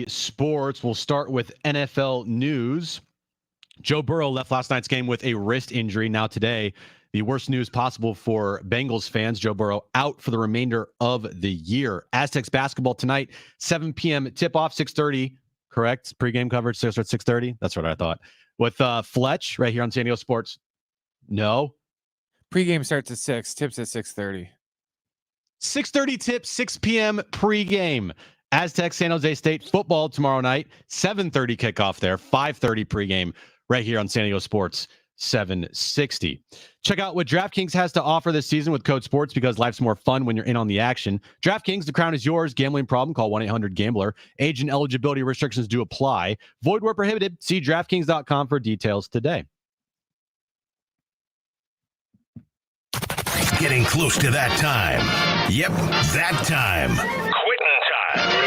Sports. We'll start with NFL news. Joe Burrow left last night's game with a wrist injury. Now today, the worst news possible for Bengals fans. Joe Burrow out for the remainder of the year. Aztecs basketball tonight, 7 p.m. tip-off, 6:30. Correct? Pre-game coverage starts at 6:30. That's what I thought. With Fletch right here on San Diego Sports. No. Pre-game starts at 6. Tips at 6:30. 6:30 tip, 6 p.m. pre-game. Aztecs, San Jose State football tomorrow night. 7:30 kickoff there. 5:30 pregame right here on San Diego Sports 760. Check out what DraftKings has to offer this season with Code Sports, because life's more fun when you're in on the action. DraftKings, the crown is yours. Gambling problem? Call 1-800-GAMBLER. Age and eligibility restrictions do apply. Void where prohibited. See DraftKings.com for details today. Getting close to that time. Yep, that time. Quitting time.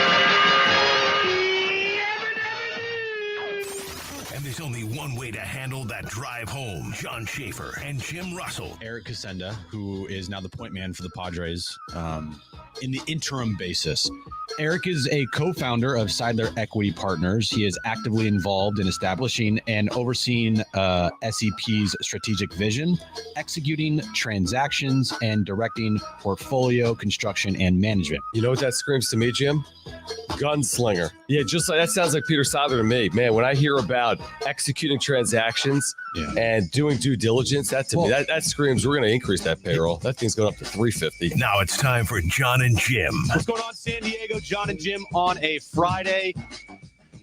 And there's only one way to handle that drive home. John Schaefer and Jim Russell. Eric Kutsenda, who is now the point man for the Padres in the interim basis. Eric is a co-founder of Seidler Equity Partners. He is actively involved in establishing and overseeing SEP's strategic vision, executing transactions, and directing portfolio construction and management. You know what that screams to me, Jim? Gunslinger. Yeah, just like that sounds like Peter Seidler to me. Man, when I hear about executing transactions and doing due diligence, that to me, that screams we're going to increase that payroll. That thing's going up to $350. Now it's time for Jon and Jim. What's going on, San Diego? Jon and Jim on a Friday.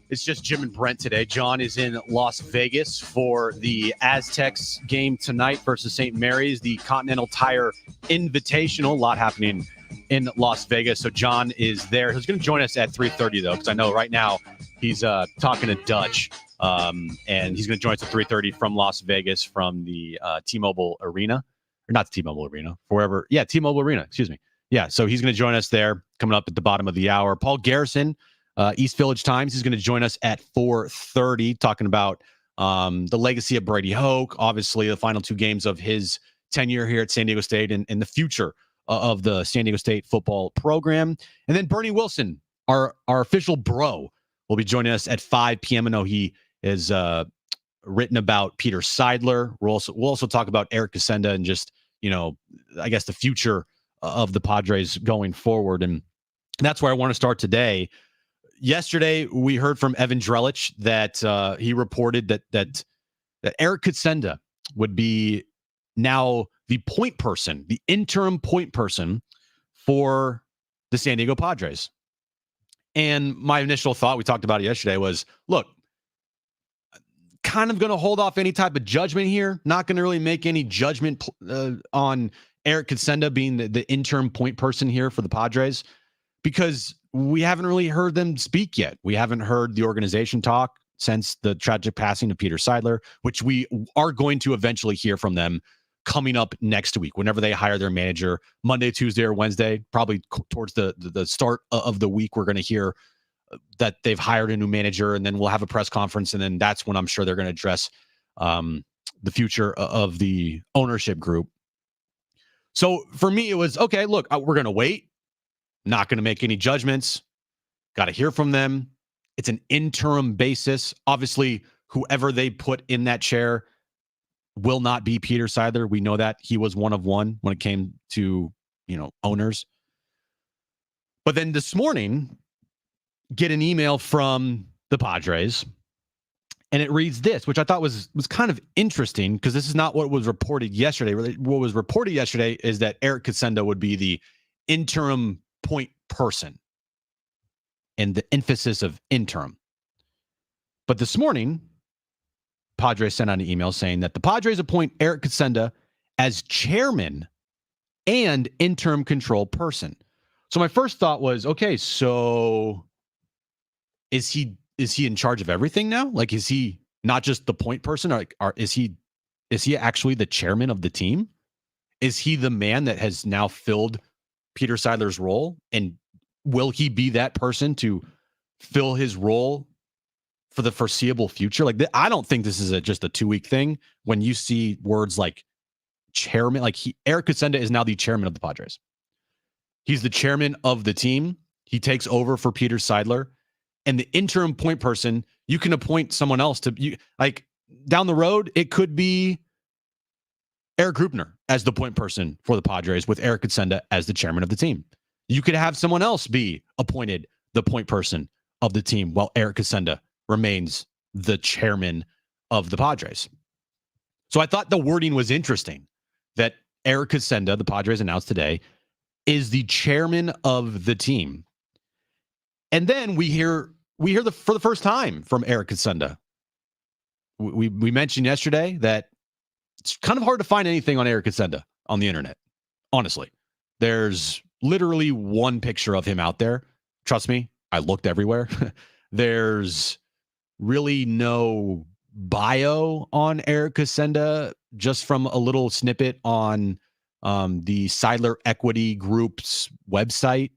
It's just Jim and Brent today. Jon is in Las Vegas for the Aztecs game tonight versus St. Mary's, the Continental Tire Invitational. A lot happening in Las Vegas. So Jon is there. He's going to join us at 3:30, though, because I know right now he's talking to Dutch. And he's going to join us at 3:30 from Las Vegas from the T-Mobile Arena. Or not the T-Mobile Arena, wherever. Yeah, T-Mobile Arena, excuse me. Yeah, so he's going to join us there coming up at the bottom of the hour. Paul Garrison, East Village Times, he's going to join us at 4:30, talking about the legacy of Brady Hoke, obviously the final two games of his tenure here at San Diego State and the future of the San Diego State football program. And then Bernie Wilson, our official bro, will be joining us at 5 p.m. I know he is written about Peter Seidler. We'll also talk about Eric Kutsenda and just, I guess the future of the Padres going forward. And that's where I want to start today. Yesterday, we heard from Evan Drellich that he reported that Eric Kutsenda would be now the point person, the interim point person for the San Diego Padres. And my initial thought, we talked about it yesterday, was, look, kind of going to hold off any type of judgment here. Not going to really make any judgment on Eric Kutsenda being the interim point person here for the Padres, because we haven't really heard them speak yet. We haven't heard the organization talk since the tragic passing of Peter Seidler, which we are going to eventually hear from them coming up next week, whenever they hire their manager, Monday, Tuesday, or Wednesday, probably towards the start of the week. We're going to hear that they've hired a new manager, and then we'll have a press conference. And then that's when I'm sure they're going to address the future of the ownership group. So for me, it was, okay, look, we're going to wait. Not going to make any judgments. Got to hear from them. It's an interim basis. Obviously, whoever they put in that chair will not be Peter Seidler. We know that. He was one of one when it came to, owners. But then this morning, get an email from the Padres, and it reads this, which I thought was kind of interesting, because this is not what was reported yesterday. What was reported yesterday is that Eric Kutsenda would be the interim point person, and the emphasis of interim. But this morning, Padres sent out an email saying that the Padres appoint Eric Kutsenda as chairman and interim control person. So my first thought was, okay, so is he in charge of everything now? Like, is he not just the point person, or is he actually the chairman of the team? Is he the man that has now filled Peter Seidler's role? And will he be that person to fill his role for the foreseeable future? Like, I don't think this is just a 2-week thing. When you see words like chairman, like Eric Kutsenda is now the chairman of the Padres. He's the chairman of the team. He takes over for Peter Seidler. and the interim point person, you can appoint someone else to like down the road. It could be Eric Grubner as the point person for the Padres with Eric Kutsenda as the chairman of the team. You could have someone else be appointed the point person of the team while Eric Kutsenda remains the chairman of the Padres. So I thought the wording was interesting that Eric Kutsenda, the Padres announced today, is the chairman of the team. And then we hear for the first time from Eric Kutsenda. We mentioned yesterday that it's kind of hard to find anything on Eric Kutsenda on the internet. Honestly, there's literally one picture of him out there. Trust me, I looked everywhere. There's really no bio on Eric Kutsenda, just from a little snippet on the Seidler Equity Group's website.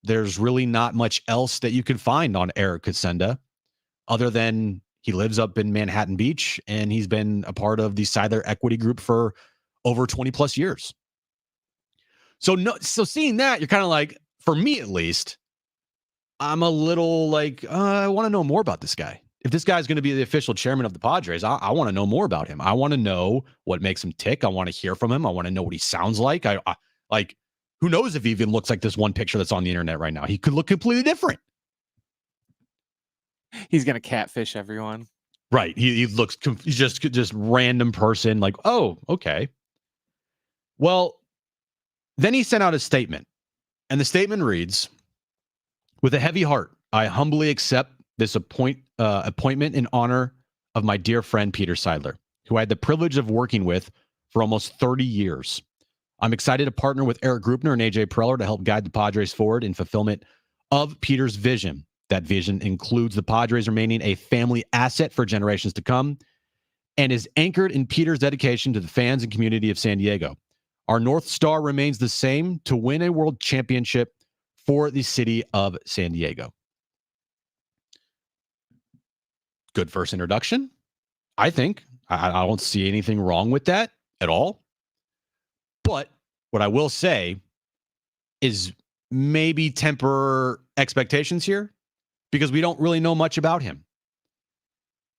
There's really not much else that you can find on Eric Kutsenda other than he lives up in Manhattan Beach and he's been a part of the Seidler Equity Group for over 20 plus years. So seeing that, you're kind of like, for me at least, I'm a little like, I want to know more about this guy. If this guy's going to be the official chairman of the Padres, I want to know more about him. I want to know what makes him tick. I want to hear from him. I want to know what he sounds like. I like, who knows if he even looks like this one picture that's on the internet right now. He could look completely different. He's going to catfish everyone. Right. He looks, he's just random person like, oh, okay. Well, then he sent out a statement, and the statement reads, with a heavy heart, I humbly accept this appointment in honor of my dear friend, Peter Seidler, who I had the privilege of working with for almost 30 years. I'm excited to partner with Eric Grubner and AJ Preller to help guide the Padres forward in fulfillment of Peter's vision. That vision includes the Padres remaining a family asset for generations to come and is anchored in Peter's dedication to the fans and community of San Diego. Our North Star remains the same: to win a world championship for the city of San Diego. Good first introduction, I think. I don't see anything wrong with that at all. But what I will say is maybe temper expectations here, because we don't really know much about him.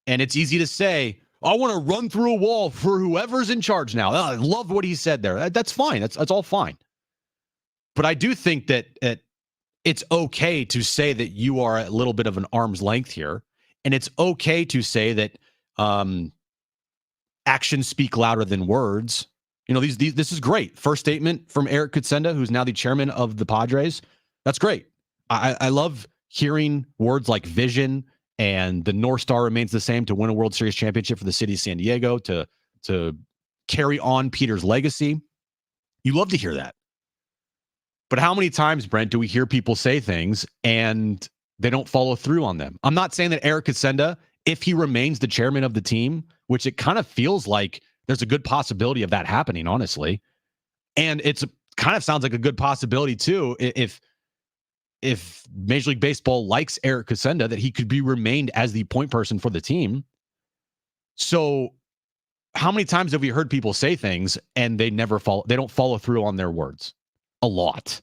And it's easy to say, I want to run through a wall for whoever's in charge now. I love what he said there. That's fine. That's all fine. But I do think that it's okay to say that you are a little bit of an arm's length here. And it's okay to say that actions speak louder than words. You know, this is great. First statement from Eric Kutsenda, who's now the chairman of the Padres. That's great. I love hearing words like vision and the North Star remains the same: to win a World Series championship for the city of San Diego, to carry on Peter's legacy. You love to hear that. But how many times, Brent, do we hear people say things and they don't follow through on them? I'm not saying that Eric Kutsenda, if he remains the chairman of the team, which it kind of feels like there's a good possibility of that happening, honestly. And it's kind of sounds like a good possibility too, if Major League Baseball likes Eric Kutsenda, that he could be remained as the point person for the team. So how many times have we heard people say things and they don't follow through on their words? A lot.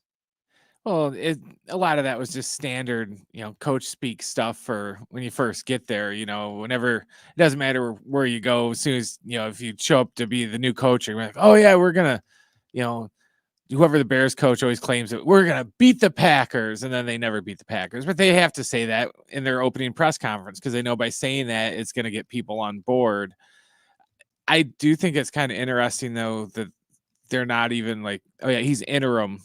Well, a lot of that was just standard, coach speak stuff for when you first get there. Whenever, it doesn't matter where you go. As soon as, if you show up to be the new coach, you're like, oh yeah, we're going to, whoever the Bears coach always claims that we're going to beat the Packers, and then they never beat the Packers. But they have to say that in their opening press conference because they know by saying that it's going to get people on board. I do think it's kind of interesting, though, that they're not even like, oh yeah, he's interim,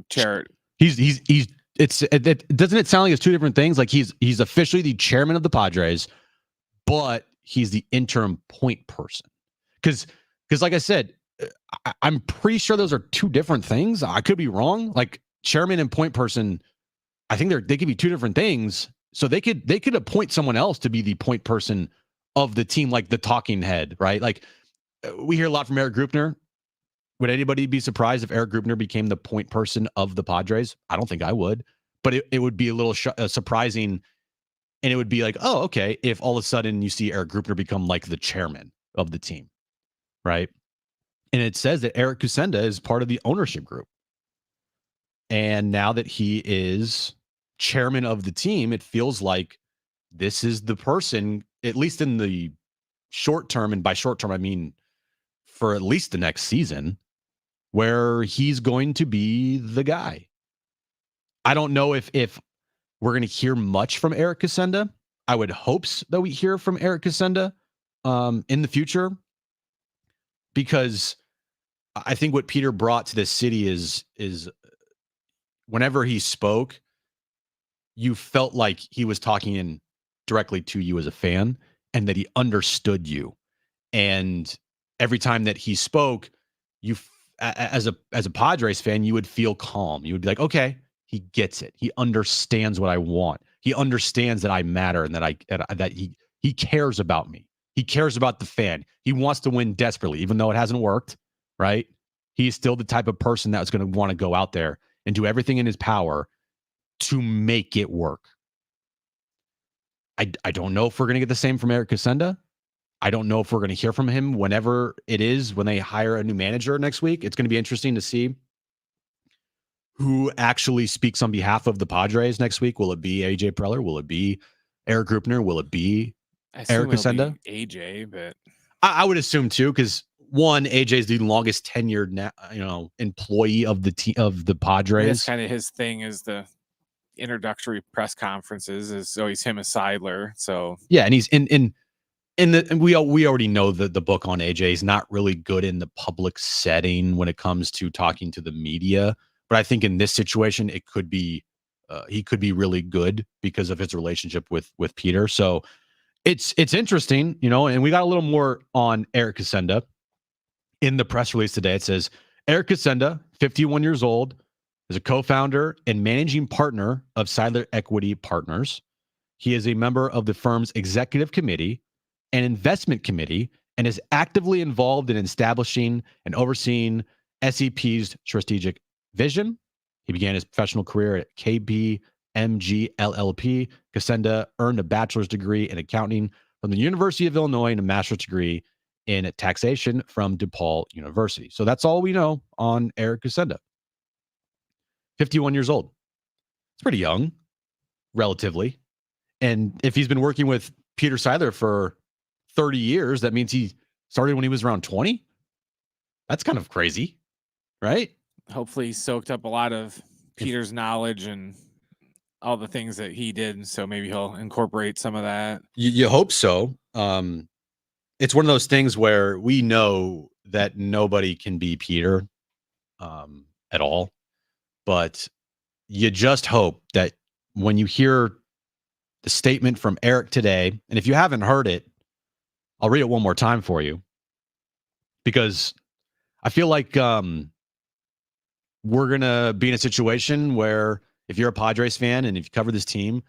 chair. Doesn't it sound like it's two different things? Like he's officially the chairman of the Padres, but he's the interim point person. Because like I said, I'm pretty sure those are two different things. I could be wrong. Like chairman and point person, I think they could be two different things. So they could appoint someone else to be the point person of the team, like the talking head, right? Like we hear a lot from Eric Grubner. Would anybody be surprised if Eric Grubner became the point person of the Padres? I don't think I would, but it would be a little surprising, and it would be like, oh, okay, if all of a sudden you see Eric Grubner become like the chairman of the team, right? And it says that Eric Kutsenda is part of the ownership group. And now that he is chairman of the team, it feels like this is the person, at least in the short term, and by short term I mean for at least the next season, where he's going to be the guy. I don't know if we're going to hear much from Eric Kutsenda. I would hope that we hear from Eric Kutsenda in the future, because I think what Peter brought to this city is whenever he spoke, you felt like he was talking in directly to you as a fan, and that he understood you. And every time that he spoke, you as a Padres fan, you would feel calm. You would be like, okay, he gets it. He understands what I want. He understands that I matter, and that he cares about me. He cares about the fan. He wants to win desperately, even though it hasn't worked, right? He's still the type of person that's going to want to go out there and do everything in his power to make it work. I don't know if we're going to get the same from Eric Kutsenda. I don't know if we're going to hear from him whenever it is, when they hire a new manager next week. It's going to be interesting to see who actually speaks on behalf of the Padres next week. Will it be AJ Preller? Will it be Eric Grupner? Will it be Eric Kutsenda? AJ, but I would assume too, because one, AJ is the longest tenured employee of the Padres. that's kind of his thing, is the introductory press conferences is always him as Seidler. So yeah, and he's and we already know the book on AJ. He's not really good in the public setting when it comes to talking to the media. But I think in this situation, it could be he could be really good because of his relationship with Peter. So it's interesting, and we got a little more on Eric Kutsenda in the press release today. It says Eric Kutsenda, 51 years old, is a co-founder and managing partner of Seidler Equity Partners. He is a member of the firm's executive committee and investment committee, and is actively involved in establishing and overseeing SEP's strategic vision. He began his professional career at KPMG LLP. Kutsenda earned a bachelor's degree in accounting from the University of Illinois and a master's degree in taxation from DePaul University. So that's all we know on Eric Kutsenda. 51 years old. It's pretty young, relatively. And if he's been working with Peter Seidler for 30 years, that means he started when he was around 20. That's kind of crazy, right? hopefully he soaked up a lot of Peter's knowledge and all the things that he did. So maybe he'll incorporate some of that. You hope so. It's one of those things where we know that nobody can be Peter at all. But you just hope that when you hear the statement from Eric today, and if you haven't heard it, I'll read it one more time for you, because I feel like we're going to be in a situation where if you're a Padres fan and if you cover this team,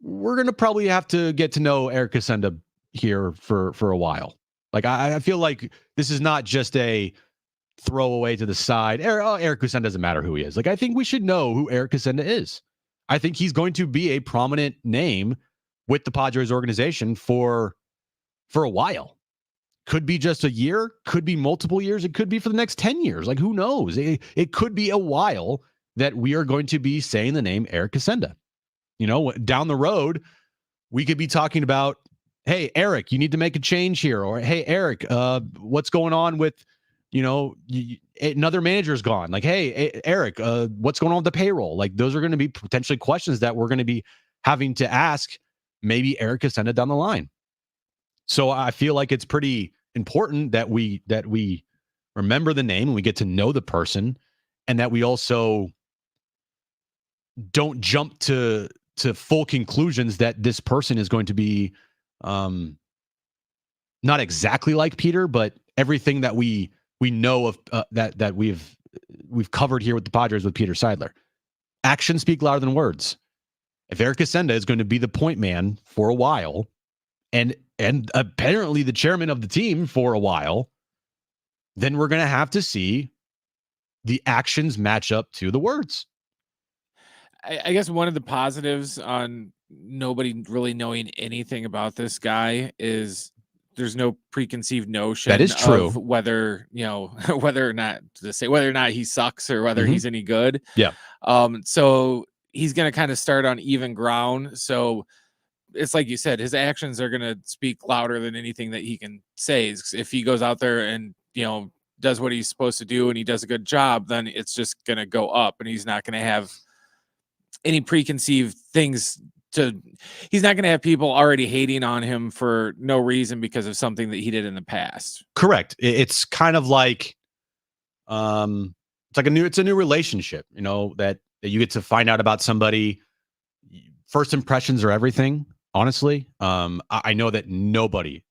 we're going to probably have to get to know Eric Kutsenda here for a while. Like, I feel like this is not just a throwaway to the side. Eric Kutsenda doesn't matter who he is. Like, I think we should know who Eric Kutsenda is. I think he's going to be a prominent name with the Padres organization for a while. Could be just a year, could be multiple years, it could be for the next 10 years. Like, who knows? It could be a while that we are going to be saying the name Eric Kutsenda. You know, down the road, we could be talking about, hey, Eric, you need to make a change here. Or, hey, Eric, what's going on with, another manager's gone. Like, hey, Eric, what's going on with the payroll? Like, those are going to be potentially questions that we're going to be having to ask maybe Eric Kutsenda down the line. So I feel like it's pretty important that we remember the name and we get to know the person, and that we also don't jump to full conclusions that this person is going to be not exactly like Peter, but everything that we know of that we've covered here with the Padres with Peter Seidler. Actions speak louder than words. If Eric Kutsenda is going to be the point man for a while, and apparently the chairman of the team for a while, then we're going to have to see the actions match up to the words. I guess one of the positives on nobody really knowing anything about this guy is there's no preconceived notion that is true of whether or not he sucks or whether he's any good. Yeah. So he's going to kind of start on even ground. So it's like you said, his actions are going to speak louder than anything that he can say. If he goes out there and, does what he's supposed to do and he does a good job, then it's just going to go up, and he's not going to have any preconceived things he's not going to have people already hating on him for no reason because of something that he did in the past. Correct. It's kind of like, it's a new relationship, that you get to find out about somebody. First impressions are everything, honestly. I know that nobody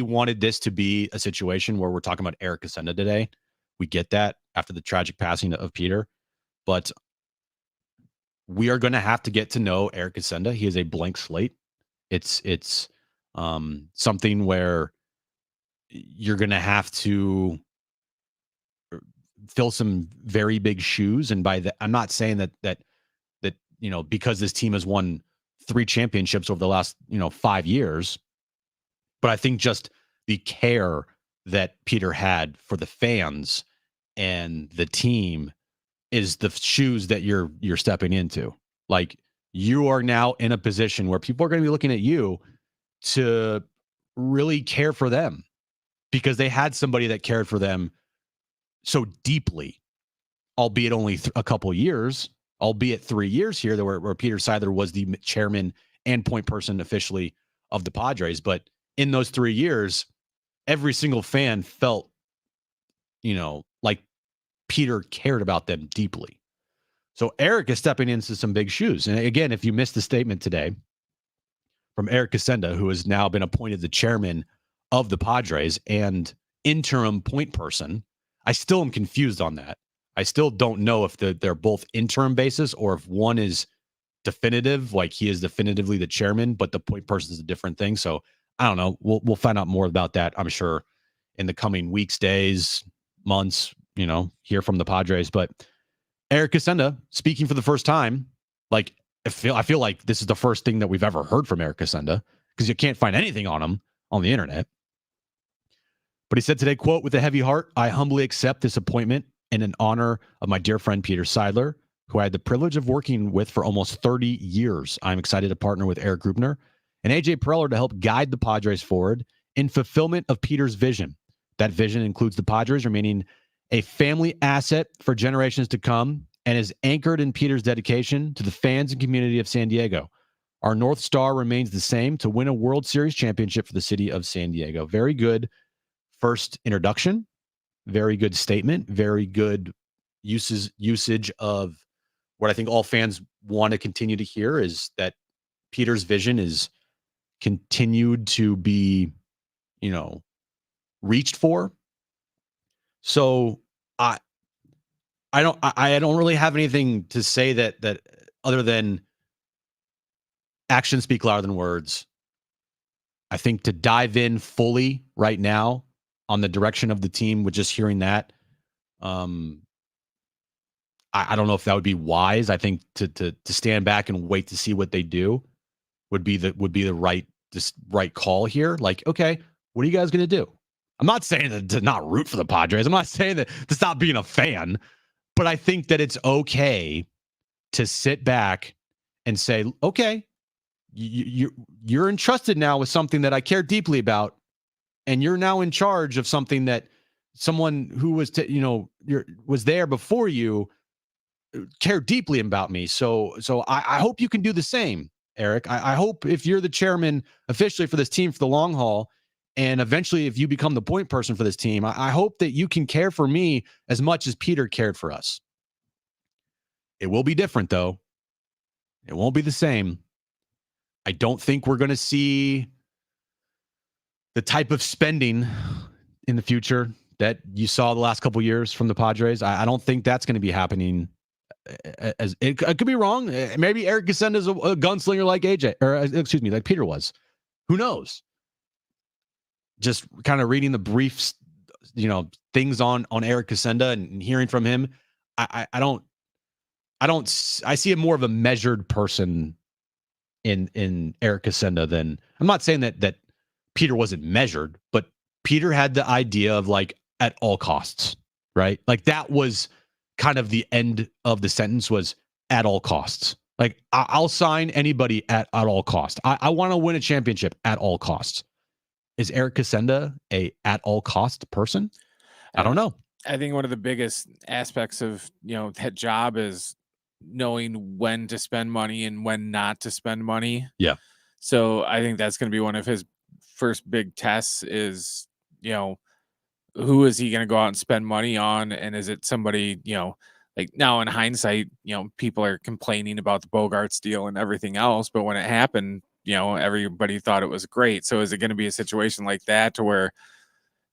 wanted this to be a situation where we're talking about Eric Kutsenda today. We get that after the tragic passing of Peter, but we are going to have to get to know Eric Kutsenda. He is a blank slate. It's something where you're going to have to fill some very big shoes. And by that, I'm not saying that because this team has won 3 championships over the last 5 years, but I think just the care that Peter had for the fans and the team is the shoes that you're stepping into. Like, you are now in a position where people are going to be looking at you to really care for them, because they had somebody that cared for them so deeply, albeit only a couple years, albeit 3 years here, where Peter Seidler was the chairman and point person officially of the Padres. But in those 3 years, every single fan felt, like Peter cared about them deeply. So Eric is stepping into some big shoes. And again, if you missed the statement today from Eric Kutsenda, who has now been appointed the chairman of the Padres and interim point person, I still am confused on that. I still don't know if they're both interim basis or if one is definitive, like he is definitively the chairman, but the point person is a different thing. So I don't know. We'll find out more about that, I'm sure, in the coming weeks, days, months, hear from the Padres. But Eric Kutsenda speaking for the first time, like I feel like this is the first thing that we've ever heard from Eric Kutsenda, because you can't find anything on him on the internet. But he said today, quote, "With a heavy heart, I humbly accept this appointment and in honor of my dear friend Peter Seidler, who I had the privilege of working with for almost 30 years. I'm excited to partner with Eric Grubner and AJ Preller to help guide the Padres forward in fulfillment of Peter's vision. That vision includes the Padres remaining a family asset for generations to come and is anchored in Peter's dedication to the fans and community of San Diego. Our North Star remains the same: to win a World Series championship for the city of San Diego." Very good first introduction. Very good statement. Very good usage of what I think all fans want to continue to hear, is that Peter's vision is continued to be, reached for. So I don't really have anything to say that other than actions speak louder than words. I think to dive in fully right now on the direction of the team with just hearing that, I don't know if that would be wise. I think to stand back and wait to see what they do would be the right call here. Like, okay, what are you guys going to do? I'm not saying that to not root for the Padres. I'm not saying that to stop being a fan, but I think that it's okay to sit back and say, okay, you're entrusted now with something that I care deeply about, and you're now in charge of something that someone who was was there before you cared deeply about me. So I hope you can do the same, Eric. I hope if you're the chairman officially for this team for the long haul, and eventually if you become the point person for this team, I hope that you can care for me as much as Peter cared for us. It will be different, though. It won't be the same. I don't think we're going to see the type of spending in the future that you saw the last couple of years from the Padres. I don't think that's going to be happening. As it could be wrong. Maybe Eric Kutsenda is a gunslinger like like Peter was. Who knows? Just kind of reading the briefs, things on Eric Kutsenda and hearing from him. I see more of a measured person in Eric Kutsenda than, I'm not saying that Peter wasn't measured, but Peter had the idea of like at all costs, right? Like that was kind of the end of the sentence, was at all costs. Like I'll sign anybody at all costs. I want to win a championship at all costs. Is Eric Kutsenda a at all cost person? I don't know. I think one of the biggest aspects of, that job is knowing when to spend money and when not to spend money. Yeah. So I think that's going to be one of his first big tests is, who is he going to go out and spend money on? And is it somebody, like now in hindsight, people are complaining about the Bogarts deal and everything else. But when it happened, everybody thought it was great. So is it going to be a situation like that to where,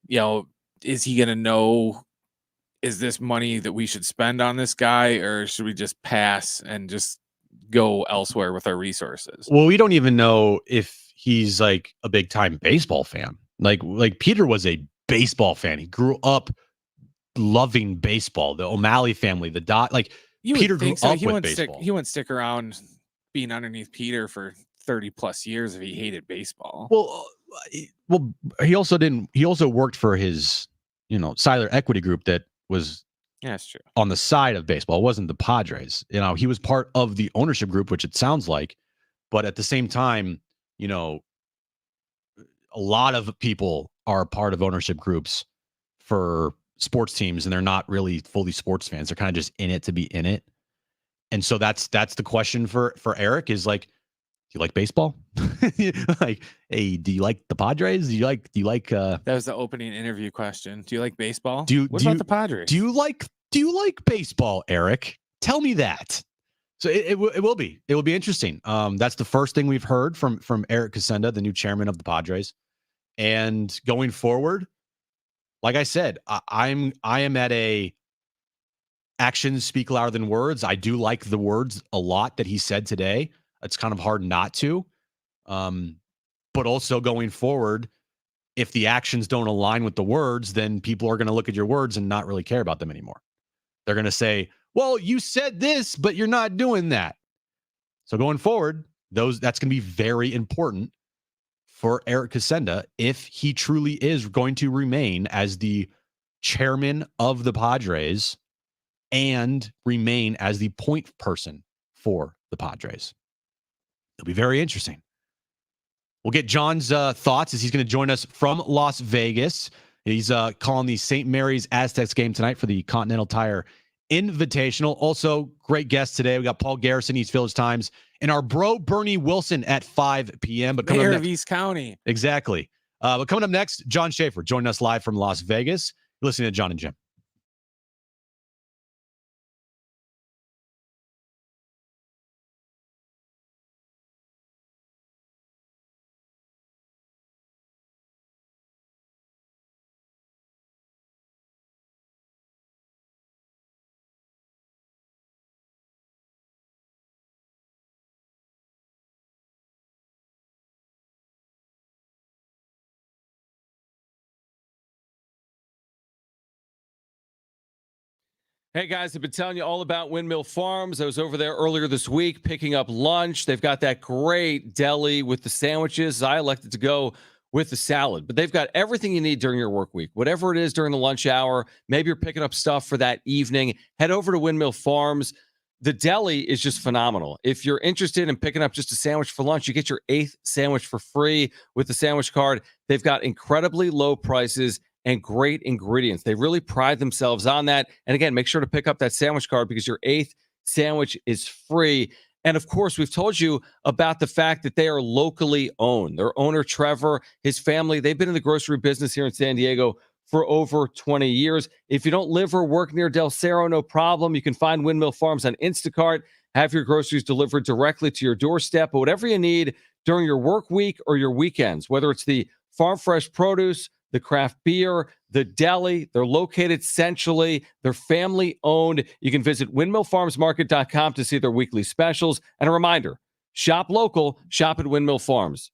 is he going to know, is this money that we should spend on this guy, or should we just pass and just go elsewhere with our resources? Well, we don't even know if he's like a big time baseball fan. Like Peter was a baseball fan. He grew up loving baseball. The O'Malley family, Peter grew up with baseball. He wouldn't stick around being underneath Peter for 30 plus years if he hated baseball. Well, he also worked for his, Siler Equity Group that was that's true on the side of baseball. It wasn't the Padres. He was part of the ownership group, which it sounds like, but at the same time, a lot of people are part of ownership groups for sports teams, and they're not really fully sports fans. They're kind of just in it to be in it. And so that's the question for Eric is like, do you like baseball? Like, hey, do you like the Padres? Do you like that was the opening interview question. Do you like baseball? What about the Padres? Do you like baseball, Eric? Tell me that. So it will be interesting. That's the first thing we've heard from Eric Kutsenda, the new chairman of the Padres. And going forward, like I said, I am at a actions speak louder than words. I do like the words a lot that he said today. It's kind of hard not to. But also going forward, if the actions don't align with the words, then people are going to look at your words and not really care about them anymore. They're going to say, well, you said this, but you're not doing that. So going forward, that's going to be very important for Eric Kutsenda if he truly is going to remain as the chairman of the Padres and remain as the point person for the Padres. It'll be very interesting. We'll get John's thoughts as he's going to join us from Las Vegas. He's calling the St. Mary's Aztecs game tonight for the Continental Tire Invitational. Also, great guest today. We got Paul Garrison, East Village Times, and our bro Bernie Wilson at 5 p.m. But coming Mayor up of East County. Exactly. But coming up next, John Schaefer joining us live from Las Vegas. You're listening to Jon and Jim. Hey guys, I've been telling you all about Windmill Farms. I was over there earlier this week picking up lunch. They've got that great deli with the sandwiches. I elected to go with the salad, but they've got everything you need during your work week. Whatever it is during the lunch hour, maybe you're picking up stuff for that evening, head over to Windmill Farms. The deli is just phenomenal. If you're interested in picking up just a sandwich for lunch, you get your 8th sandwich for free with the sandwich card. They've got incredibly low prices and great ingredients. They really pride themselves on that. And again, make sure to pick up that sandwich card because your 8th sandwich is free. And of course, we've told you about the fact that they are locally owned. Their owner, Trevor, his family, they've been in the grocery business here in San Diego for over 20 years. If you don't live or work near Del Cerro, no problem. You can find Windmill Farms on Instacart, have your groceries delivered directly to your doorstep. But whatever you need during your work week or your weekends, whether it's the farm fresh produce, the craft beer, the deli, they're located centrally. They're family owned. You can visit windmillfarmsmarket.com to see their weekly specials. And a reminder, shop local, shop at Windmill Farms.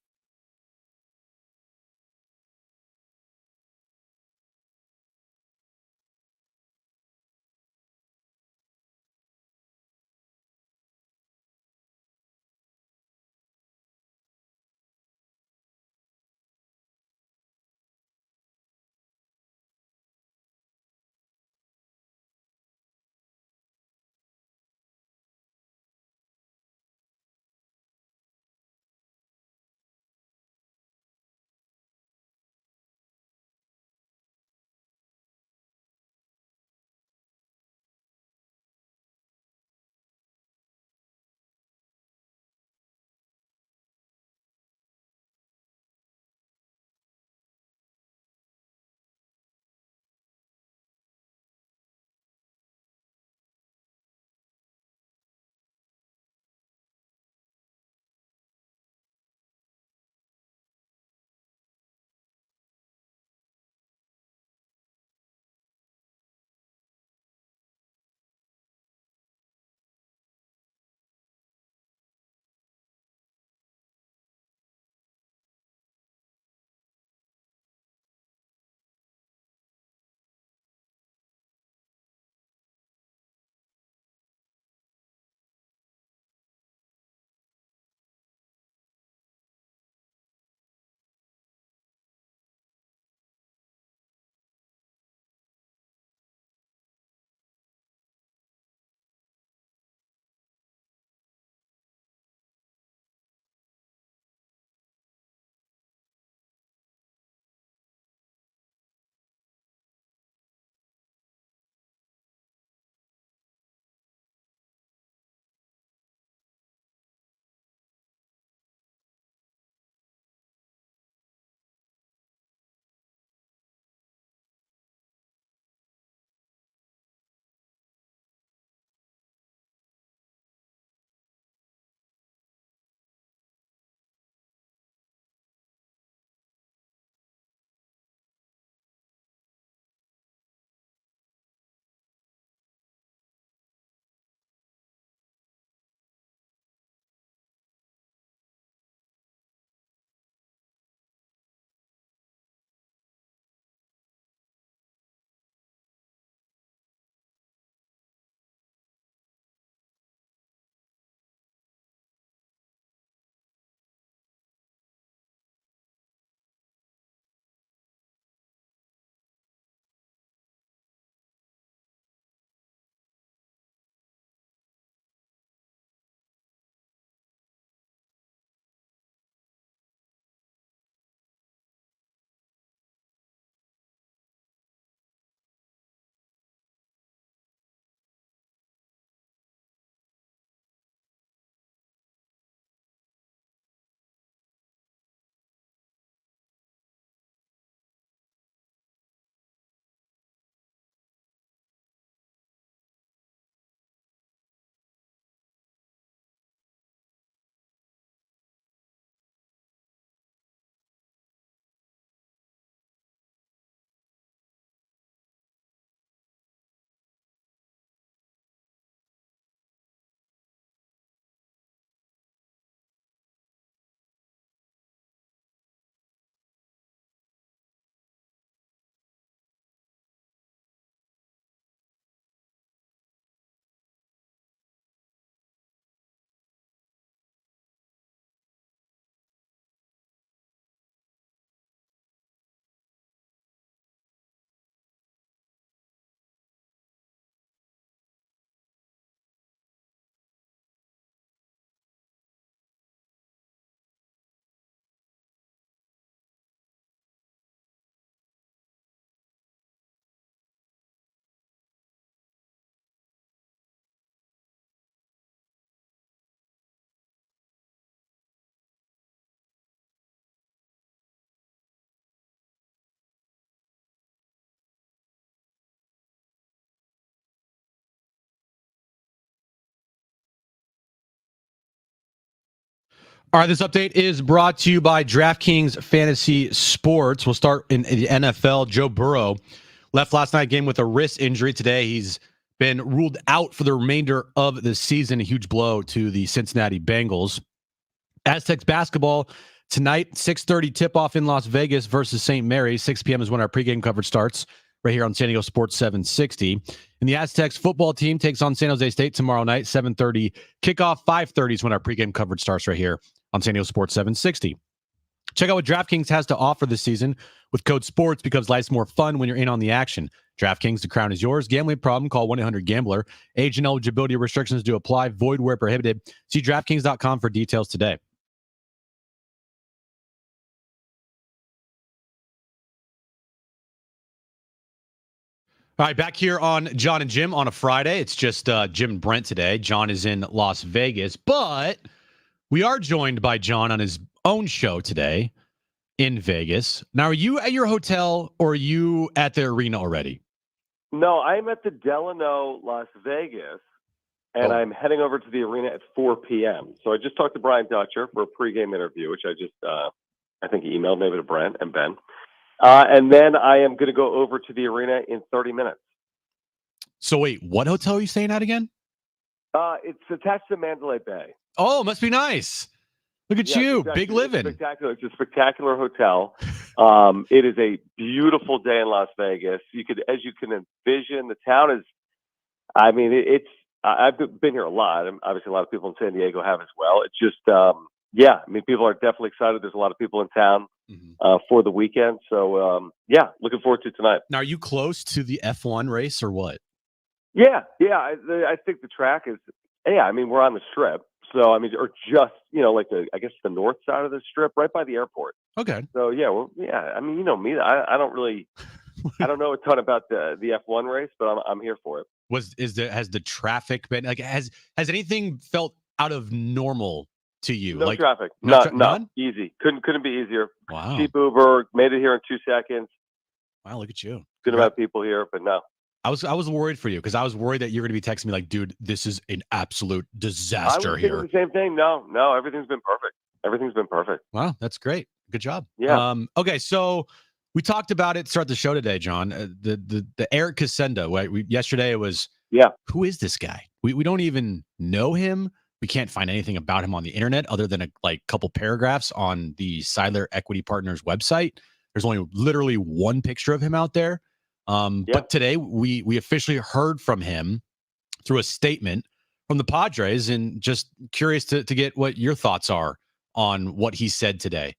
All right, this update is brought to you by DraftKings Fantasy Sports. We'll start in the NFL. Joe Burrow left last night game with a wrist injury. Today, he's been ruled out for the remainder of the season. A huge blow to the Cincinnati Bengals. Aztecs basketball tonight, 6:30 tip-off in Las Vegas versus St. Mary's. 6 p.m. is when our pregame coverage starts right here on San Diego Sports 760. And the Aztecs football team takes on San Jose State tomorrow night, 7:30 kickoff. 5:30 is when our pregame coverage starts right here on San Diego Sports 760. Check out what DraftKings has to offer this season. With code SPORTS becomes life's more fun when you're in on the action. DraftKings, the crown is yours. Gambling problem, call 1-800-GAMBLER. Age and eligibility restrictions do apply. Void where prohibited. See DraftKings.com for details today. All right, back here on Jon and Jim on a Friday. It's just Jim and Brent today. Jon is in Las Vegas, but we are joined by Jon on his own show today in Vegas. Now, are you at your hotel or are you at the arena already? No, I'm at the Delano, Las Vegas, and I'm heading over to the arena at 4 p.m. So I just talked to Brian Dutcher for a pregame interview, which I just, I think he emailed maybe to Brent and Ben. And then I am going to go over to the arena in 30 minutes. So wait, what hotel are you staying at again? It's attached to Mandalay Bay. Oh, must be nice. Look at you, big living. Spectacular. It's a spectacular hotel. It is a beautiful day in Las Vegas. As you can envision, the town is. I mean, I've been here a lot, and obviously a lot of people in San Diego have as well. It's just, yeah. I mean, people are definitely excited. There's a lot of people in town for the weekend. So, yeah, looking forward to tonight. Now, are you close to the F1 race or what? Yeah. I think the track is. Yeah, I mean, we're on the Strip. So, I mean, or just, like I guess the north side of the Strip, right by the airport. Okay. So, yeah, I mean, you know me, I don't really, I don't know a ton about the F1 race, but I'm here for it. Has the traffic been like, has anything felt out of normal to you? No like traffic. None? Easy. Couldn't be easier. Wow. Cheap Uber, made it here in 2 seconds. Wow, look at you. Good amount of people here, but no. I was worried for you because I was worried that you're going to be texting me like, dude, this is an absolute disaster here. The same thing. No, everything's been perfect. Wow, that's great. Good job. Yeah. Okay, so we talked about it. Start the show today, Jon. The Eric Kutsenda. Right? Yesterday it was. Yeah. Who is this guy? We don't even know him. We can't find anything about him on the internet other than a couple paragraphs on the Seidler Equity Partners website. There's only literally one picture of him out there. But today we officially heard from him through a statement from the Padres, and just curious to get what your thoughts are on what he said today.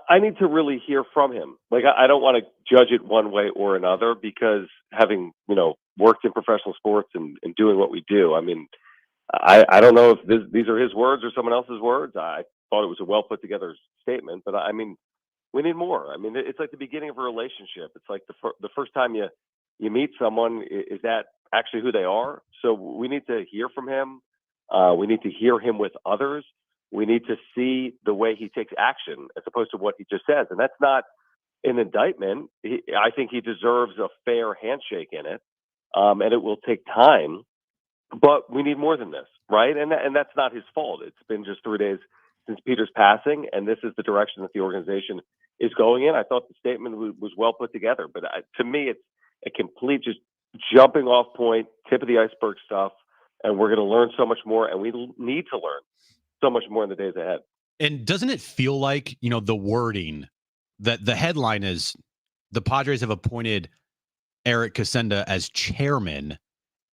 I need to really hear from him. Like, I don't want to judge it one way or another because having, worked in professional sports and doing what we do, I mean, I don't know if these are his words or someone else's words. I thought it was a well put together statement, but I mean, we need more. I mean, it's like the beginning of a relationship. It's like the first time you meet someone, is that actually who they are? So we need to hear from him. We need to hear him with others. We need to see the way he takes action as opposed to what he just says. And that's not an indictment. I think he deserves a fair handshake in it. And it will take time, but we need more than this, right? And that's not his fault. It's been just 3 days since Peter's passing, and this is the direction that the organization is going in. I thought the statement was well put together, but to me, it's a complete just jumping off point, tip of the iceberg stuff, and we're going to learn so much more, and we need to learn so much more in the days ahead. And doesn't it feel like, the wording that the headline is the Padres have appointed Eric Kutsenda as chairman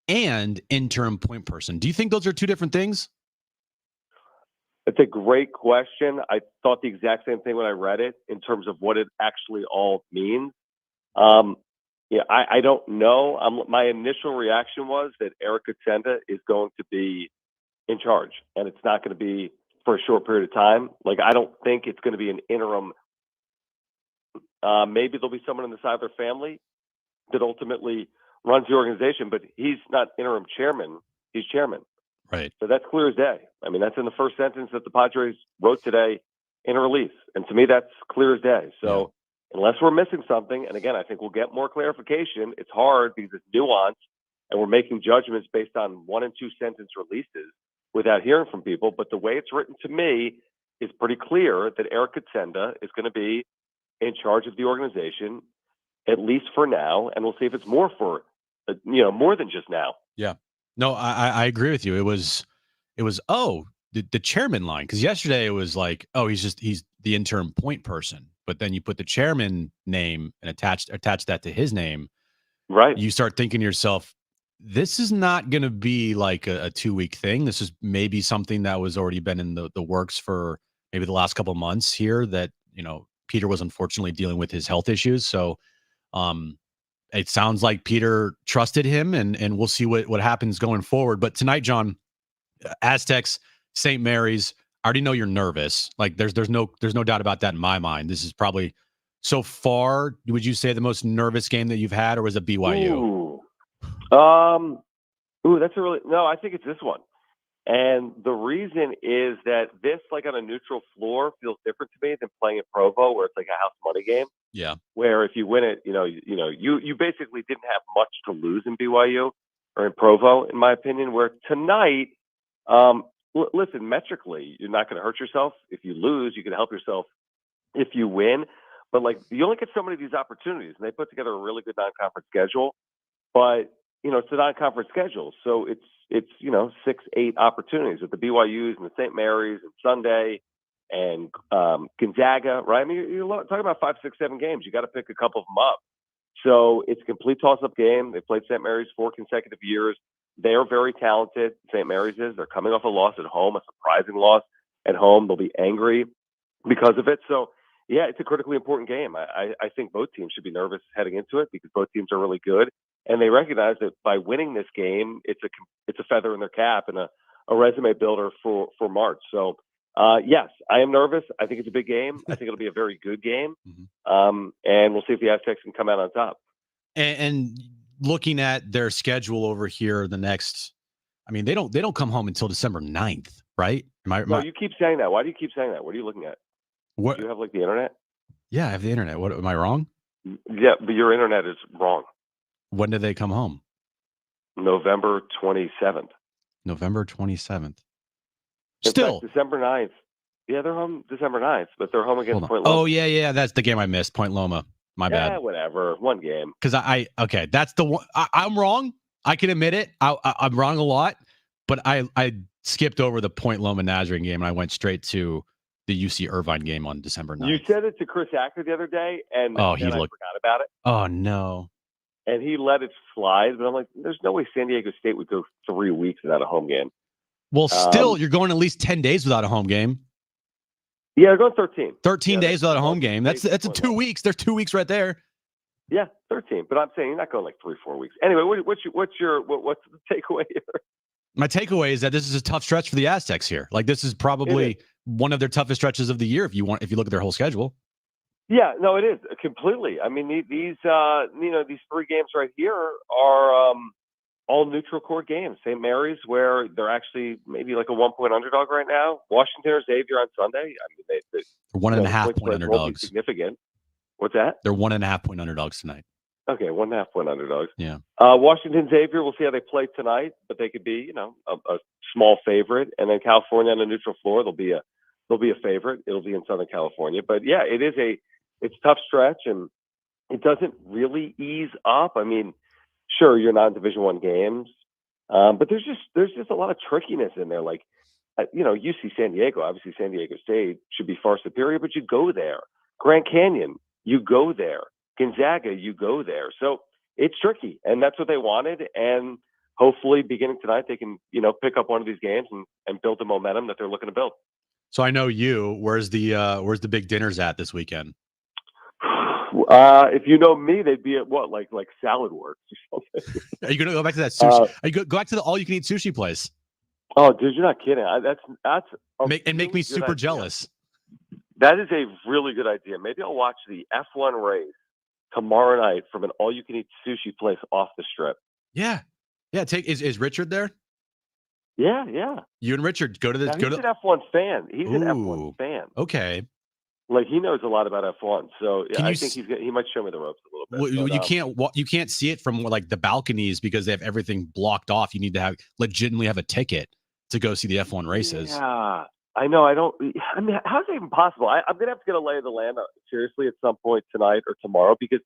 and interim point person? Do you think those are two different things? It's a great question. I thought the exact same thing when I read it in terms of what it actually all means. I don't know. My initial reaction was that Eric Kutsenda is going to be in charge, and it's not going to be for a short period of time. Like, I don't think it's going to be an interim. Maybe there'll be someone in the Seidler family that ultimately runs the organization, but he's not interim chairman. He's chairman. Right. So that's clear as day. I mean, that's in the first sentence that the Padres wrote today in a release. And to me, that's clear as day. So unless we're missing something, and again, I think we'll get more clarification. It's hard because it's nuanced, and we're making judgments based on 1 and 2 sentence releases without hearing from people. But the way it's written to me, is pretty clear that Eric Kutsenda is going to be in charge of the organization, at least for now, and we'll see if it's more for, more than just now. Yeah. No, I agree with you. It was the chairman line, because yesterday it was like, oh, he's the interim point person, but then you put the chairman name and attach that to his name, right? You start thinking to yourself, this is not going to be like a 2-week thing. This is maybe something that was already been in the works for maybe the last couple of months here, that Peter was unfortunately dealing with his health issues. So it sounds like Peter trusted him, and we'll see what happens going forward. But tonight, John, Aztecs, St. Mary's, I already know you're nervous. Like there's no doubt about that in my mind. This is probably, so far, would you say the most nervous game that you've had, or was it BYU? That's I think it's this one. And the reason is that this, like on a neutral floor, feels different to me than playing at Provo, where it's like a house money game. Yeah. Where if you win it, you basically didn't have much to lose in BYU or in Provo, in my opinion. Where tonight, listen, metrically, you're not going to hurt yourself. If you lose, you can help yourself if you win. But like, you only get so many of these opportunities, and they put together a really good non-conference schedule. But it's a non-conference schedule, so it's 6-8 opportunities with the BYU's and the St. Mary's and Sunday and Gonzaga, right? I mean, you're talking about 5, 6, 7 games. You got to pick a couple of them up. So it's a complete toss-up game. They played St. Mary's 4 consecutive years. They are very talented. St. Mary's is. They're coming off a loss at home, a surprising loss at home. They'll be angry because of it. So, yeah, it's a critically important game. I think both teams should be nervous heading into it, because both teams are really good. And they recognize that by winning this game, it's a feather in their cap and a resume builder for March. So, yes, I am nervous. I think it's a big game. I think it'll be a very good game. Mm-hmm. And we'll see if the Aztecs can come out on top. And looking at their schedule over here, the next, I mean, they don't come home until December 9th, right? No, you keep saying that. Why do you keep saying that? What are you looking at? What? Do you have like the internet? Yeah, I have the internet. What, am I wrong? Yeah, but your internet is wrong. When do they come home? November 27th. November 27th. In Still. fact, December 9th. Yeah, they're home December 9th, but they're home against Point Loma. Oh, yeah. That's the game I missed. Point Loma. My bad. Yeah, whatever. One game. Because okay, that's the one. I'm wrong. I can admit it. I'm wrong a lot, but I skipped over the Point Loma Nazarene game, and I went straight to the UC Irvine game on December 9th. You said it to Chris Acker the other day, and I forgot about it. Oh, no. And he let it slide, but I'm like, there's no way San Diego State would go 3 weeks without a home game. Well, still, you're going at least 10 days without a home game. Yeah, they're going 13. 13 days without a home game. That's a 2 weeks. There's 2 weeks right there. Yeah, 13. But I'm saying you're not going like 3-4 weeks. Anyway, what's the takeaway here? My takeaway is that this is a tough stretch for the Aztecs here. Like, this is probably one of their toughest stretches of the year if you look at their whole schedule. Yeah, no, it is completely. I mean, these 3 games right here are all neutral court games. St. Mary's, where they're actually maybe like a 1-point underdog right now. Washington or Xavier on Sunday. I mean, they're 1.5 point underdogs. Significant. What's that? They're 1.5 point underdogs tonight. Okay, 1.5 point underdogs. Yeah. Washington, Xavier. We'll see how they play tonight, but they could be, a small favorite. And then California on a neutral floor, they'll be a favorite. It'll be in Southern California. But yeah, it's a tough stretch, and it doesn't really ease up. I mean, sure, you're non-Division I games, but there's just a lot of trickiness in there. Like, UC San Diego, obviously San Diego State should be far superior, but you go there. Grand Canyon, you go there. Gonzaga, you go there. So it's tricky, and that's what they wanted. And hopefully, beginning tonight, they can pick up one of these games and build the momentum that they're looking to build. So I know you. Where's the big dinners at this weekend? If you know me, they'd be at what, like Salad Works or something. Are you going to go back to that sushi? Are you go back to the all-you-can-eat sushi place? Oh, dude, you're not kidding. That's make me super jealous. That is a really good idea. Maybe I'll watch the F1 race tomorrow night from an all-you-can-eat sushi place off the strip. Yeah. Is Richard there? Yeah. You and Richard go to the. He's an F1 fan. He's an F1 fan. Okay. Like, he knows a lot about F1, so I think he might show me the ropes a little bit. You can't see it from like the balconies because they have everything blocked off. You need to legitimately have a ticket to go see the F1 races. Yeah, I know. I mean, how is that even possible? I'm gonna have to get a lay of the land seriously at some point tonight or tomorrow because,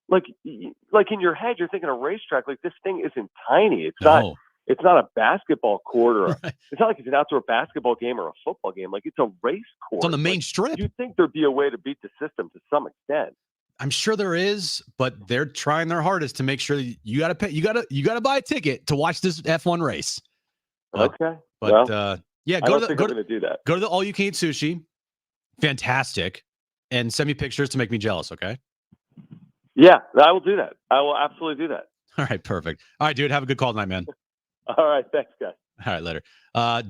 like in your head, you're thinking a racetrack. Like this thing isn't tiny. It's not. It's not a basketball court or it's not like it's an outdoor basketball game or a football game. Like it's a race course. It's on the main strip. You'd think there'd be a way to beat the system to some extent. I'm sure there is, but they're trying their hardest to make sure that you got to pay. You got to buy a ticket to watch this F1 race. Okay. But yeah, go to the all you can eat sushi. Fantastic. And send me pictures to make me jealous. Okay. Yeah, I will do that. I will absolutely do that. All right. Perfect. All right, dude. Have a good call tonight, man. All right. Thanks, guys. All right. Later.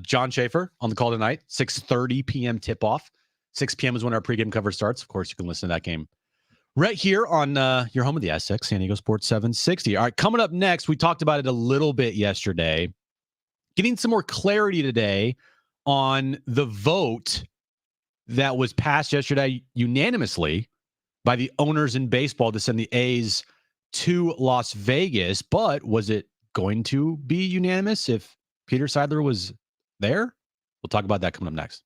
John Schaefer on the call tonight, 6:30 p.m. tip off. 6 p.m. is when our pregame coverage starts. Of course, you can listen to that game right here on your home of the Aztecs, San Diego Sports 760. All right. Coming up next, we talked about it a little bit yesterday. Getting some more clarity today on the vote that was passed yesterday unanimously by the owners in baseball to send the A's to Las Vegas. But was it going to be unanimous if Peter Seidler was there? We'll talk about that coming up next.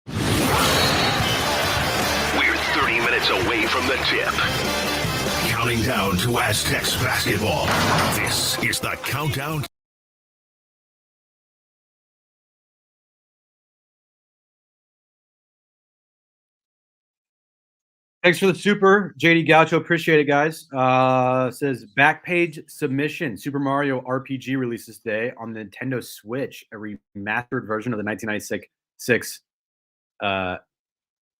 We're 30 minutes away from the tip. Counting down to Aztecs basketball. This is the countdown. Thanks for the super, JD Gaucho. Appreciate it, guys. Says Backpage submission. Super Mario RPG releases today on the Nintendo Switch, a remastered version of the 1996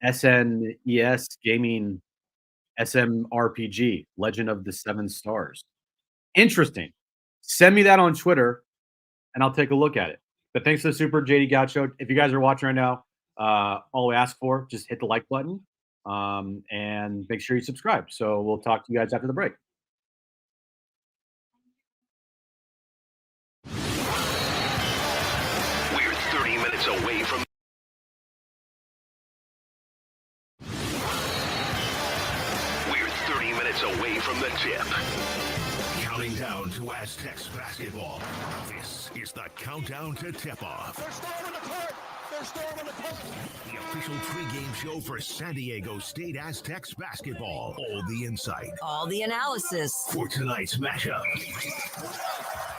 SNES gaming SMRPG, Legend of the Seven Stars. Interesting. Send me that on Twitter, and I'll take a look at it. But thanks for the super, JD Gaucho. If you guys are watching right now, all we ask for, just hit the like button. And make sure you subscribe. So we'll talk to you guys after the break. We're 30 minutes away from. We're 30 minutes away from the tip. Counting down to Aztecs basketball. This is the countdown to tip-off. They're storming the court. They're storming the court. The official pregame show for San Diego State Aztecs basketball. All the insight. All the analysis. For tonight's matchup.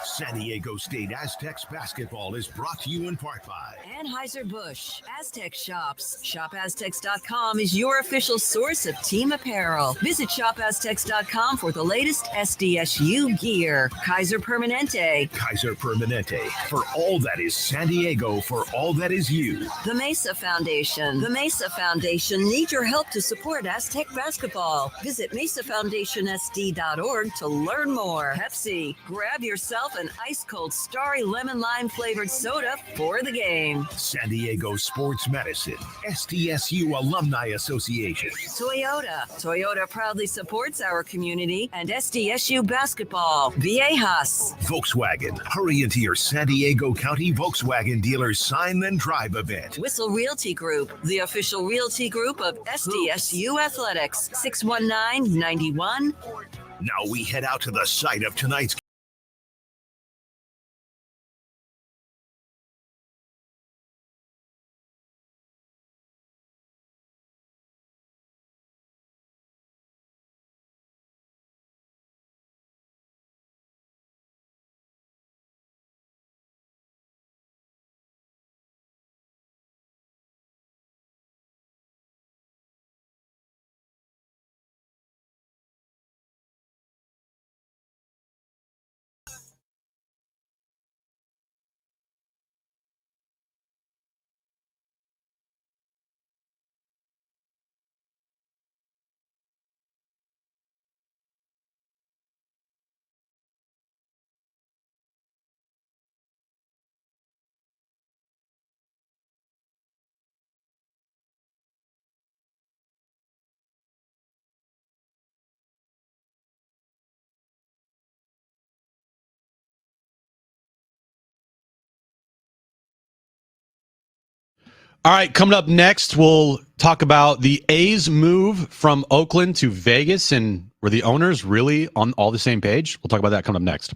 San Diego State Aztecs basketball is brought to you in part by Anheuser-Busch, Aztec Shops. ShopAztecs.com is your official source of team apparel. Visit ShopAztecs.com for the latest SDSU gear. Kaiser Permanente. Kaiser Permanente. For all that is San Diego, for all that is you. The Mesa Foundation. The Mesa Foundation needs your help to support Aztec basketball. Visit MesaFoundationSD.org to learn more. Pepsi. Grab yourself an ice-cold Starry Lemon Lime flavored soda for the game. San Diego Sports Medicine, SDSU Alumni Association. Toyota. Toyota proudly supports our community and SDSU basketball. Viejas. Volkswagen. Hurry into your San Diego County Volkswagen dealer's Sign Then Drive event. Whistle Realty Group, the official realty group of SDSU Athletics. 619-91. Now we head out to the site of tonight's. All right, coming up next, we'll talk about the A's move from Oakland to Vegas, and were the owners really on all the same page? We'll talk about that coming up next.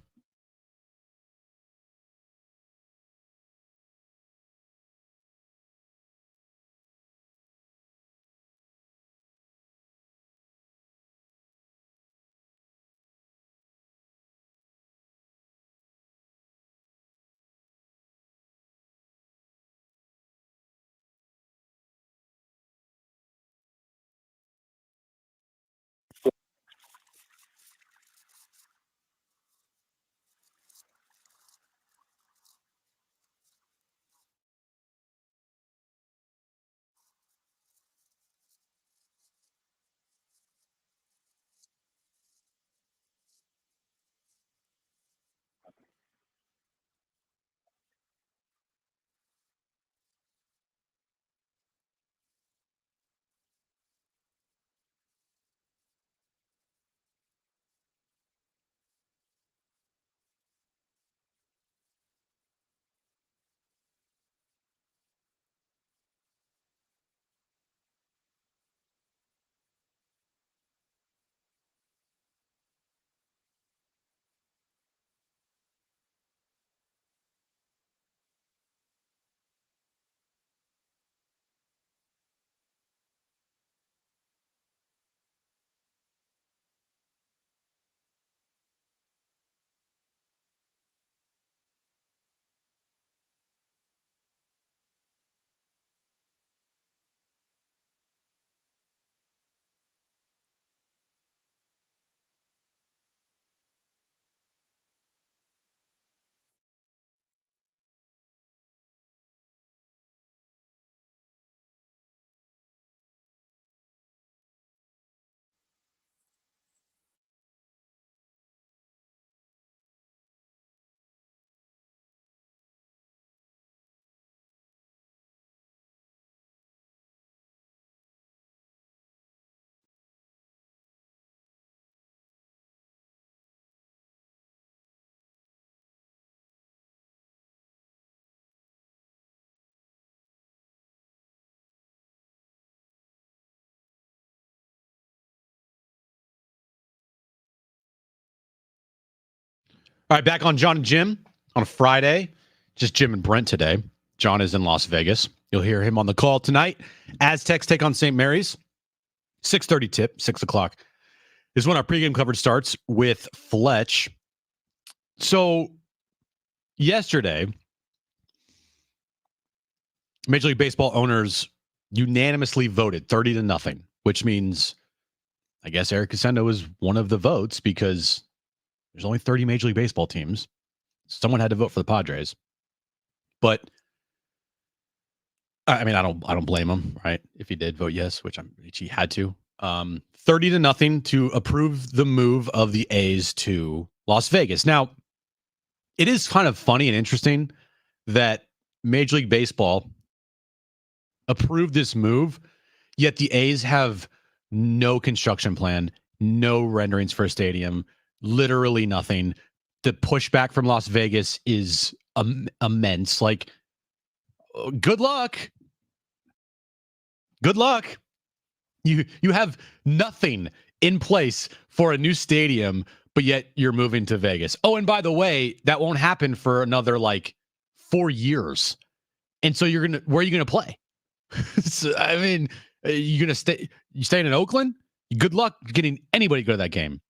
All right, back on Jon and Jim on a Friday. Just Jim and Brent today. Jon is in Las Vegas. You'll hear him on the call tonight. Aztecs take on St. Mary's. 6:30 tip, 6 o'clock is when our pregame coverage starts with Fletch. So yesterday, Major League Baseball owners unanimously voted 30-0, which means I guess Eric Kutsenda was one of the votes because there's only 30 Major League Baseball teams. Someone had to vote for the Padres. But I mean, I don't blame him, right? If he did vote yes, which he had to. 30-0 to approve the move of the A's to Las Vegas. Now, it is kind of funny and interesting that Major League Baseball approved this move, yet the A's have no construction plan, no renderings for a stadium, literally nothing. The pushback from Las Vegas is immense. Like, good luck. Good luck. You have nothing in place for a new stadium, but yet you're moving to Vegas. Oh, and by the way, that won't happen for another 4 years. And so where are you gonna play? So, I mean, you staying in Oakland? Good luck getting anybody to go to that game.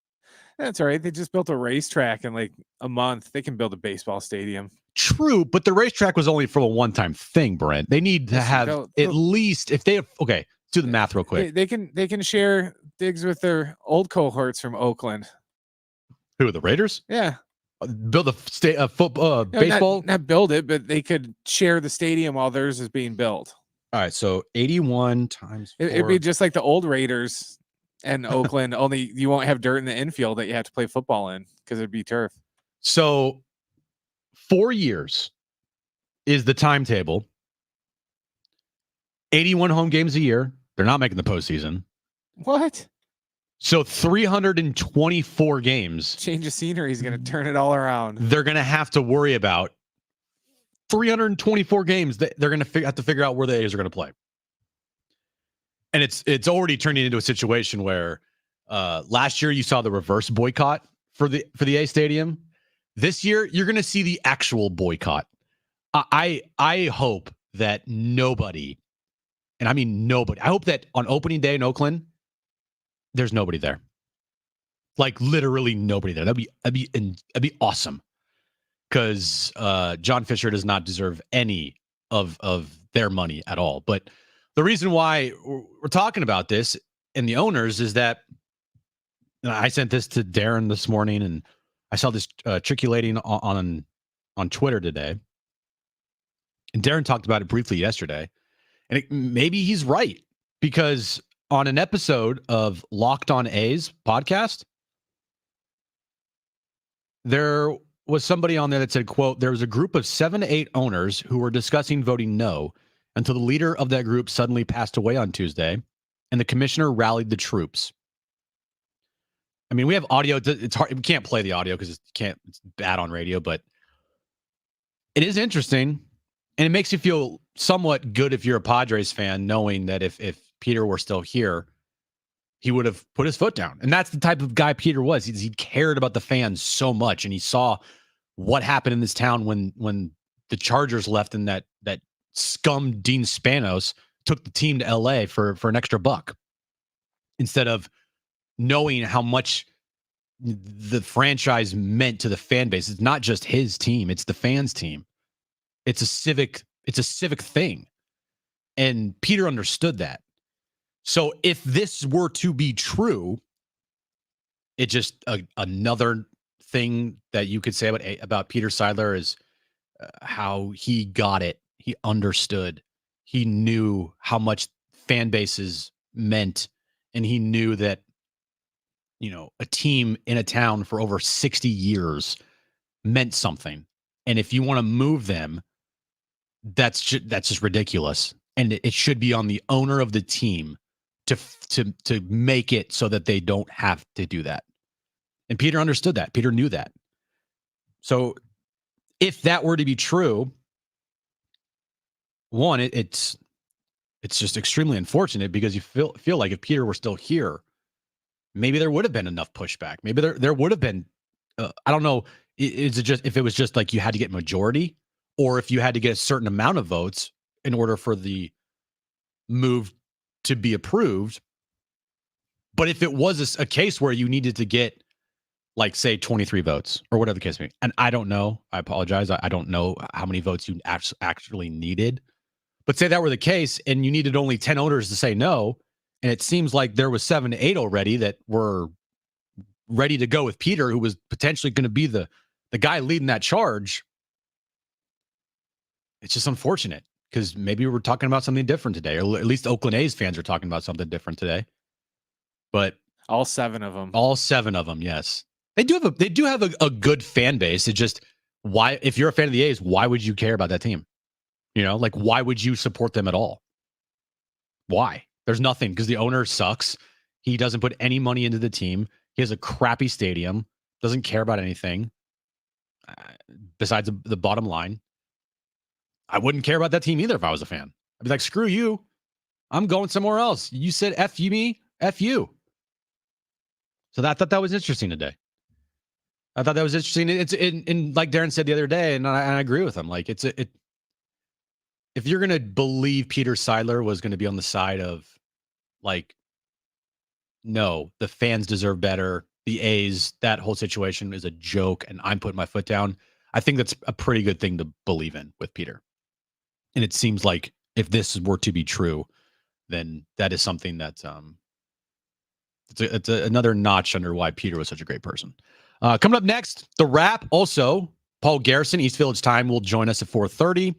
That's all right. They just built a racetrack in a month. They can build a baseball stadium. True, but the racetrack was only for a one-time thing, Brent. They need to have at least, if they have, okay, let's do the math real quick. They can share digs with their old cohorts from Oakland. Who are the Raiders? Yeah. Build a football, baseball? Not build it, but they could share the stadium while theirs is being built. All right, so 81 times 4. It'd be just like the old Raiders and Oakland, only you won't have dirt in the infield that you have to play football in because it'd be turf. So 4 years is the timetable. 81 home games a year. They're not making the postseason. What? So 324 games. Change of scenery is going to turn it all around. They're going to have to worry about 324 games. They're going to have to figure out where the A's are going to play. And it's already turning into a situation where last year you saw the reverse boycott for the A stadium. This year you're going to see the actual boycott. I hope that nobody, and I mean nobody, I hope that on opening day in Oakland, there's nobody there. Literally nobody there. That'd be awesome. Because John Fisher does not deserve any of their money at all. But the reason why we're talking about this and the owners is that I sent this to Darren this morning, and I saw this circulating on Twitter today. And Darren talked about it briefly yesterday. And maybe he's right, because on an episode of Locked on A's podcast, there was somebody on there that said, quote, there was a group of 7 to 8 owners who were discussing voting no until the leader of that group suddenly passed away on Tuesday, and the commissioner rallied the troops. I mean, we have audio. It's hard. We can't play the audio because it's bad on radio, but it is interesting, and it makes you feel somewhat good if you're a Padres fan, knowing that if Peter were still here, he would have put his foot down. And that's the type of guy Peter was. He cared about the fans so much, and he saw what happened in this town when the Chargers left and that scum Dean Spanos took the team to LA for an extra buck, instead of knowing how much the franchise meant to the fan base. It's not just his team, it's the fans' team. It's a civic thing. And Peter understood that. So if this were to be true, it just another thing that you could say about Peter Seidler is how he got it. He understood. He knew how much fan bases meant, and he knew that, a team in a town for over 60 years meant something. And if you want to move them, that's just ridiculous. And it should be on the owner of the team to make it so that they don't have to do that. And Peter understood that. Peter knew that. So if that were to be true, one, it's just extremely unfortunate, because you feel like if Peter were still here, maybe there would have been enough pushback. Maybe there would have been, I don't know Is it just if it was just like you had to get majority, or if you had to get a certain amount of votes in order for the move to be approved? But if it was a case where you needed to get, like, say, 23 votes or whatever the case may be, and I don't know, I apologize, I don't know how many votes you actually needed. But say that were the case and you needed only 10 owners to say no, and it seems like there was 7 to 8 already that were ready to go with Peter, who was potentially going to be the guy leading that charge. It's just unfortunate because maybe we're talking about something different today, or at least Oakland A's fans are talking about something different today. But all 7 of them, yes, they do have a good fan base. It just, why, if you're a fan of the A's, why would you care about that team? You know, like, why would you support them at all? Why? There's nothing, because the owner sucks. He doesn't put any money into the team. He has a crappy stadium, doesn't care about anything besides the bottom line. I wouldn't care about that team either if I was a fan. I'd be like, screw you. I'm going somewhere else. You said F you me, F you. So I thought that was interesting today. I thought that was interesting. It's in like Darren said the other day, and I agree with him. Like, if you're going to believe Peter Seidler was going to be on the side of, like, no, the fans deserve better, the A's, that whole situation is a joke, and I'm putting my foot down, I think that's a pretty good thing to believe in with Peter. And it seems like if this were to be true, then that is something that's it's another notch under why Peter was such a great person. Coming up next, the wrap. Also, Paul Garrison, East Village Time, will join us at 4:30.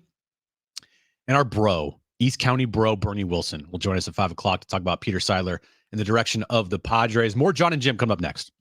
And our bro, East County bro, Bernie Wilson, will join us at 5 o'clock to talk about Peter Seidler in the direction of the Padres. More Jon and Jim coming up next.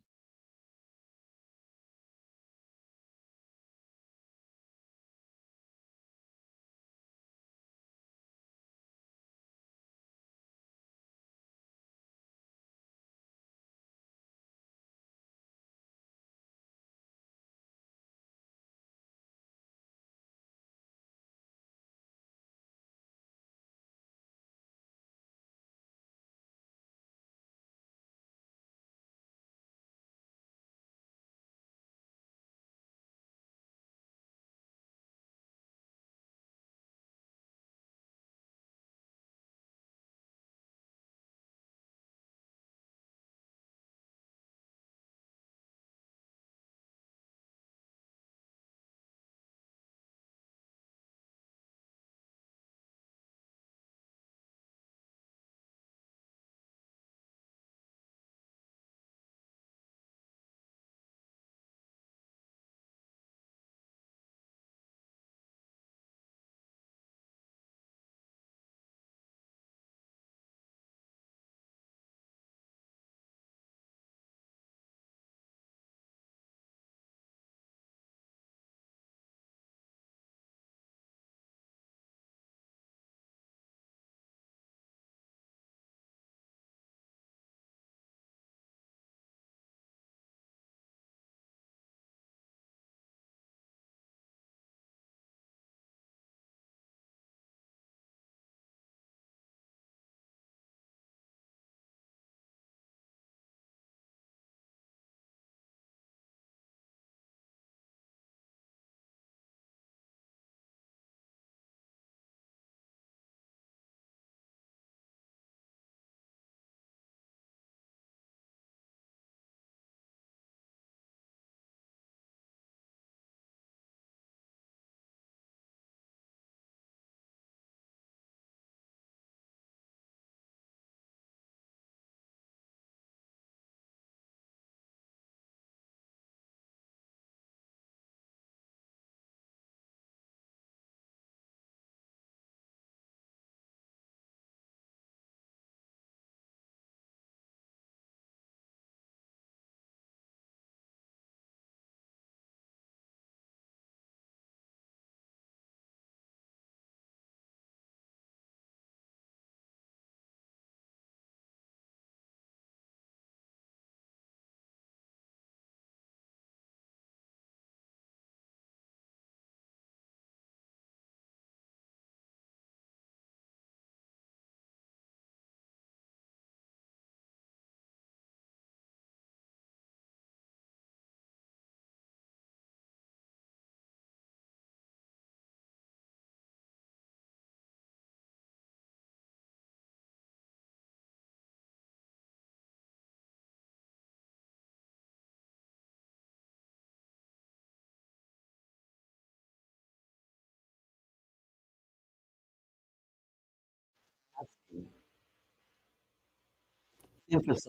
emphasize.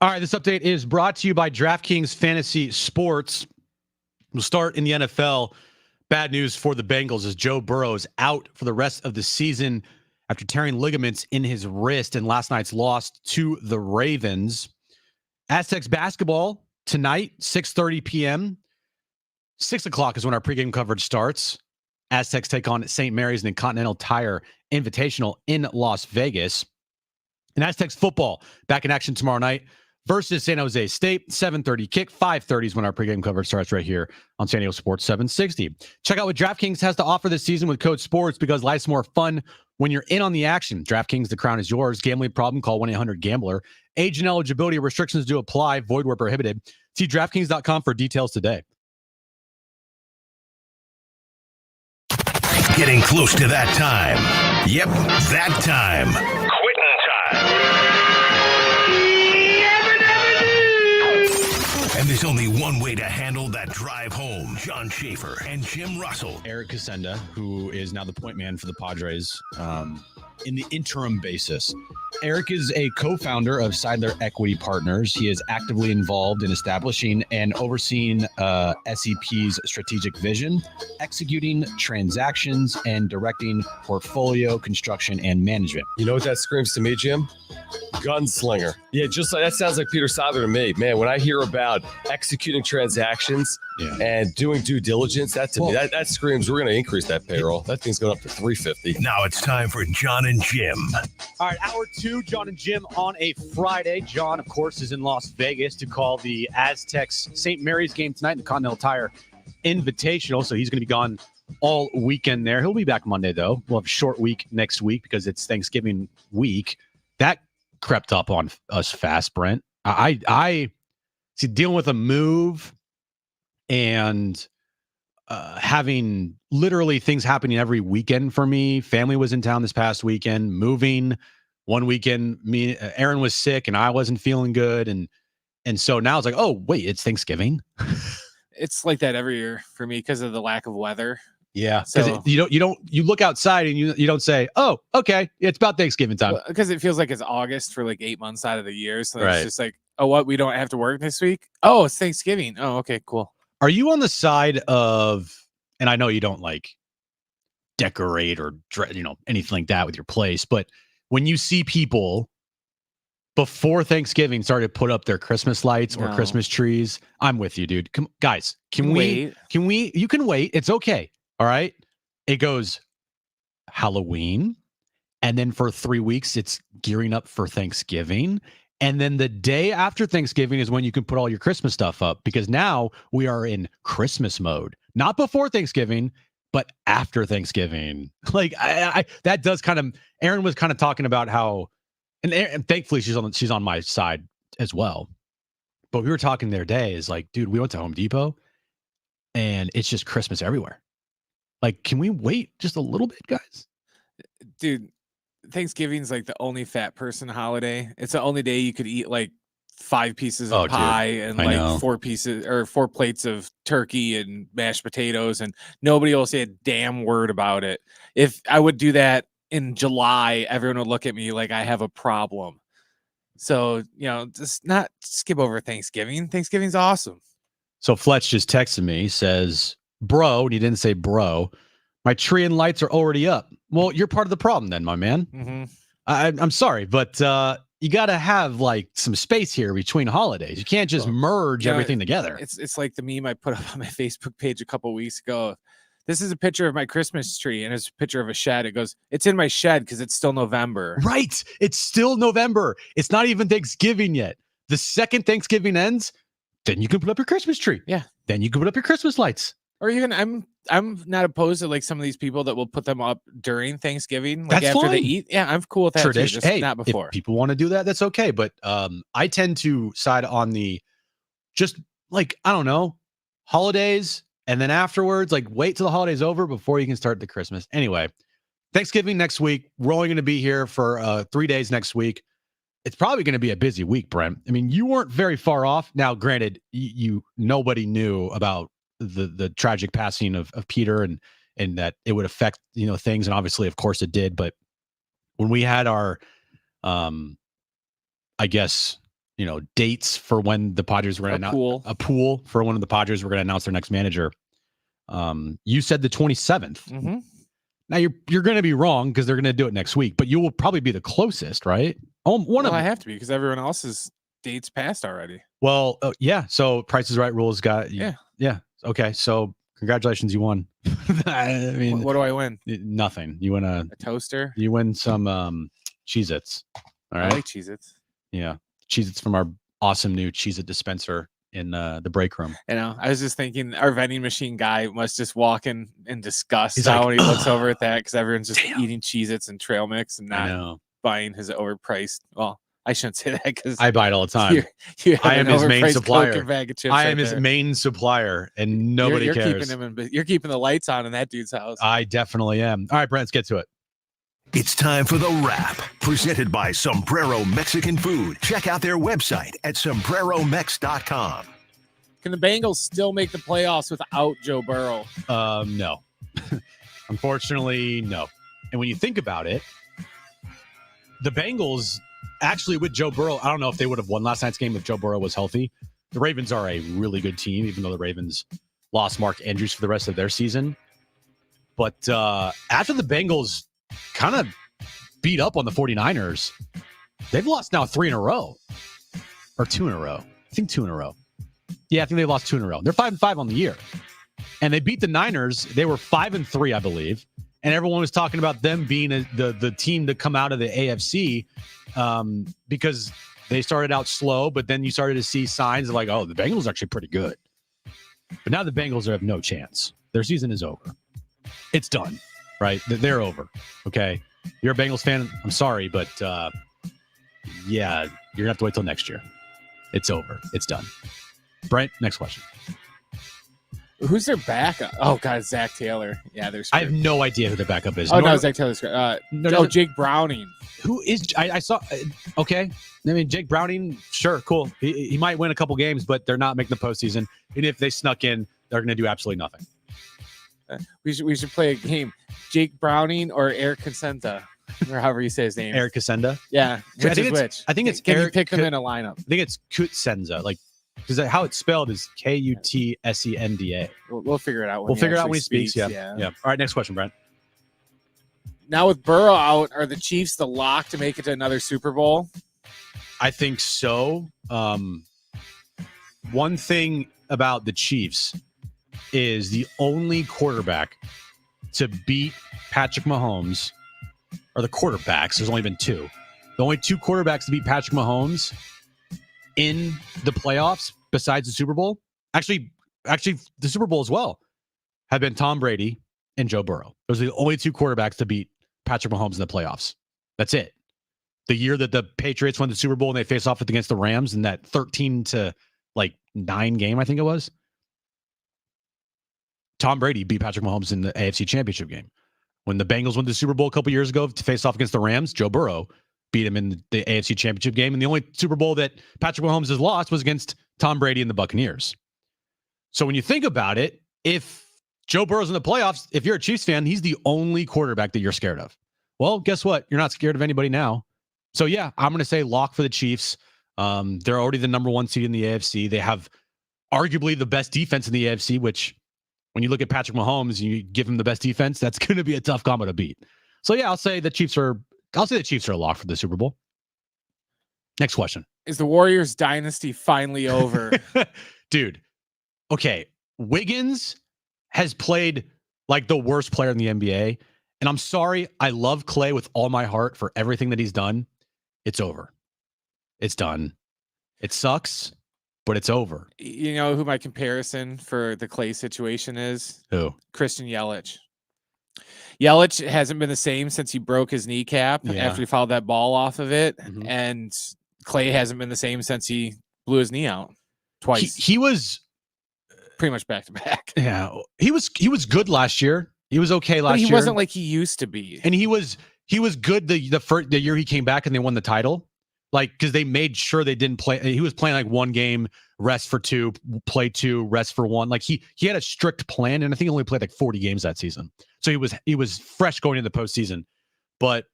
All right, this update is brought to you by DraftKings Fantasy Sports. We'll start in the NFL. Bad news for the Bengals as Joe Burrow is out for the rest of the season after tearing ligaments in his wrist in last night's loss to the Ravens. Aztecs basketball tonight, 6:30 p.m. 6 o'clock is when our pregame coverage starts. Aztecs take on St. Mary's in the Continental Tire Invitational in Las Vegas. And Aztecs football back in action tomorrow night versus San Jose State. 7:30 kick, 5:30 is when our pregame coverage starts right here on San Diego Sports 760. Check out what DraftKings has to offer this season with code SPORTS because life's more fun when you're in on the action. DraftKings, the crown is yours. Gambling problem, call 1-800-GAMBLER. Age and eligibility restrictions do apply. Void where prohibited. See DraftKings.com for details today. Getting close to that time. Yep, that time. Quitting time. And there's only one way to handle that drive home. John Schaefer and Jim Russell. Eric Kutsenda, who is now the point man for the Padres, in the interim basis. Eric is a co-founder of Seidler Equity Partners. He is actively involved in establishing and overseeing SEP's strategic vision, executing transactions, and directing portfolio construction and management. You know what that screams to me, Jim? Gunslinger. Yeah, just like that sounds like Peter Sadler to me. Man, when I hear about executing transactions and doing due diligence, that screams we're going to increase that payroll. That thing's going up to $350. Now it's time for Jon and Jim. All right, hour 2, Jon and Jim on a Friday. Jon, of course, is in Las Vegas to call the Aztecs St. Mary's game tonight in the Continental Tire Invitational. So he's going to be gone all weekend there. He'll be back Monday, though. We'll have a short week next week because it's Thanksgiving week. That crept up on us fast, Brent. I see dealing with a move and having literally things happening every weekend for me. Family was in town this past weekend, moving one weekend. Aaron was sick and I wasn't feeling good. And so now it's like, oh, wait, it's Thanksgiving. It's like that every year for me because of the lack of weather. Yeah, because So- you look outside and you don't say, oh, okay, it's about Thanksgiving time. Because it feels like it's August for like 8 months out of the year. So Right. it's just like, oh, what? We don't have to work this week? Oh, it's Thanksgiving. Oh, okay, cool. Are you on the side of, and I know you don't like decorate or anything like that with your place, but when you see people before Thanksgiving started to put up their Christmas lights or No. Christmas trees, I'm with you, dude. Guys, can we Wait. you can wait. It's okay. All right. It goes Halloween, and then for 3 weeks it's gearing up for Thanksgiving. And then the day after Thanksgiving is when you can put all your Christmas stuff up, because now we are in Christmas mode, not before Thanksgiving, but after Thanksgiving. Like I that does kind of, Aaron was kind of talking about how, and thankfully she's on my side as well. But we were talking the other day is like, dude, we went to Home Depot and it's just Christmas everywhere. Like, can we wait just a little bit, guys? Dude, Thanksgiving's like the only fat person holiday. It's the only day you could eat like 5 pieces of Oh, dude, pie and I know. like 4 plates of turkey and mashed potatoes, and nobody will say a damn word about it. If I would do that in July, everyone would look at me like I have a problem. So, just not skip over Thanksgiving. Thanksgiving's awesome. So Fletch just texted me, says, bro, and he didn't say bro, my tree and lights are already up. Well, you're part of the problem then, my man. Mm-hmm. I'm sorry, but you got to have like some space here between holidays. You can't just merge everything together. It's like the meme I put up on my Facebook page a couple weeks ago. This is a picture of my Christmas tree, and it's a picture of a shed. It goes, it's in my shed because it's still November. Right. It's still November. It's not even Thanksgiving yet. The second Thanksgiving ends, then you can put up your Christmas tree. Yeah. Then you can put up your Christmas lights. Or even I'm not opposed to like some of these people that will put them up during Thanksgiving, like That's after they fine. eat. Yeah, I'm cool with that Tradition. too, just Hey, not before. if people want to do that, that's okay. But I tend to side on the just like, I don't know, holidays. And then afterwards, like wait till the holiday's over before you can start the Christmas. Anyway, Thanksgiving next week. We're only going to be here for 3 days next week. It's probably going to be a busy week, Brent. I mean, you weren't very far off. Now, granted, nobody knew about the tragic passing of Peter and that it would affect, things. And obviously, of course it did. But when we had our, I guess, dates for when the Padres were going to announce a pool for when the Padres were going to announce their next manager. You said the 27th. Mm-hmm. Now you're going to be wrong because they're going to do it next week, but you will probably be the closest, right? I have to be because everyone else's dates passed already. Well, yeah. So Price is Right rules got Yeah. Okay. So congratulations, you won. I mean, What do I win? Nothing. You win a toaster. You win some Cheez-Its. All right. I like Cheez-Its. Yeah, Cheez-Its from our awesome new Cheez-It dispenser in the break room. I was just thinking our vending machine guy must just walk in disgust He's now like, when he looks over at that because everyone's just eating Cheez-Its and trail mix and not buying his overpriced. Well, I shouldn't say that because I buy it all the time. I am his main supplier. I am his main supplier, and nobody you're cares. You're keeping the lights on in that dude's house. I definitely am. All right, Brent, let's get to it. It's time for The Wrap, presented by Sombrero Mexican Food. Check out their website at sombreromex.com. Can the Bengals still make the playoffs without Joe Burrow? No. Unfortunately, no. And when you think about it, the Bengals actually with Joe Burrow, I don't know if they would have won last night's game if Joe Burrow was healthy. The Ravens are a really good team, even though the Ravens lost Mark Andrews for the rest of their season. But after the Bengals kind of beat up on the 49ers, they've lost now 3 in a row. Or 2 in a row. I think 2 in a row. Yeah, I think they lost 2 in a row. They're 5-5 on the year. And they beat the Niners. They were 5-3, I believe. And everyone was talking about them being the team to come out of the AFC because they started out slow, but then you started to see signs of like, oh, the Bengals are actually pretty good. But now the Bengals have no chance. Their season is over. It's done, right? They're over, okay? You're a Bengals fan. I'm sorry, but yeah, you're going to have to wait till next year. It's over. It's done. Brent, next question. Who's their backup? Oh, God, Zach Taylor. Yeah, they're screwed. I have no idea who the backup is. No, Zach Taylor's Jake Browning. Who is? I saw. Okay, I mean Jake Browning. Sure, cool. He might win a couple games, but they're not making the postseason. And if they snuck in, they're going to do absolutely nothing. We should play a game. Jake Browning or Eric Kutsenda, or however you say his name. Eric Kutsenda. Yeah. Which is which? I think it's Can Eric. you pick them in a lineup? I think it's Kutsenda. Like, because how it's spelled is Kutsenda. We'll figure it out. We'll figure it out when he actually speaks. Yeah. All right. Next question, Brent. Now with Burrow out, are the Chiefs the lock to make it to another Super Bowl? I think so. One thing about the Chiefs is the only quarterback to beat Patrick Mahomes, or the quarterbacks, there's only been two. The only two quarterbacks to beat Patrick Mahomes in the playoffs besides the Super Bowl, actually the Super Bowl as well, have been Tom Brady and Joe Burrow. Those are the only two quarterbacks to beat Patrick Mahomes in the playoffs. That's it. The year that the Patriots won the Super Bowl and they faced off against the Rams in that 13-9 game, I think it was. Tom Brady beat Patrick Mahomes in the AFC Championship game. When the Bengals won the Super Bowl a couple years ago to face off against the Rams, Joe Burrow beat him in the AFC Championship game. And the only Super Bowl that Patrick Mahomes has lost was against Tom Brady and the Buccaneers. So when you think about it, if Joe Burrow's in the playoffs, if you're a Chiefs fan, he's the only quarterback that you're scared of. Well, guess what? You're not scared of anybody now. So yeah, I'm going to say lock for the Chiefs. They're already the number one seed in the AFC. They have arguably the best defense in the AFC, which when you look at Patrick Mahomes and you give him the best defense, that's going to be a tough combo to beat. So yeah, I'll say the Chiefs are a lock for the Super Bowl. Next question. Is the Warriors dynasty finally over? Dude. Okay. Wiggins has played like the worst player in the NBA. And I'm sorry. I love Clay with all my heart for everything that he's done. It's over. It's done. It sucks, but it's over. You know who my comparison for the Clay situation is? Who? Christian Yelich. Yelich hasn't been the same since he broke his kneecap after he fouled that ball off of it. Mm-hmm. And Clay hasn't been the same since he blew his knee out twice. He was pretty much back to back. Yeah. He was good last year. He was okay last year. He wasn't like he used to be. And he was good the year he came back and they won the title. Like, because they made sure they didn't play. He was playing like one game, rest for two, play two, rest for one. Like he had a strict plan, and I think he only played like 40 games that season. So he was fresh going into the postseason. But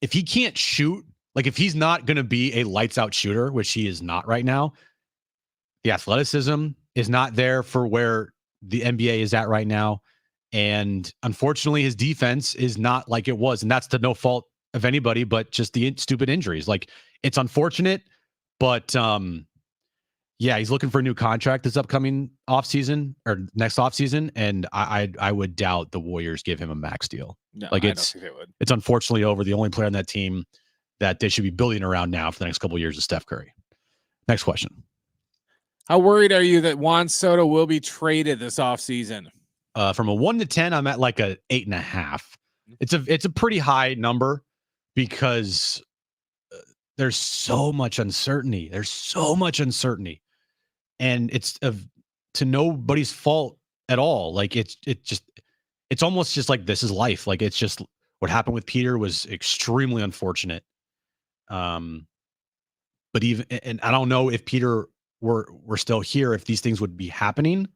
if he can't shoot, like if he's not going to be a lights out shooter, which he is not right now, the athleticism is not there for where the NBA is at right now. And unfortunately, his defense is not like it was. And that's to no fault of anybody, but just the stupid injuries. Like, it's unfortunate, but yeah, he's looking for a new contract this upcoming offseason or next offseason. And I would doubt the Warriors give him a max deal. No, like I don't think they would. It's unfortunately over. The only player on that team that they should be building around now for the next couple of years is Steph Curry. Next question. How worried are you that Juan Soto will be traded this offseason? From a 1 to 10, I'm at like a 8.5. It's a pretty high number because there's so much uncertainty. And it's to nobody's fault at all. Like it's almost just like this is life. Like it's just what happened with Peter was extremely unfortunate. But and I don't know if Peter were still here, if these things would be happening.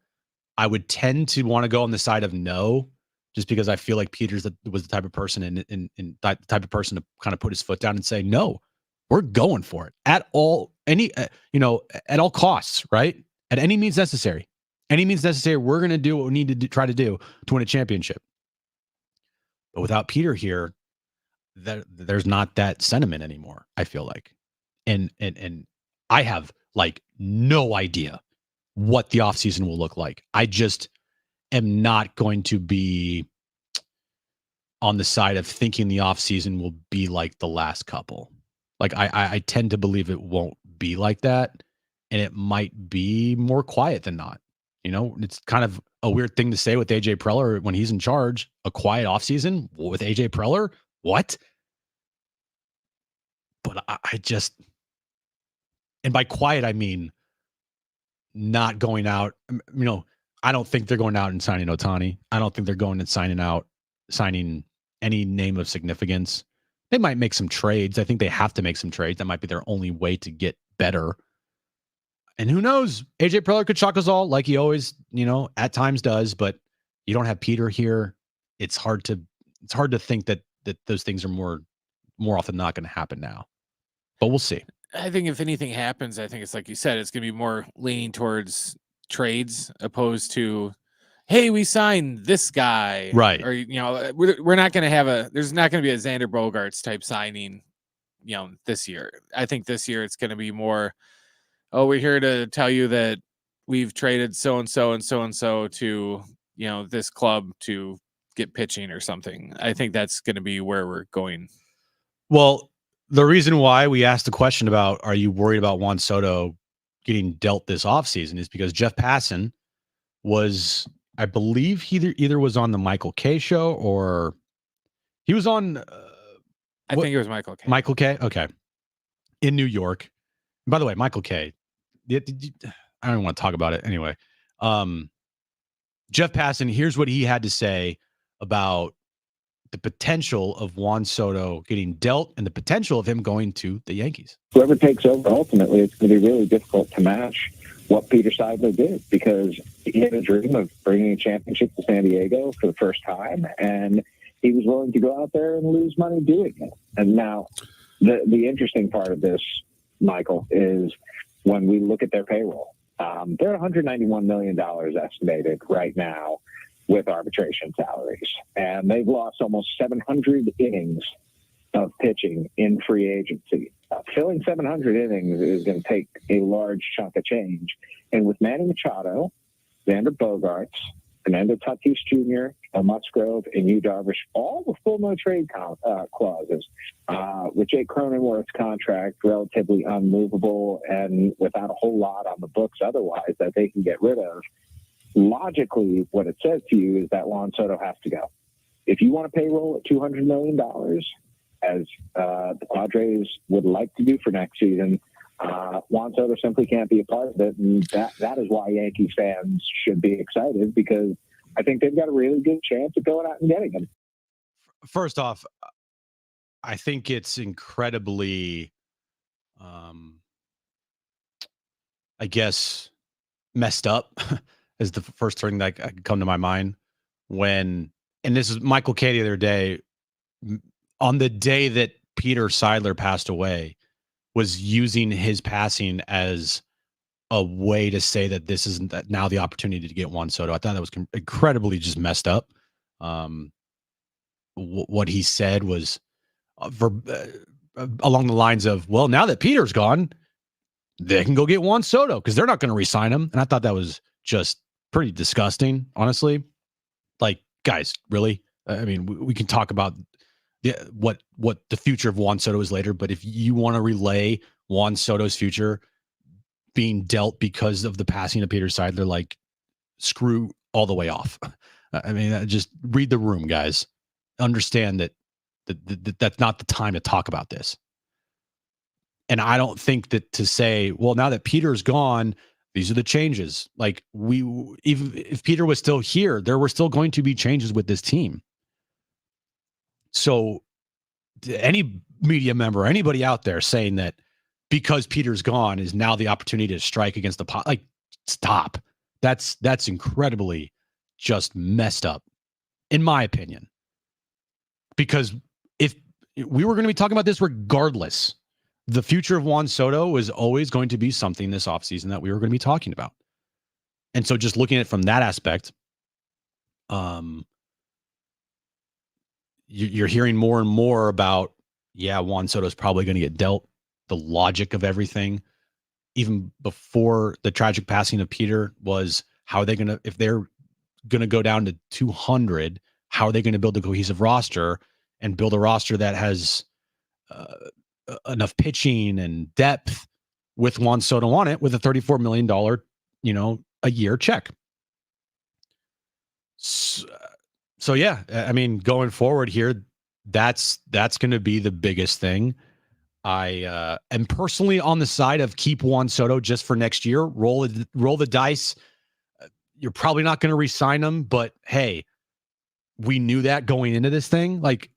I would tend to want to go on the side of no, just because I feel like Peters was the type of person and the type of person to kind of put his foot down and say, no, we're going for it at all, at all costs, right? At any means necessary. We're going to do what we need to try to do to win a championship. But without Peter here, there's not that sentiment anymore, I feel like. And I have like no idea what the offseason will look like. I just am not going to be on the side of thinking the offseason will be like the last couple. Like I tend to believe it won't be like that, and it might be more quiet than not. It's kind of a weird thing to say with AJ Preller when he's in charge. A quiet offseason with AJ Preller? What? But I just, and by quiet I mean not going out. I don't think they're going out and signing Ohtani. I don't think they're going and signing any name of significance. They might make some trades. I think they have to make some trades. That might be their only way to get better. And who knows? AJ Preller could shock us all like he always, at times does. But You don't have Peter here. It's hard to think that those things are more often not going to happen now. But we'll see. I think if anything happens, I think it's like you said, it's going to be more leaning towards trades opposed to, hey, we signed this guy, Right? Or we're not going to have there's not going to be a Xander Bogaerts type signing, this year. I think this year it's going to be more, oh, we're here to tell you that we've traded so and so and so and so to this club to get pitching or something. I think that's going to be where we're going. Well, the reason why we asked the question about, are you worried about Juan Soto getting dealt this offseason, is because Jeff Passan was, I believe he either was on the Michael K show or he was on. I think it was Michael K. Michael K. Okay. In New York. By the way, Michael K. I don't even want to talk about it anyway. Jeff Passan, here's what he had to say about the potential of Juan Soto getting dealt and the potential of him going to the Yankees. Whoever takes over, ultimately, it's going to be really difficult to match what Peter Seidler did, because he had a dream of bringing a championship to San Diego for the first time, and he was willing to go out there and lose money doing it. And now the interesting part of this, Michael, is when we look at their payroll, they're $191 million estimated right now with arbitration salaries. And they've lost almost 700 innings of pitching in free agency. Filling 700 innings is going to take a large chunk of change. And with Manny Machado, Xander Bogaerts, Fernando Tatis Jr., Musgrove, and Yu Darvish, all with full no trade clauses, with Jake Cronenworth's contract relatively unmovable and without a whole lot on the books otherwise that they can get rid of. Logically, what it says to you is that Juan Soto has to go. If you want a payroll at $200 million, as the Padres would like to do for next season, Juan Soto simply can't be a part of it. And that is why Yankees fans should be excited, because I think they've got a really good chance of going out and getting him. First off, I think it's incredibly, I guess, messed up is the first thing that could come to my mind when, and this is Michael K the other day, on the day that Peter Seidler passed away, was using his passing as a way to say that this isn't that now the opportunity to get Juan Soto. I thought that was incredibly just messed up. What he said was along the lines of, well, now that Peter's gone, they can go get Juan Soto because they're not going to re-sign him. And I thought that was just pretty disgusting, honestly. Like, guys, really? I mean, we can talk about what the future of Juan Soto is later, but if you want to relay Juan Soto's future being dealt because of the passing of Peter Seidler, like, screw all the way off. I mean, just read the room, guys. Understand that that's not the time to talk about this. And I don't think that to say, well, now that Peter's gone, these are the changes. Like, even if Peter was still here, there were still going to be changes with this team. So any media member, anybody out there saying that because Peter's gone is now the opportunity to strike against the pot, like, stop. That's incredibly just messed up, in my opinion. Because if we were going to be talking about this regardless, the future of Juan Soto was always going to be something this offseason that we were going to be talking about. And so just looking at it from that aspect, you're hearing more and more about, Juan Soto's probably going to get dealt. The logic of everything, even before the tragic passing of Peter, was how are they going to, if they're going to go down to 200, how are they going to build a cohesive roster and build a roster that has enough pitching and depth with Juan Soto on it with a $34 million, a year check. So yeah, I mean, going forward here, that's going to be the biggest thing. I am personally on the side of keep Juan Soto just for next year. Roll the dice. You're probably not going to re-sign him, but hey, we knew that going into this thing. Like,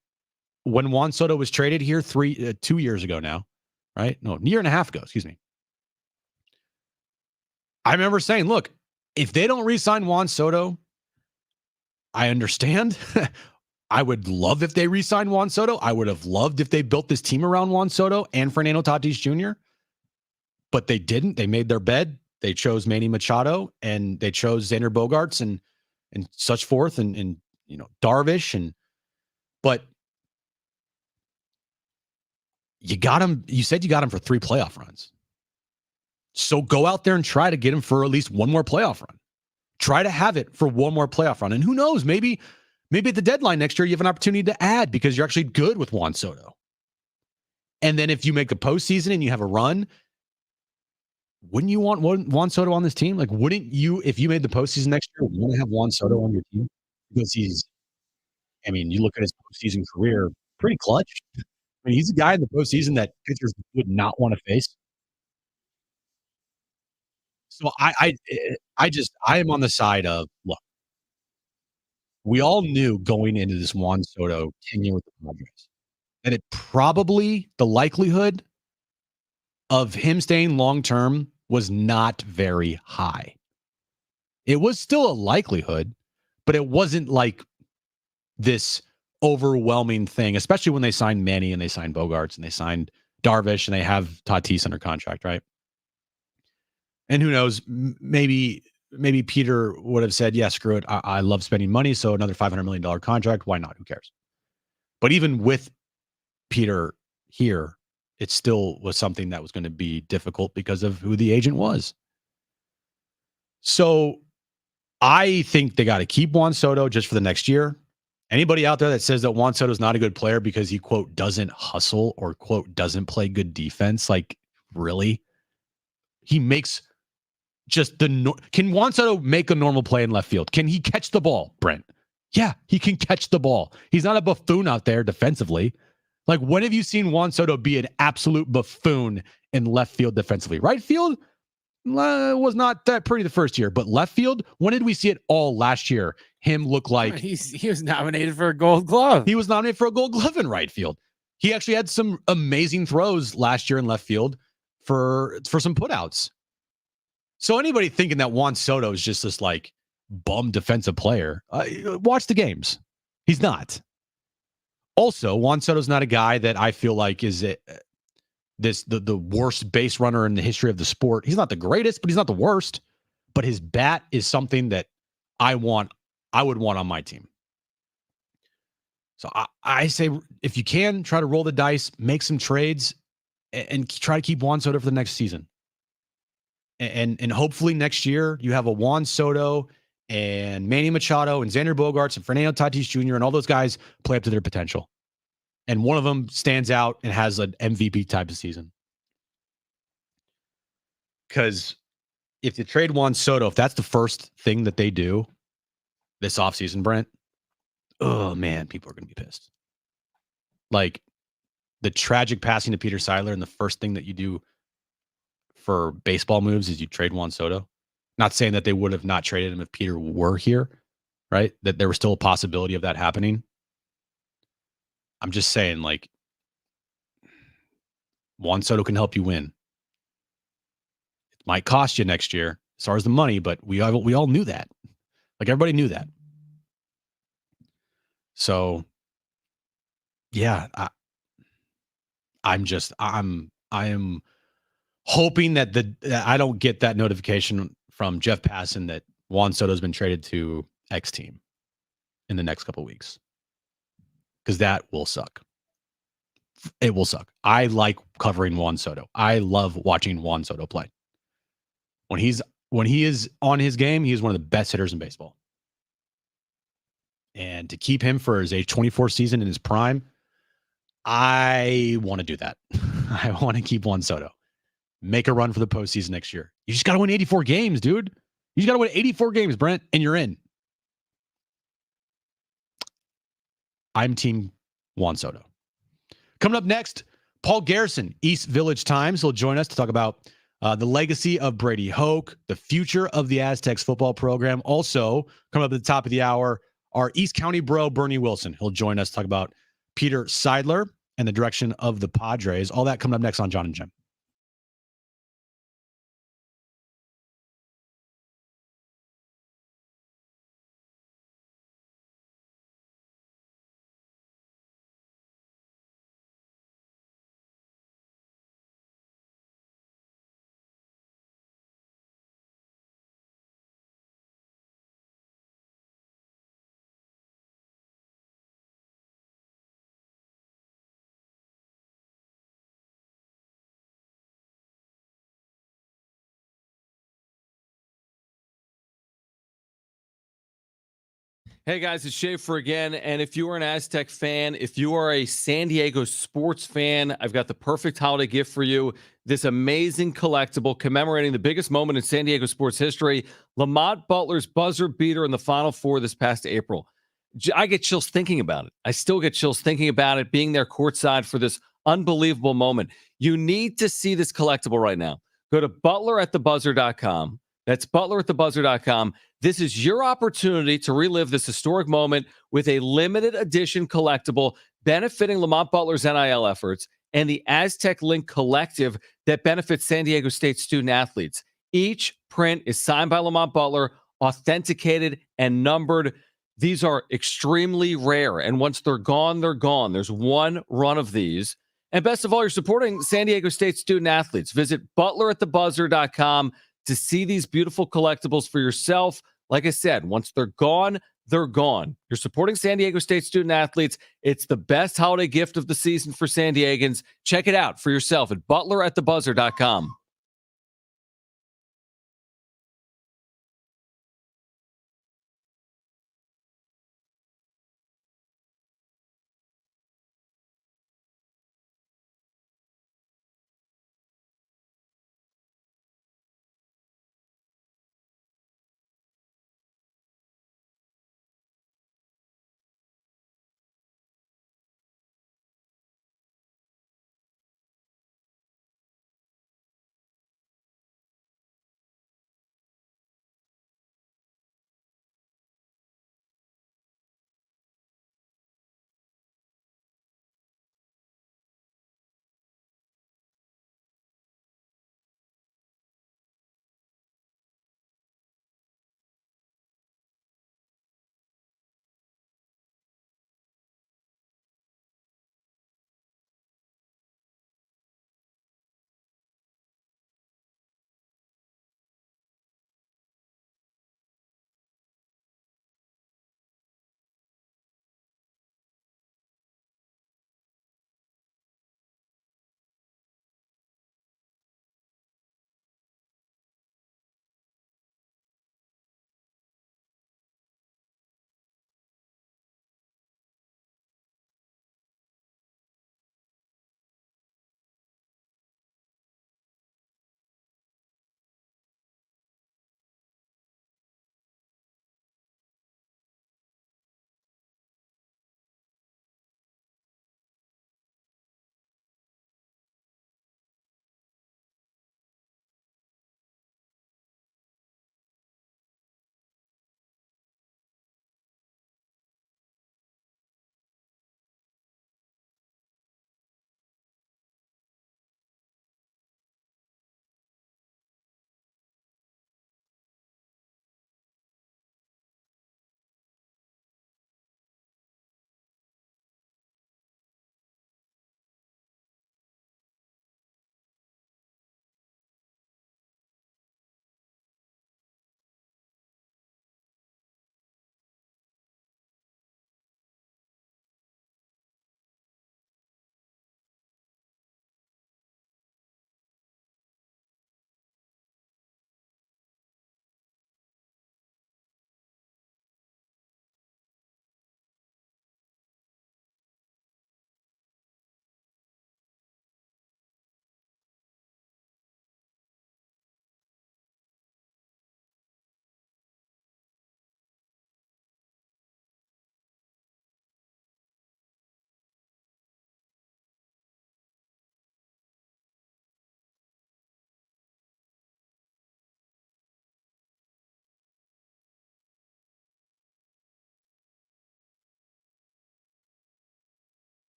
when Juan Soto was traded here 2 years ago now, right? No, a year and a half ago, excuse me. I remember saying, look, if they don't re-sign Juan Soto, I understand. I would love if they re-signed Juan Soto. I would have loved if they built this team around Juan Soto and Fernando Tatis Jr., but they didn't. They made their bed. They chose Manny Machado and they chose Xander Bogaerts and such forth and you know, Darvish but you got him. You said you got him for 3 playoff runs. So go out there and try to get him for at least one more playoff run. Try to have it for one more playoff run. And who knows, maybe at the deadline next year, you have an opportunity to add because you're actually good with Juan Soto. And then if you make the postseason and you have a run, wouldn't you want Juan Soto on this team? Like, wouldn't you, if you made the postseason next year, want to have Juan Soto on your team? Because you look at his postseason career, pretty clutch. I mean, he's a guy in the postseason that pitchers would not want to face. So I am on the side of, look, we all knew going into this Juan Soto tenure with the Padres that it probably, the likelihood of him staying long-term was not very high. It was still a likelihood, but it wasn't like this overwhelming thing, especially when they signed Manny and they signed Bogaerts and they signed Darvish and they have Tatis under contract, right? And who knows, maybe Peter would have said, yeah, screw it. I love spending money. So another $500 million contract. Why not? Who cares? But even with Peter here, it still was something that was going to be difficult because of who the agent was. So I think they got to keep Juan Soto just for the next year. Anybody out there that says that Juan Soto is not a good player because he, quote, doesn't hustle or, quote, doesn't play good defense, like, really? He makes just can Juan Soto make a normal play in left field? Can he catch the ball, Brent? Yeah, he can catch the ball. He's not a buffoon out there defensively. Like, when have you seen Juan Soto be an absolute buffoon in left field defensively? Right field was not that pretty the first year, but left field, when did we see it all last year? Him look like he was nominated for a Gold Glove. He was nominated for a Gold Glove in right field. He actually had some amazing throws last year in left field for some putouts. So anybody thinking that Juan Soto is just this like bum defensive player, watch the games. He's not. Also, Juan Soto's not a guy that I feel like is the worst base runner in the history of the sport. He's not the greatest, but he's not the worst. But his bat is something that I would want on my team. So I say, if you can, try to roll the dice, make some trades, and try to keep Juan Soto for the next season. And hopefully next year you have a Juan Soto and Manny Machado and Xander Bogaerts and Fernando Tatis Jr. and all those guys play up to their potential. And one of them stands out and has an MVP type of season. Because if you trade Juan Soto, if that's the first thing that they do this offseason, Brent, oh man, people are going to be pissed. Like the tragic passing to Peter Seidler, and the first thing that you do for baseball moves is you trade Juan Soto. Not saying that they would have not traded him if Peter were here, right? That there was still a possibility of that happening. I'm just saying, like, Juan Soto can help you win. It might cost you next year as far as the money, but we all knew that. Like, everybody knew that. So, yeah, I am hoping that I don't get that notification from Jeff Passan that Juan Soto has been traded to X team in the next couple of weeks, because that will suck. It will suck. I like covering Juan Soto. I love watching Juan Soto play. When he is on his game, he is one of the best hitters in baseball. And to keep him for his age 24 season in his prime, I want to do that. I want to keep Juan Soto. Make a run for the postseason next year. You just got to win 84 games, dude. You just got to win 84 games, Brent, and you're in. I'm team Juan Soto. Coming up next, Paul Garrison, East Village Times. He'll join us to talk about the legacy of Brady Hoke, the future of the Aztecs football program. Also, coming up at the top of the hour, our East County bro, Bernie Wilson. He'll join us to talk about Peter Seidler and the direction of the Padres. All that coming up next on Jon and Jim. Hey guys, it's Schaefer again. And if you are an Aztec fan, if you are a San Diego sports fan, I've got the perfect holiday gift for you. This amazing collectible commemorating the biggest moment in San Diego sports history, Lamont Butler's buzzer beater in the Final Four this past April. I get chills thinking about it. I still get chills thinking about it, being there courtside for this unbelievable moment. You need to see this collectible right now. Go to butleratthebuzzer.com. That's butleratthebuzzer.com. This is your opportunity to relive this historic moment with a limited edition collectible benefiting Lamont Butler's NIL efforts and the Aztec Link Collective that benefits San Diego State student athletes. Each print is signed by Lamont Butler, authenticated and numbered. These are extremely rare, and once they're gone, they're gone. There's one run of these. And best of all, you're supporting San Diego State student athletes. Visit butleratthebuzzer.com to see these beautiful collectibles for yourself. Like I said, once they're gone, they're gone. You're supporting San Diego State student athletes. It's the best holiday gift of the season for San Diegans. Check it out for yourself at butleratthebuzzer.com.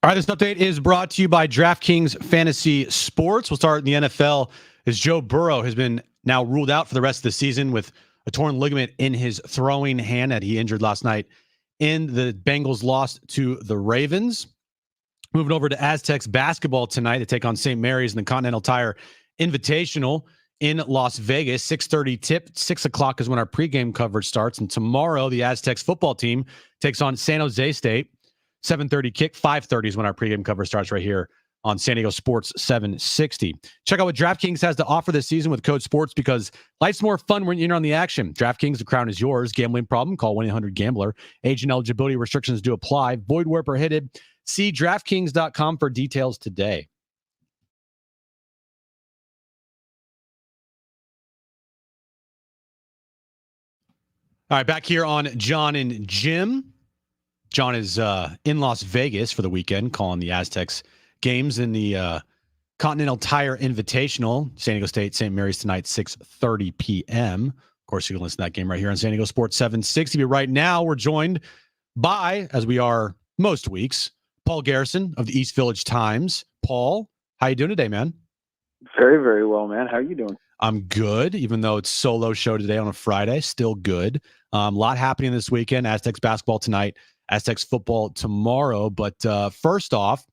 All right, this update is brought to you by DraftKings Fantasy Sports. We'll start in the NFL as Joe Burrow has been now ruled out for the rest of the season with a torn ligament in his throwing hand that he injured last night in the Bengals loss to the Ravens. Moving over to Aztecs basketball tonight to take on St. Mary's in the Continental Tire Invitational in Las Vegas. 6:30 tip. 6 o'clock is when our pregame coverage starts. And tomorrow, the Aztecs football team takes on San Jose State. 7:30 kick. 5:30 is when our pregame coverage starts right here on San Diego Sports 760. Check out what DraftKings has to offer this season with code SPORTS because life's more fun when you're in on the action. DraftKings, the crown is yours. Gambling problem? Call 1-800-GAMBLER. Age and eligibility restrictions do apply. Void where prohibited. See DraftKings.com for details today. All right, back here on Jon and Jim. Jon is in Las Vegas for the weekend, calling the Aztecs games in the Continental Tire Invitational. San Diego State, St. Mary's tonight, 6:30 p.m. Of course, you can listen to that game right here on San Diego Sports 760. But right now, we're joined by, as we are most weeks, Paul Garrison of the East Village Times. Paul, how you doing today, man? Very, very well, man. How are you doing? I'm good, even though it's solo show today on a Friday. Still good. A lot happening this weekend. Aztecs basketball tonight, Aztecs football tomorrow. But first off,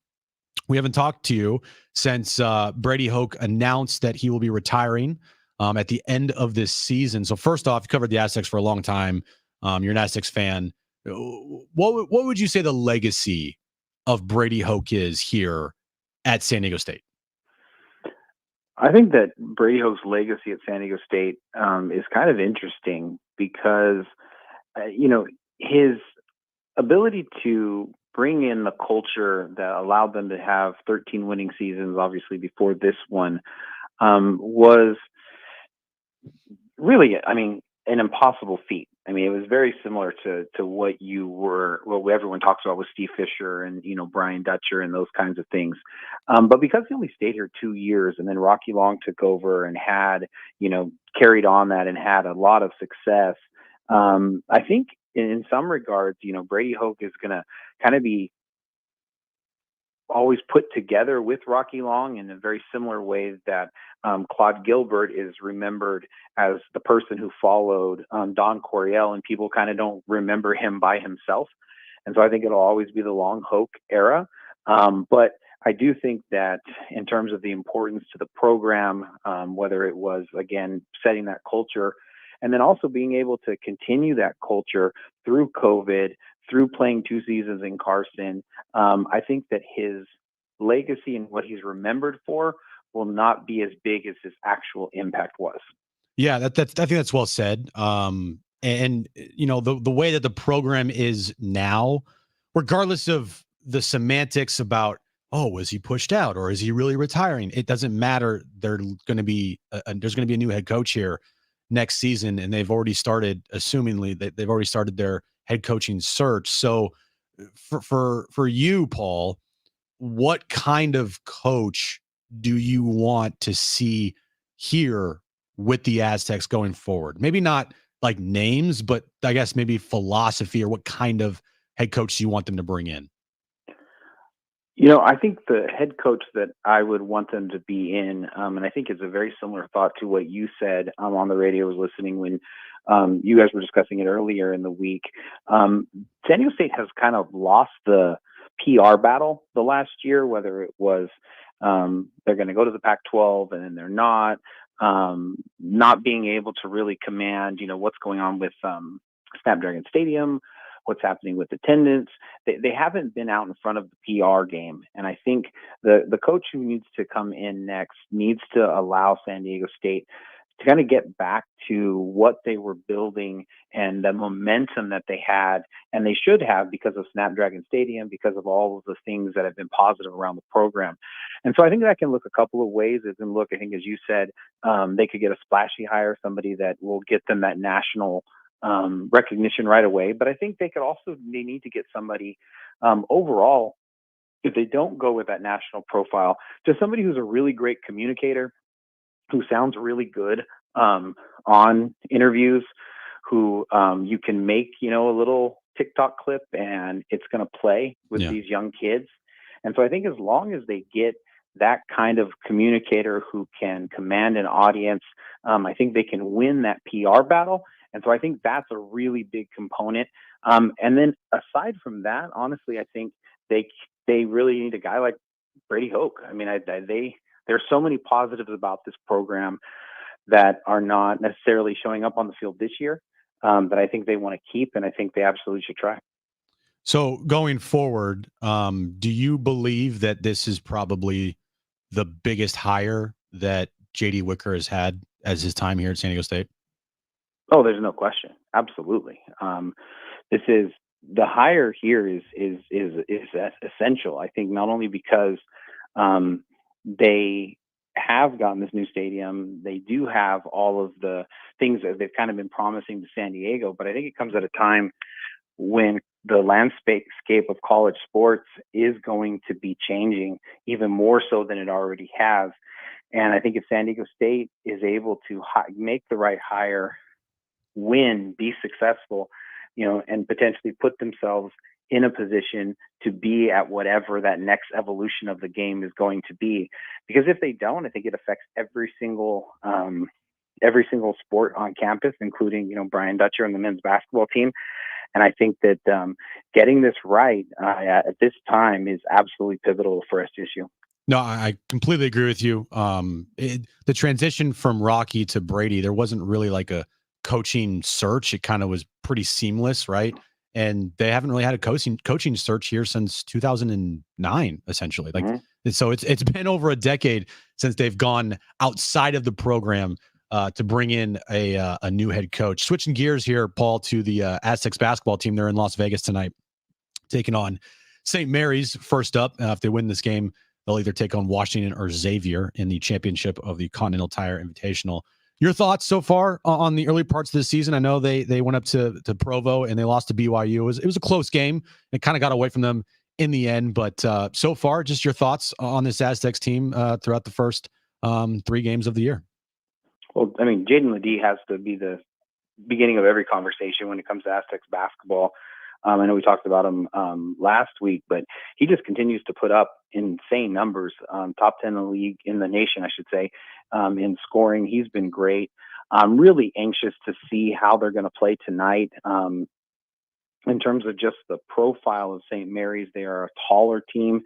we haven't talked to you since Brady Hoke announced that he will be retiring at the end of this season. So first off, you covered the Aztecs for a long time. You're an Aztecs fan. What would you say the legacy of Brady Hoke is here at San Diego State? I think that Brady Hoke's legacy at San Diego State is kind of interesting because, his ability to bring in the culture that allowed them to have 13 winning seasons, obviously before this one, was really, an impossible feat. It was very similar to what everyone talks about with Steve Fisher and, Brian Dutcher and those kinds of things. But because he only stayed here 2 years and then Rocky Long took over and had, carried on that and had a lot of success, I think in some regards, Brady Hoke is going to kind of be always put together with Rocky Long in a very similar way that Claude Gilbert is remembered as the person who followed Don Coryell, and people kind of don't remember him by himself. And so I think it'll always be the Long Hoke era. But I do think that in terms of the importance to the program, whether it was, again, setting that culture, and then also being able to continue that culture through COVID, through playing 2 seasons in Carson, I think that his legacy and what he's remembered for will not be as big as his actual impact was. Yeah, I think that's well said. And the way that the program is now, regardless of the semantics about, was he pushed out or is he really retiring? It doesn't matter. There's going to be a new head coach here next season, and they've already started, assumingly they've already started their head coaching search. So for you, Paul, what kind of coach do you want to see here with the Aztecs going forward? Maybe not like names, but I guess maybe philosophy, or what kind of head coach do you want them to bring in? I think the head coach that I would want them to be in, and I think it's a very similar thought to what you said on the radio. I was listening when you guys were discussing it earlier in the week. San Diego State has kind of lost the PR battle the last year, whether it was they're going to go to the Pac-12 and then they're not being able to really command, what's going on with Snapdragon Stadium, what's happening with attendance. They haven't been out in front of the PR game. And I think the coach who needs to come in next needs to allow San Diego State to kind of get back to what they were building and the momentum that they had, and they should have, because of Snapdragon Stadium, because of all of the things that have been positive around the program. And so I think that can look a couple of ways. It can look, I think, as you said, they could get a splashy hire, somebody that will get them that national recognition right away. But I think they need to get somebody overall, if they don't go with that national profile, just somebody who's a really great communicator, who sounds really good on interviews, who you can make, a little TikTok clip and it's going to play with these young kids. And so I think as long as they get that kind of communicator who can command an audience, I think they can win that PR battle. And so I think that's a really big component. And then aside from that, honestly, I think they really need a guy like Brady Hoke. I mean, there's so many positives about this program that are not necessarily showing up on the field this year that I think they want to keep, and I think they absolutely should try. So going forward, do you believe that this is probably the biggest hire that JD Wicker has had as his time here at San Diego State? Oh, there's no question. Absolutely. This is the hire here is essential. I think not only because they have gotten this new stadium, they do have all of the things that they've kind of been promising to San Diego, but I think it comes at a time when the landscape of college sports is going to be changing even more so than it already has. And I think if San Diego State is able to make the right hire, win, be successful, and potentially put themselves in a position to be at whatever that next evolution of the game is going to be. Because if they don't, I think it affects every single sport on campus, including, Brian Dutcher and the men's basketball team. And I think that getting this right at this time is absolutely pivotal for SDSU. No, I completely agree with you. The transition from Rocky to Brady, there wasn't really like a coaching search. It kind of was pretty seamless, right? And they haven't really had a coaching search here since 2009, essentially. So it's been over a decade since they've gone outside of the program to bring in a new head coach. Switching gears here, Paul, to the Aztecs basketball team. They're in Las Vegas tonight, taking on St. Mary's. First up, if they win this game, they'll either take on Washington or Xavier in the championship of the Continental Tire Invitational. Your thoughts so far on the early parts of the season? I know they went up to Provo and they lost to BYU. It was a close game. It kind of got away from them in the end, but so far, just your thoughts on this Aztecs team throughout the first 3 games of the year. Well, I mean, Jaden Ledee has to be the beginning of every conversation when it comes to Aztecs basketball. I know we talked about him last week, but he just continues to put up insane numbers, top 10 in the league, in the nation, I should say, in scoring. He's been great. I'm really anxious to see how they're going to play tonight. In terms of just the profile of St. Mary's, they are a taller team,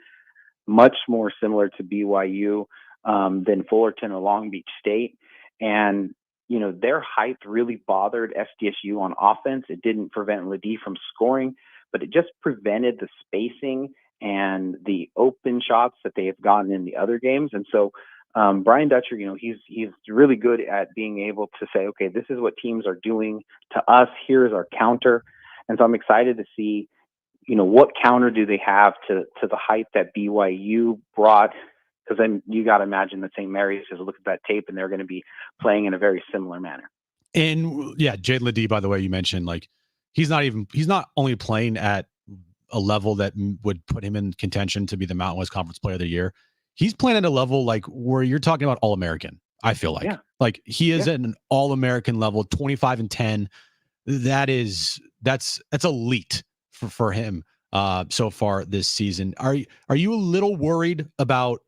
much more similar to BYU than Fullerton or Long Beach State. And their height really bothered SDSU on offense. It didn't prevent Ledee from scoring, but it just prevented the spacing and the open shots that they have gotten in the other games. And so Brian Dutcher, he's really good at being able to say, okay, this is what teams are doing to us. Here's our counter. And so I'm excited to see, what counter do they have to the height that BYU brought. Because then you got to imagine that St. Mary's has looked at that tape and they're going to be playing in a very similar manner. And yeah, Jaden Ledee, by the way, you mentioned he's not only playing at a level that would put him in contention to be the Mountain West Conference Player of the Year. He's playing at a level where you're talking about All-American. I feel like he is at an All-American level, 25 and 10. That's elite for him so far this season. Are you a little worried about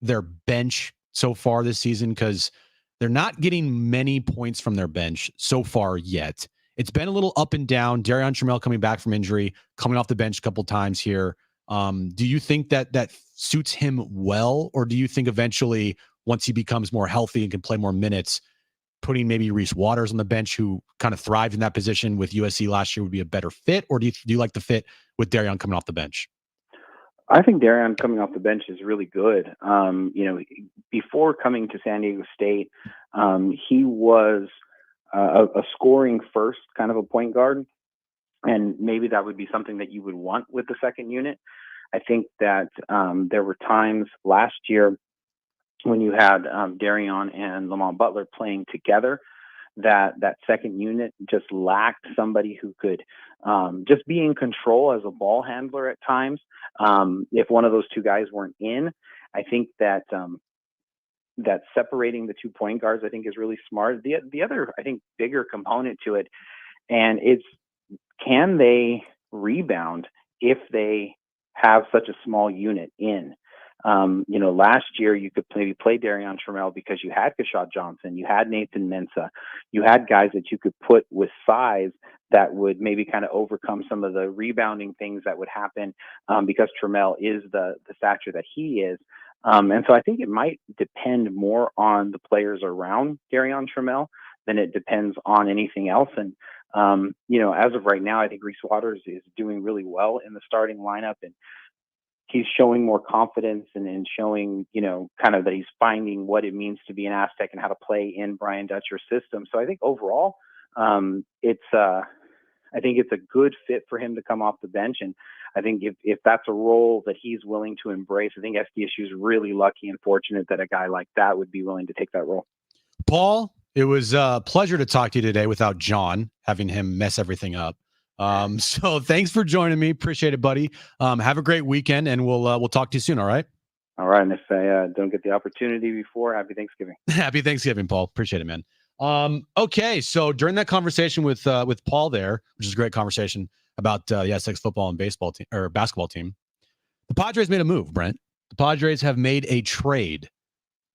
their bench so far this season? Because they're not getting many points from their bench so far yet. It's been a little up and down. Darion Trammell coming back from injury, coming off the bench a couple times here. Do you think that suits him well? Or do you think eventually, once he becomes more healthy and can play more minutes, putting maybe Reese Waters on the bench, who kind of thrived in that position with USC last year, would be a better fit? Or do you like the fit with Darion coming off the bench? I think Darion coming off the bench is really good. Before coming to San Diego State, he was a scoring first kind of a point guard. And maybe that would be something that you would want with the second unit. I think that there were times last year when you had Darion and Lamont Butler playing together, that second unit just lacked somebody who could just be in control as a ball handler at times. If one of those two guys weren't in, I think that separating the 2 point guards, I think, is really smart. The other, I think, bigger component to it, and it's, can they rebound if they have such a small unit in. Last year you could maybe play Darion Trammell because you had Kashad Johnson, you had Nathan Mensah, you had guys that you could put with size that would maybe kind of overcome some of the rebounding things that would happen because Trammell is the stature that he is. And so I think it might depend more on the players around Darion Trammell than it depends on anything else. And, as of right now, I think Reese Waters is doing really well in the starting lineup, and he's showing more confidence and showing, kind of that he's finding what it means to be an Aztec and how to play in Brian Dutcher's system. So I think overall, I think it's a good fit for him to come off the bench. And I think if that's a role that he's willing to embrace, I think SDSU is really lucky and fortunate that a guy like that would be willing to take that role. Paul, it was a pleasure to talk to you today without John, having him mess everything up. So thanks for joining me. Appreciate it, buddy. Have a great weekend, and we'll talk to you soon. All right. All right. And if I don't get the opportunity before, happy Thanksgiving. Happy Thanksgiving, Paul. Appreciate it, man. Okay. So during that conversation with Paul there, which is a great conversation about the Aztecs football and baseball team or basketball team, the Padres made a move, Brent. The Padres have made a trade.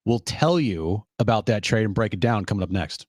We'll tell you about that trade and break it down coming up next.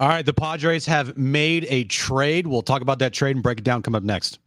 All right, the Padres have made a trade. We'll talk about that trade and break it down. Come up next.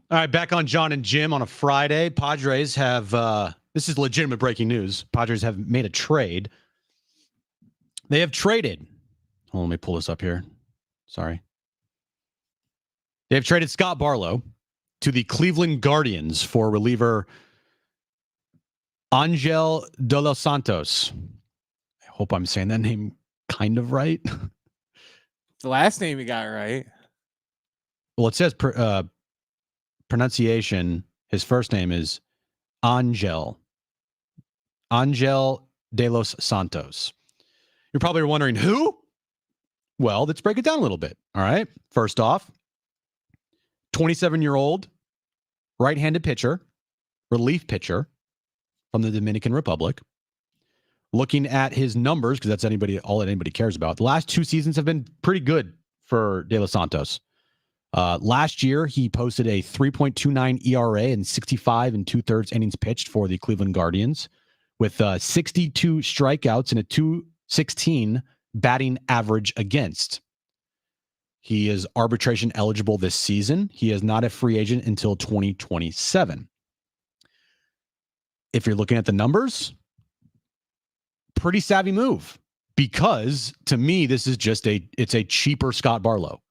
All right, back on Jon and Jim on a Friday. Padres have, this is legitimate breaking news. Padres have made a trade. They have traded. Let me pull this up here. Sorry. They have traded Scott Barlow to the Cleveland Guardians for reliever Angel de los Santos. I hope I'm saying that name kind of right. The last name you got right. Well, it says pronunciation. His first name is Angel de los Santos. You're probably wondering who? Well, let's break it down a little bit. All right. First off, 27-year-old right-handed pitcher, relief pitcher from the Dominican Republic. Looking at his numbers, because that's all that anybody cares about. The last 2 seasons have been pretty good for De Los Santos. Last year, he posted a 3.29 ERA and 65 2/3 innings pitched for the Cleveland Guardians, with 62 strikeouts and a 216 batting average against. He is arbitration eligible this season. He is not a free agent until 2027. If you're looking at the numbers, pretty savvy move, because to me, this is just it's a cheaper Scott Barlow.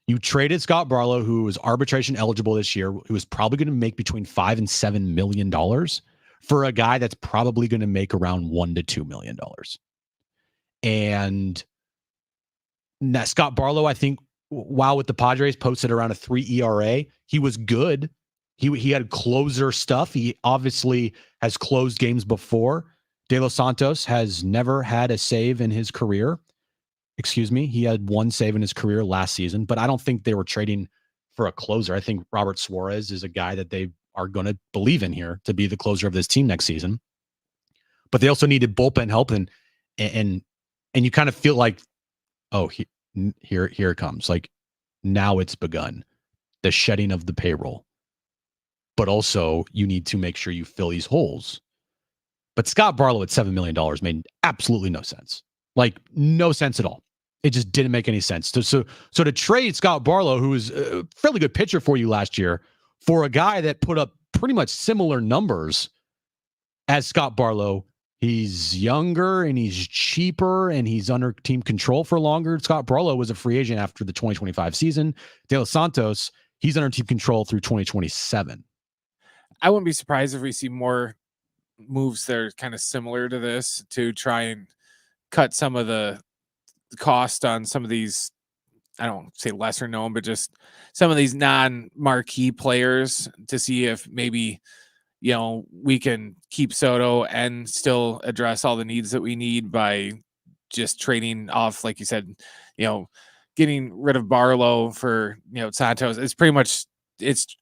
You traded Scott Barlow, who was arbitration eligible this year, who is probably going to make between $5 and $7 million, for a guy that's probably going to make around $1 to $2 million. And that Scott Barlow, I think, while with the Padres, posted around a 3 ERA. He was good. He had closer stuff. He obviously has closed games before. De Los Santos has never had a save in his career. Excuse me. He had 1 save in his career last season, but I don't think they were trading for a closer. I think Robert Suarez is a guy that they are going to believe in here to be the closer of this team next season. But they also needed bullpen help, and you kind of feel like, oh, here it comes. Like, now it's begun, the shedding of the payroll. But also, you need to make sure you fill these holes. But Scott Barlow at $7 million made absolutely no sense. Like, no sense at all. It just didn't make any sense. So to trade Scott Barlow, who was a fairly good pitcher for you last year, for a guy that put up pretty much similar numbers as Scott Barlow. He's younger and he's cheaper and he's under team control for longer. Scott Barlow was a free agent after the 2025 season. De Los Santos, he's under team control through 2027. I wouldn't be surprised if we see more moves that are kind of similar to this to try and cut some of the cost on some of these, I don't say lesser known, but just some of these non-marquee players to see if maybe, we can keep Soto and still address all the needs that we need by just trading off, like you said, getting rid of Barlow for, Santos. It's pretty much,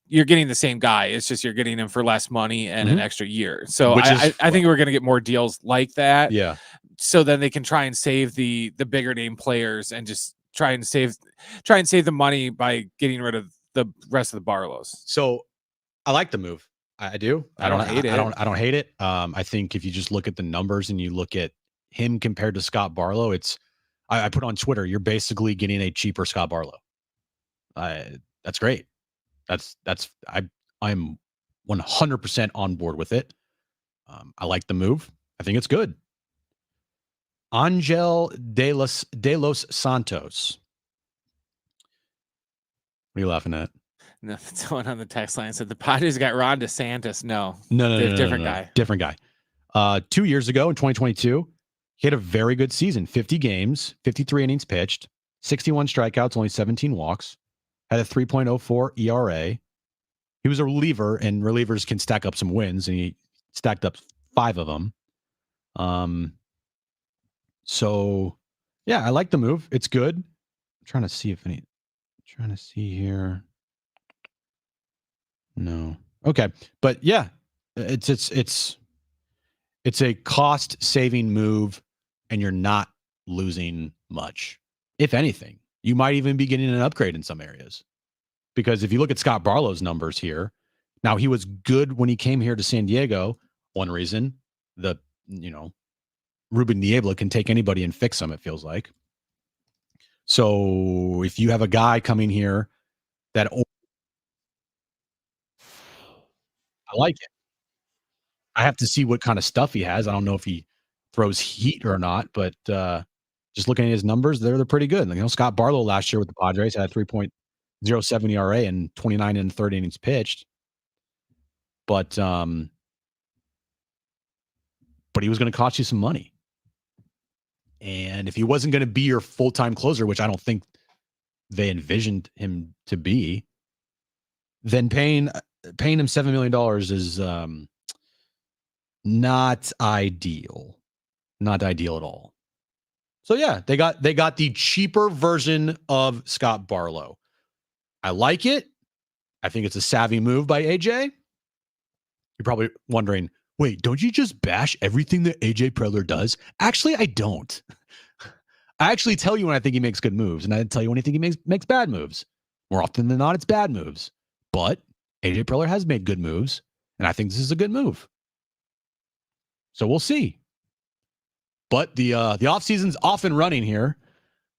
you're getting the same guy. It's just you're getting him for less money and an extra year. So I think we're going to get more deals like that. Yeah. So then they can try and save the bigger name players and just try and save the money by getting rid of the rest of the Barlows. So I like the move. I do. I don't hate it. I don't hate it. I think if you just look at the numbers and you look at him compared to Scott Barlow, I put on Twitter, you're basically getting a cheaper Scott Barlow. That's great. I'm 100% on board with it. I like the move. I think it's good. Angel de los Santos. What are you laughing at? No, someone on the text line said the Padres got Ron DeSantis. No, different guy. Different guy. 2 years ago in 2022, he had a very good season. 50 games, 53 innings pitched, 61 strikeouts, only 17 walks, had a 3.04 ERA. He was a reliever, and relievers can stack up some wins, and he stacked up 5 of them. So, yeah, I like the move. It's good. I'm trying to see here. No. Okay. But yeah, it's a cost saving move and you're not losing much. If anything, you might even be getting an upgrade in some areas. Because if you look at Scott Barlow's numbers here, now he was good when he came here to San Diego. One reason, Ruben Niebla can take anybody and fix them, it feels like. So if you have a guy coming here that I like it. I have to see what kind of stuff he has. I don't know if he throws heat or not, but just looking at his numbers, they're pretty good. Scott Barlow last year with the Padres had a 3.07 ERA and 29 and 30 innings pitched. But he was going to cost you some money. And if he wasn't going to be your full-time closer, which I don't think they envisioned him to be, then paying him $7 million is not ideal. Not ideal at all. So yeah, they got the cheaper version of Scott Barlow. I like it. I think it's a savvy move by AJ. You're probably wondering, wait, don't you just bash everything that AJ Preller does? Actually, I don't. I actually tell you when I think he makes good moves, and I tell you when I think he makes bad moves. More often than not, it's bad moves. But AJ Preller has made good moves, and I think this is a good move. So we'll see. But the offseason's off and running here.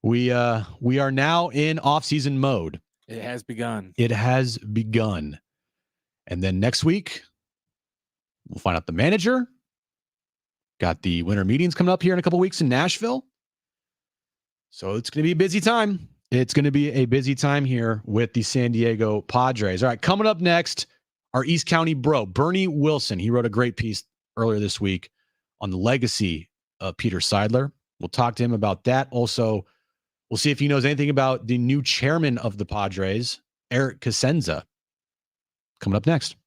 We are now in offseason mode. It has begun. It has begun. And then next week, we'll find out the manager. Got the winter meetings coming up here in a couple weeks in Nashville. So it's going to be a busy time. It's going to be a busy time here with the San Diego Padres. All right, coming up next, our East County bro, Bernie Wilson. He wrote a great piece earlier this week on the legacy of Peter Seidler. We'll talk to him about that. Also, we'll see if he knows anything about the new chairman of the Padres, Eric Kutsenda. Coming up next.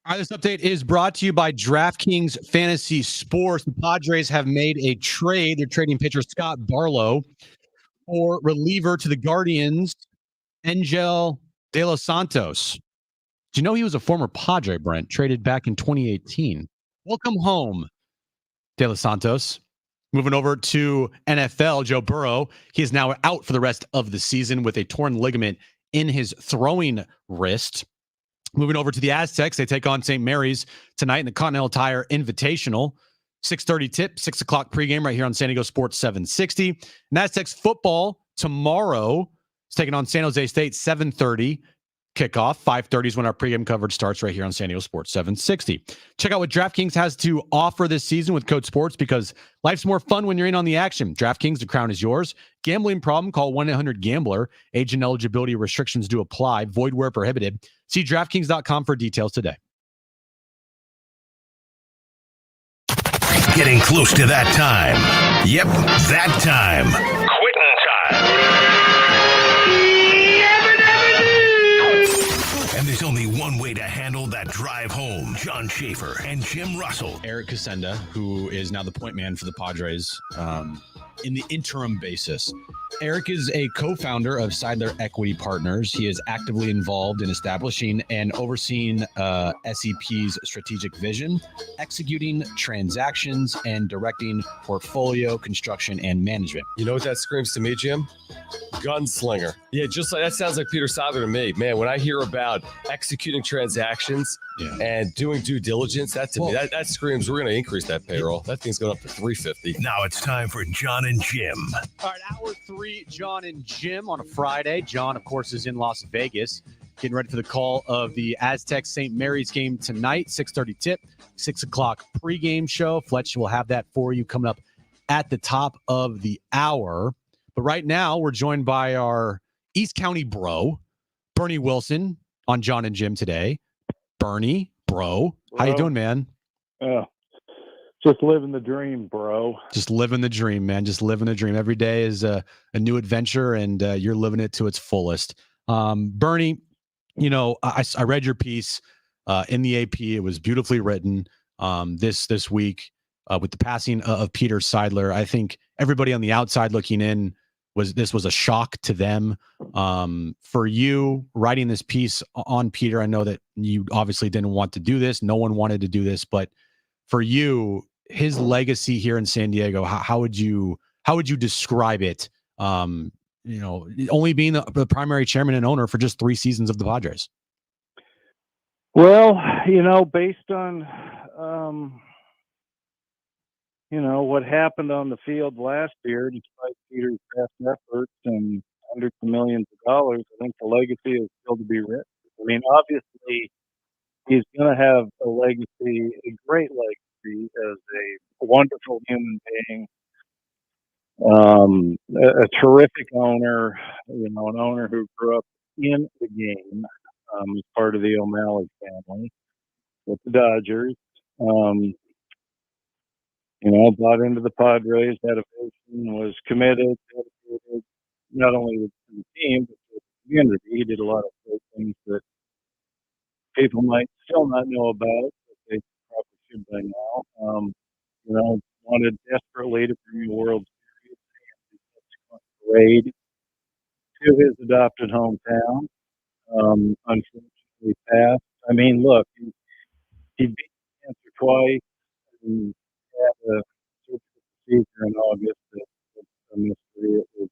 All right, this update is brought to you by DraftKings Fantasy Sports. The Padres have made a trade. They're trading pitcher Scott Barlow for reliever to the Guardians, Angel De Los Santos. Do you know he was a former Padre, Brent, traded back in 2018? Welcome home, De Los Santos. Moving over to NFL, Joe Burrow. He is now out for the rest of the season with a torn ligament in his throwing wrist. Moving over to the Aztecs, they take on St. Mary's tonight in the Continental Tire Invitational. 6:30 tip, 6 o'clock pregame right here on San Diego Sports 760. And Aztecs football tomorrow is taking on San Jose State, 7:30 kickoff. 5:30 is when our pregame coverage starts right here on San Diego Sports 760. Check out what DraftKings has to offer this season with Code Sports, because life's more fun when you're in on the action. DraftKings, the crown is yours. Gambling problem? Call 1-800-GAMBLER. Age and eligibility restrictions do apply. Void where prohibited. See DraftKings.com for details today. Getting close to that time. Yep, that time. Quitting time. And there's only one way to handle that drive home. John Schaefer and Jim Russell. Eric Kutsenda, who is now the point man for the Padres, in the interim basis. Eric is a co-founder of Seidler Equity Partners. He is actively involved in establishing and overseeing SEP's strategic vision, executing transactions, and directing portfolio construction and management. You know what that screams to me, Jim? Gunslinger. Yeah, just like that sounds like Peter Sadler to me. Man, when I hear about executing transactions and doing due diligence, that to me, that screams we're going to increase that payroll. That thing's going up to $350. Now it's time for Jon and Jim. All right, hour 3, Jon and Jim on a Friday. Jon, of course, is in Las Vegas, getting ready for the call of the Aztecs St. Mary's game tonight. 6:30 tip, 6 o'clock pregame show. Fletch will have that for you coming up at the top of the hour. But right now, we're joined by our East County bro, Bernie Wilson, on Jon and Jim today. Bernie, bro, how you doing, man? Just living the dream, bro. Just living the dream, man. Just living the dream. Every day is a new adventure, and you're living it to its fullest. Bernie, you know, I read your piece in the AP. It was beautifully written this week with the passing of Peter Seidler. I think everybody on the outside looking in was a shock to them. For you writing this piece on Peter, I know that you obviously didn't want to do this. No one wanted to do this, but for you, his legacy here in San Diego, how would you describe it? You know, only being the primary chairman and owner for just 3 seasons of the Padres. Well, you know, based on you know what happened on the field last year, despite Peter's past efforts and hundreds of millions of dollars, I think the legacy is still to be written. I mean, obviously, he's going to have a legacy, a great legacy, as a wonderful human being, a terrific owner, you know, an owner who grew up in the game, as part of the O'Malley family with the Dodgers. You know, bought into the Padres, had a vision, was committed, dedicated, not only to the team, but to the community. He did a lot of great things that people might still not know about, but they probably should by now. You know, wanted desperately to bring a World Series and the subsequent parade to his adopted hometown. Unfortunately passed. I mean, look, he beat cancer twice and had a surgical procedure in August. That's a mystery. It was,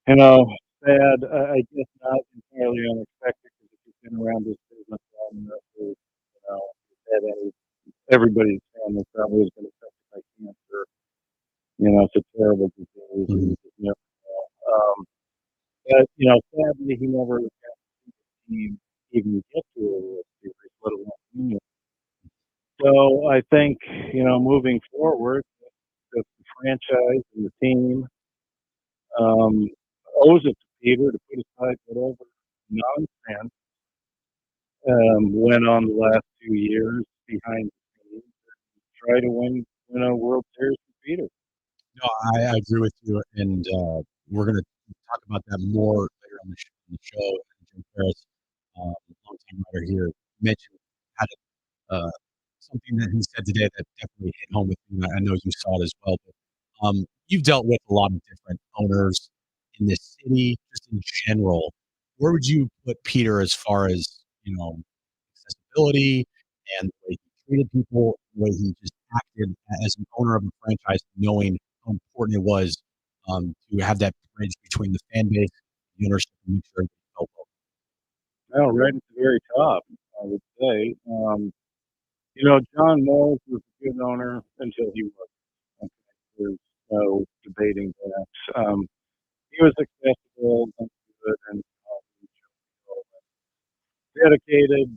you know, sad. I guess not entirely unexpected, because if you've been around this business long enough, you know, everybody's family probably has been affected by cancer. You know, it's a terrible disease. Mm-hmm. You just never know. But, you know, sadly, he never got to see the team even get to a World Series, let alone win it. So I think, you know, moving forward, the franchise and the team owes it to Peter to put aside whatever nonsense went on the last 2 years behind the scenes and try to win a World Series with Peter. No, I agree with you, and we're going to talk about that more later on the show. Jim Ferris, longtime writer here, mentioned something that he said today that definitely hit home with me. I know you saw it as well. But you've dealt with a lot of different owners in this city, just in general. Where would you put Peter as far as, accessibility and the way he treated people, the way he just acted as an owner of a franchise, knowing how important it was to have that bridge between the fan base and the ownership and make sure everybody felt welcome? Well, right at the very top, I would say. John Moles was a good owner until he wasn't. There's no debating that. He was accessible and good and dedicated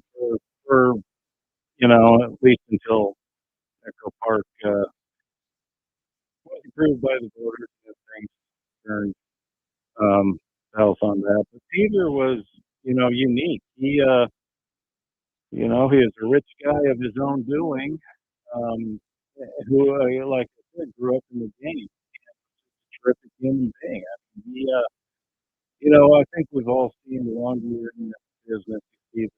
for at least until Echo Park was approved by the voters and things turned south on that. But Peter was, unique. He is a rich guy of his own doing, who, like I said, grew up in the game. Terrific human being. I mean, I think we've all seen the longer you're in this business, you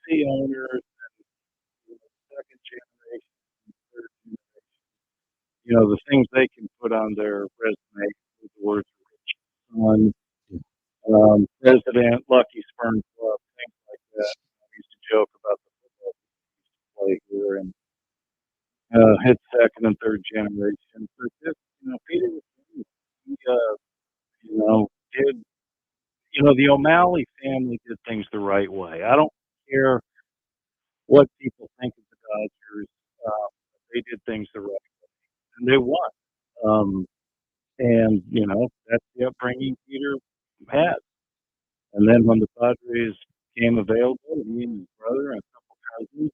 see owners and second generation, third generation. The things they can put on their resume with the words rich son, president, Lucky Sperm Club, things like that. I used to joke about the football play here and hit second and third generation. But just, Peter was he, did, the O'Malley family did things the right way. I don't care what people think of the Dodgers. They did things the right way, and they won. And that's the upbringing Peter had. And then when the Padres came available, he and his brother and a couple cousins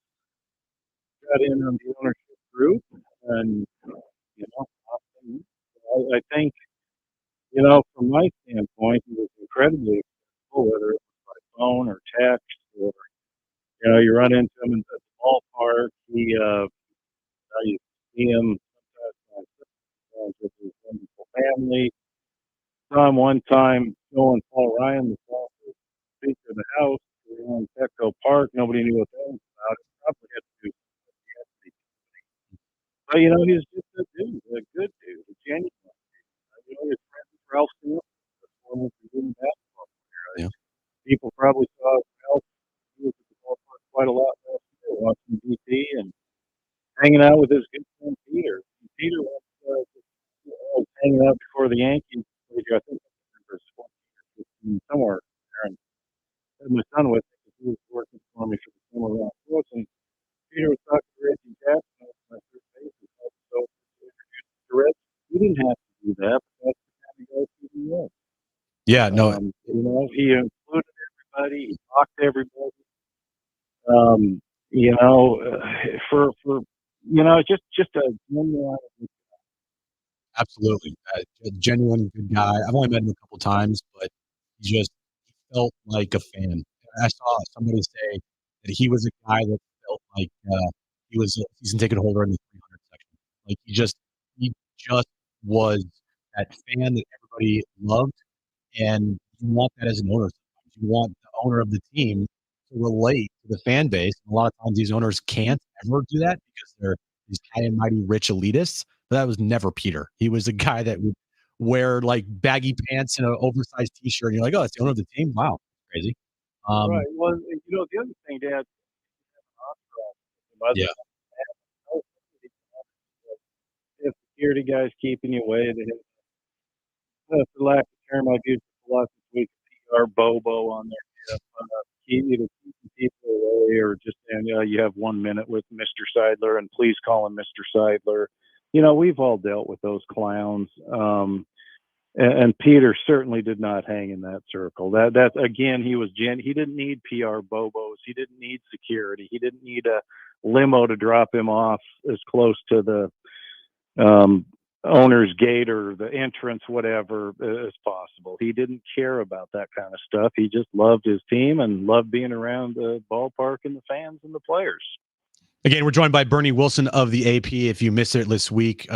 got in on the ownership group, and I think, from my standpoint, he was incredibly accessible, whether it was by phone or text, or you run into him in the ballpark. You see him sometimes with his wonderful family. Saw him one time showing Paul Ryan the Speaker of the House around Petco Park. Nobody knew what that was about. It probably had to do with the Aztec. But he was just a dude, a good dude, a genuine dude. His friend was Ralph Smith, the former Brazilian basketball player. Yeah. People probably saw Ralph. He was at the ballpark quite a lot last year, watching DT and hanging out with his good friend Peter. Peter was hanging out before the Yankees. I think somewhere there, and had my son with me because he was working for me for the summer around Close, and Peter was talking to Reggie Jackson, my third baseman, so introduced to Reggie. He didn't have to do that, but that's the kind of guy he was. Yeah, no. He included everybody. He talked to everybody. Just a genuine. Absolutely. A genuine good guy. I've only met him a couple times, but he felt like a fan. I saw somebody say that he was a guy that felt like he was a season ticket holder in the 300 section. Like he just was that fan that everybody loved, and you want that as an owner. You want the owner of the team to relate to the fan base. And a lot of times these owners can't ever do that because they're these high and mighty rich elitists. But that was never Peter. He was a guy that would wear like baggy pants and an oversized T-shirt. And you're like, oh, that's the owner of the team. Wow, crazy. Right. Well, the other thing, Dad. Yeah. If security guys keeping you away, for lack of term, I've used philosophy PR Bobo on there. Keeping people away, or just saying, you have 1 minute with Mr. Seidler, and please call him Mr. Seidler. We've all dealt with those clowns. And Peter certainly did not hang in that circle. That again, he didn't need PR Bobos. He didn't need security. He didn't need a limo to drop him off as close to the owner's gate or the entrance, whatever, as possible. He didn't care about that kind of stuff. He just loved his team and loved being around the ballpark and the fans and the players. Again, we're joined by Bernie Wilson of the AP. If you missed it this week,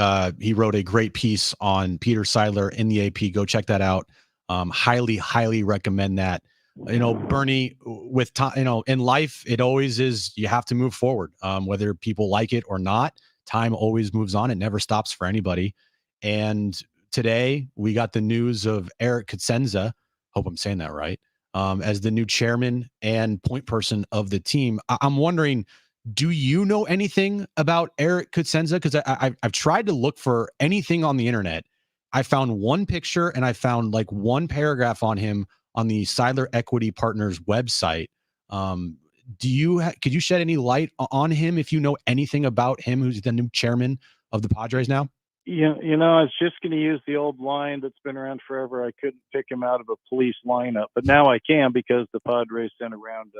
he wrote a great piece on Peter Seidler in the AP. Go check that out. Highly, highly recommend that. Bernie, with time, in life, it always is, you have to move forward, whether people like it or not. Time always moves on. It never stops for anybody. And today we got the news of Eric Kutsenda, hope I'm saying that right, as the new chairman and point person of the team. I'm wondering, do you know anything about Eric Kutsenda? Because I've tried to look for anything on the internet. I found one picture and I found like one paragraph on him on the Seidler Equity Partners website. Could you shed any light on him if you know anything about him, who's the new chairman of the Padres now? Yeah, I was just going to use the old line that's been around forever. I couldn't pick him out of a police lineup, but now I can, because the Padres sent around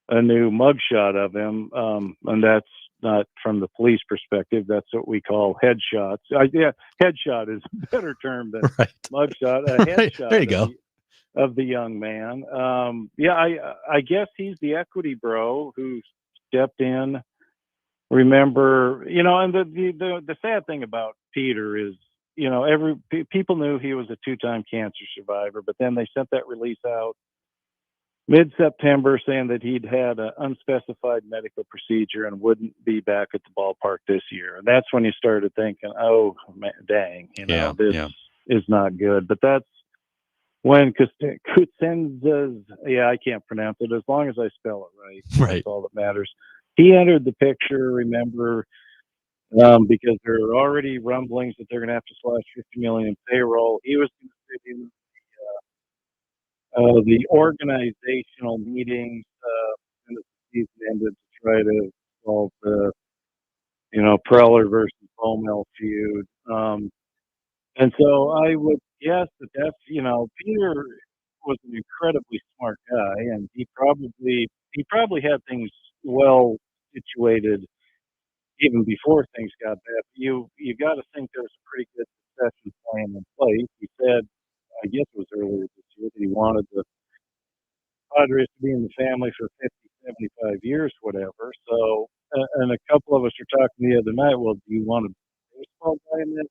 a new mugshot of him, and that's not from the police perspective. That's what we call headshots. Yeah, headshot is a better term than mugshot. A headshot. There you go. Of the young man. I guess he's the equity bro who stepped in. Remember, and the sad thing about Peter is, people knew he was a 2-time cancer survivor, but then they sent that release out mid-September saying that he'd had an unspecified medical procedure and wouldn't be back at the ballpark this year. And that's when you started thinking, oh, man, dang, this is not good. But that's when Kutsenda's, I can't pronounce it, as long as I spell it right. That's all that matters. He entered the picture, remember, because there are already rumblings that they're going to have to slash $50 million in payroll. He was going to sit in the organizational meetings when the season ended to try to solve the, Preller versus Baumel feud. And so I would guess that's, Peter was an incredibly smart guy, and he probably had things well situated even before things got bad. You got to think there was a pretty good succession plan in place. He said, I guess it was earlier this year, that he wanted the Padres to be in the family for 50, 75 years, whatever. So, and a couple of us were talking the other night, well, do you want a baseball guy in that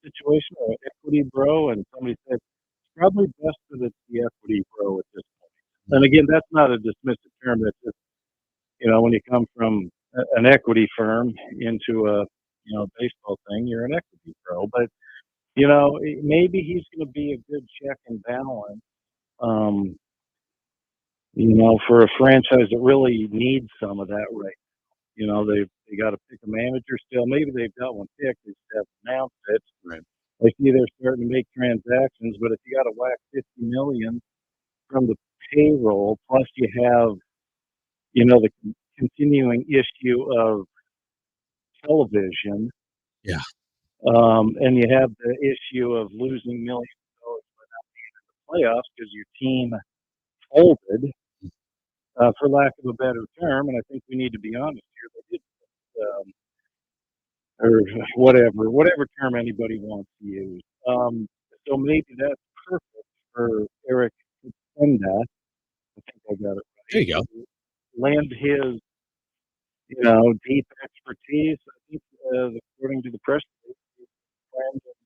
situation or an equity bro? And somebody said, it's probably best that it's the equity bro at this point. And again, that's not a dismissive term. That's just, when you come from an equity firm into a, baseball thing, you're an equity bro. But, maybe he's going to be a good check and balance, for a franchise that really needs some of that right. They got to pick a manager still. Maybe they've got one picked. They just haven't announced it. Right. I see they're starting to make transactions, but if you got to whack $50 million from the payroll, plus you have, the continuing issue of television. Yeah. And you have the issue of losing millions of dollars by not being in the playoffs because your team folded, for lack of a better term. And I think we need to be honest here. They did, or whatever term anybody wants to use. So maybe that's perfect for Eric Kutsenda. I think I got it right. There you go. Lend his, deep expertise. I think, according to the press release, his friend and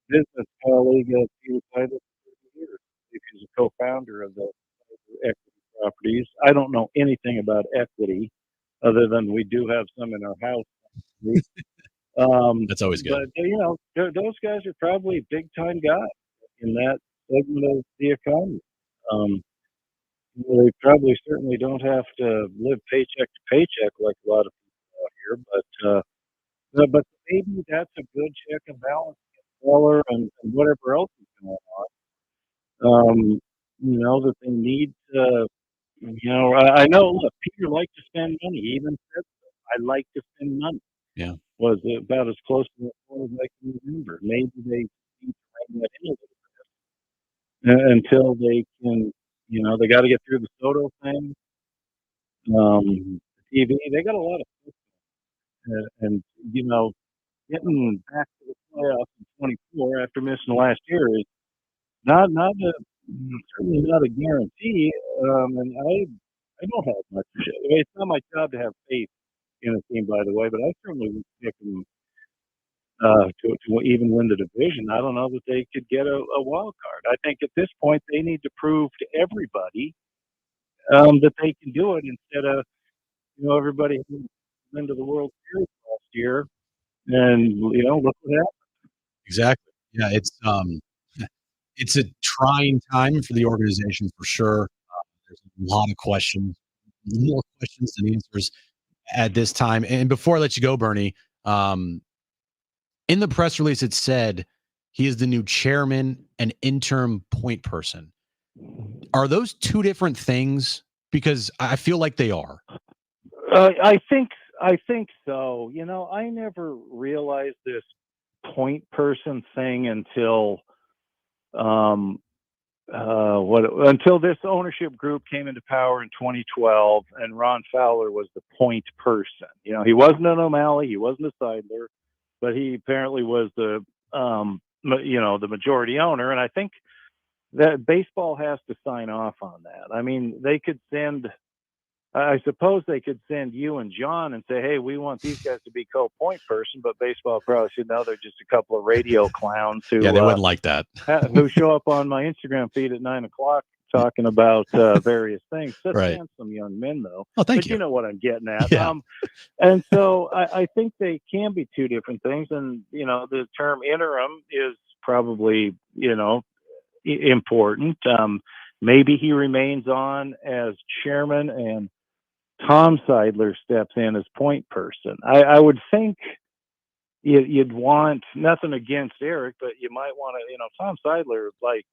business colleague of Peter Seidler for 30 years. He's a co-founder of the equity properties. I don't know anything about equity other than we do have some in our house. That's always good. But, those guys are probably big-time guys in that segment of the economy. They probably certainly don't have to live paycheck to paycheck like a lot of people out here, but maybe that's a good check and balance Weller and whatever else is going on. That they need to, I know, look, Peter liked to spend money. He even said, I like to spend money. Yeah. Was about as close to the point as I can remember. Maybe they need to bring that in a little bit until they can, they got to get through the Soto thing. TV, they got a lot of stuff. And, getting back to the playoffs in 24 after missing last year is certainly not a guarantee. And I don't have much. It's not my job to have faith in a team, by the way, but I certainly would pick them to even win the division, I don't know that they could get a wild card. I think at this point they need to prove to everybody that they can do it instead of everybody who went into the World Series last year and look what happened. Exactly. Yeah, it's a trying time for the organization for sure. There's a lot of questions, more questions than answers at this time. And before I let you go, Bernie, in the press release, it said he is the new chairman and interim point person. Are those two different things? Because I feel like they are. I think so. I never realized this point person thing until until this ownership group came into power in 2012, and Ron Fowler was the point person. He wasn't an O'Malley, he wasn't a Seidler, but he apparently was the the majority owner. And I think that baseball has to sign off on that. I mean, I suppose they could send you and John and say, hey, we want these guys to be co-point person, but baseball probably should know they're just a couple of radio clowns who they wouldn't like that. who show up on my Instagram feed at 9 o'clock talking about various things. Such handsome young men, though. Oh, thank but you. You know what I'm getting at. Yeah. And so I think they can be two different things. And, the term interim is probably, important. Maybe he remains on as chairman and Tom Seidler steps in as point person. I would think you'd want, nothing against Eric, but you might want to, Tom Seidler, like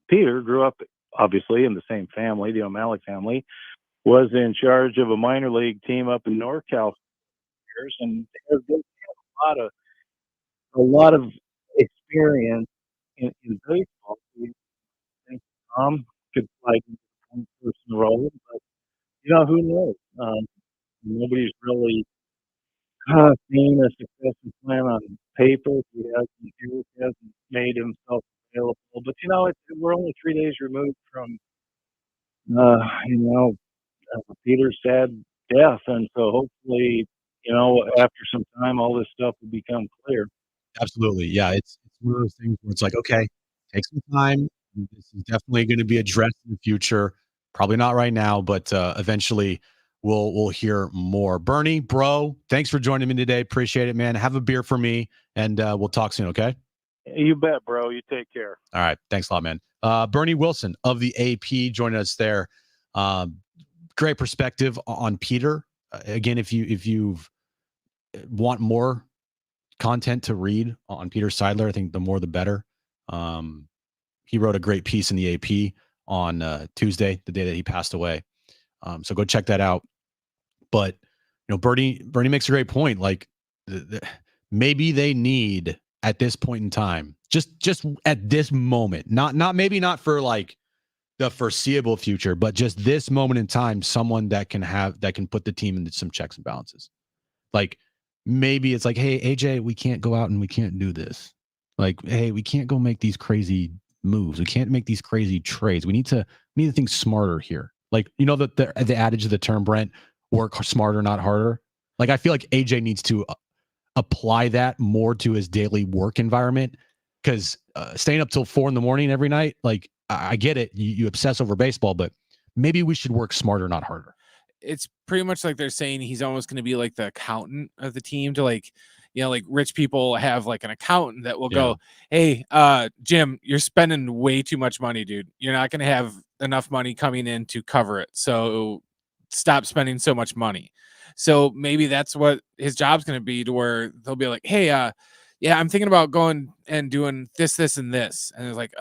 Peter, grew up obviously in the same family, the O'Malley family, was in charge of a minor league team up in NorCal for years, and they have a lot of experience in baseball. I think Tom could play the point person role, but who knows? Nobody's really seen a succession plan on paper. He hasn't made himself available. But we're only 3 days removed from Peter's sad death, and so hopefully, after some time, all this stuff will become clear. Absolutely, yeah. It's one of those things where it's like, okay, take some time. This is definitely going to be addressed in the future. Probably not right now, but eventually we'll hear more. Bernie, bro, thanks for joining me today. Appreciate it, man. Have a beer for me, and we'll talk soon, okay? You bet, bro. You take care. All right. Thanks a lot, man. Bernie Wilson of the AP joining us there. Great perspective on Peter. Again, if you want more content to read on Peter Seidler, I think the more the better. He wrote a great piece in the AP on Tuesday, the day that he passed away. So go check that out. But Bernie makes a great point. Like maybe they need at this point in time, just at this moment, not for like the foreseeable future, but just this moment in time, someone that can put the team into some checks and balances. Like maybe it's like, hey, AJ, we can't go out and we can't do this. Like, hey, we can't go make these crazy moves. We can't make these crazy trades. We need to think smarter here. Like, the adage of the term, Brent, work smarter, not harder. Like, I feel like AJ needs to apply that more to his daily work environment, because staying up till 4 a.m. every night, like, I get it. You obsess over baseball, but maybe we should work smarter, not harder. It's pretty much like they're saying he's almost going to be like the accountant of the team, to like rich people have like an accountant that will go, hey, Jim, you're spending way too much money, dude. You're not going to have enough money coming in to cover it. So stop spending so much money. So maybe that's what his job's going to be, to where they'll be like, hey, yeah, I'm thinking about going and doing this, and this. And it's like,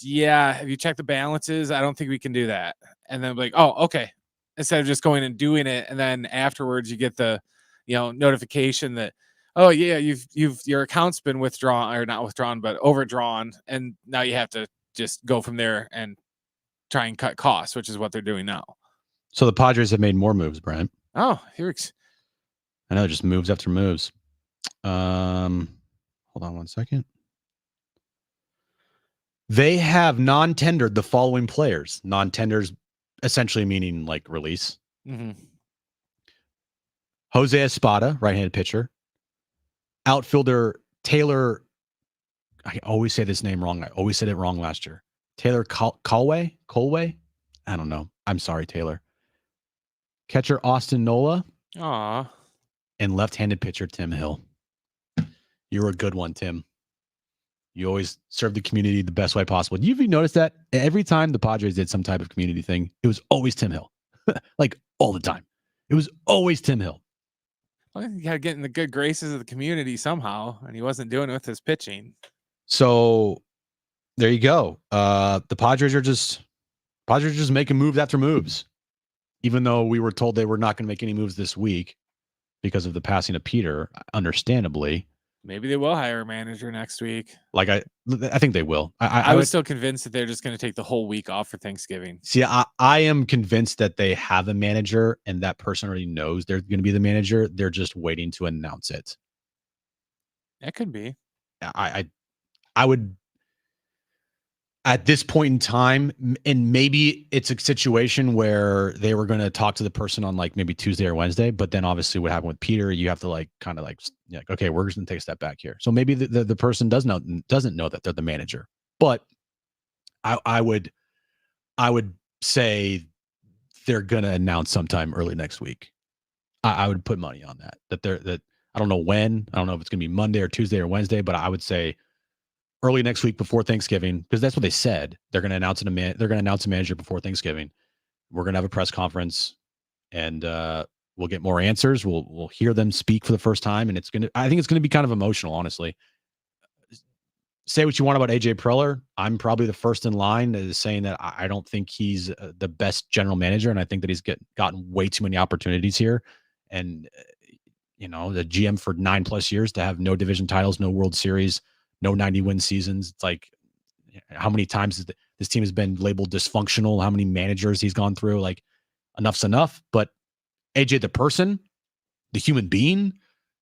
yeah, have you checked the balances? I don't think we can do that. And then like, oh, okay. Instead of just going and doing it, and then afterwards you get the, notification that, oh yeah, your account's been withdrawn, or not withdrawn, but overdrawn, and now you have to just go from there and try and cut costs, which is what they're doing now. So the Padres have made more moves, Brent. Oh, here's. I know, just moves after moves. Hold on one second. They have non-tendered the following players. Non-tenders essentially meaning like release. Mm-hmm. Jose Espada, right-handed pitcher. outfielder Taylor. I always say this name wrong. I always said it wrong last year. Taylor Colway? I don't know. I'm sorry, Taylor. Catcher Austin Nola. Aw. And left-handed pitcher Tim Hill. You're a good one, Tim. You always serve the community the best way possible. Have you noticed that every time the Padres did some type of community thing, it was always Tim Hill, like all the time. It was always Tim Hill. Well, you got to get in the good graces of the community somehow, and he wasn't doing it with his pitching. So there you go. The Padres are just making moves after moves, even though we were told they were not going to make any moves this week because of the passing of Peter, understandably. Maybe they will hire a manager next week. Like I think they will. I was still convinced that they're just going to take the whole week off for Thanksgiving. See, I am convinced that they have a manager and that person already knows they're going to be the manager. They're just waiting to announce it. That could be. I would, at this point in time, and maybe it's a situation where they were going to talk to the person on like maybe Tuesday or Wednesday, but then obviously what happened with Peter, you have to like kind of like, okay, we're just going to take a step back here. So maybe the person doesn't know that they're the manager, but I would say they're going to announce sometime early next week. I would put money on that I don't know when, I don't know if it's going to be Monday or Tuesday or Wednesday, but I would say early next week before Thanksgiving, because that's what they said. They're going to announce a manager before Thanksgiving. We're going to have a press conference, and we'll get more answers. We'll hear them speak for the first time, and I think it's going to be kind of emotional, honestly. Say what you want about AJ Preller. I'm probably the first in line that is saying that I don't think he's the best general manager, and I think that he's gotten way too many opportunities here. And the GM for 9+ years to have no division titles, no World Series, no 90-win seasons. It's like, how many times this team has been labeled dysfunctional? How many managers he's gone through? Like, enough's enough. But AJ, the person, the human being,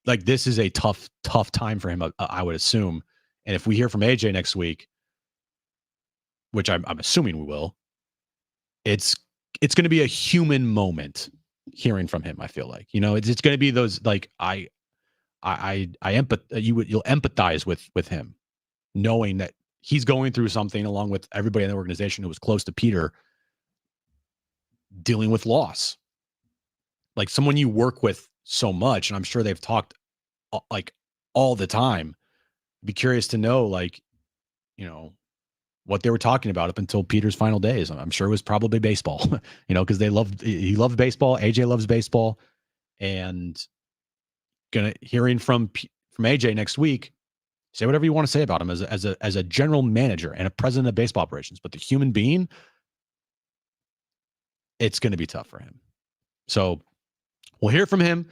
like, this is a tough time for him, I would assume. And if we hear from AJ next week, which I'm assuming we will, it's going to be a human moment hearing from him. I feel like, it's going to be those, like, you'll empathize with him, knowing that he's going through something along with everybody in the organization who was close to Peter, dealing with loss. Like someone you work with so much, and I'm sure they've talked like all the time. Be curious to know, like, what they were talking about up until Peter's final days. I'm sure it was probably baseball, because he loved baseball. AJ loves baseball, and hearing from AJ next week. Say whatever you want to say about him as a general manager and a president of baseball operations, but the human being, it's going to be tough for him. So we'll hear from him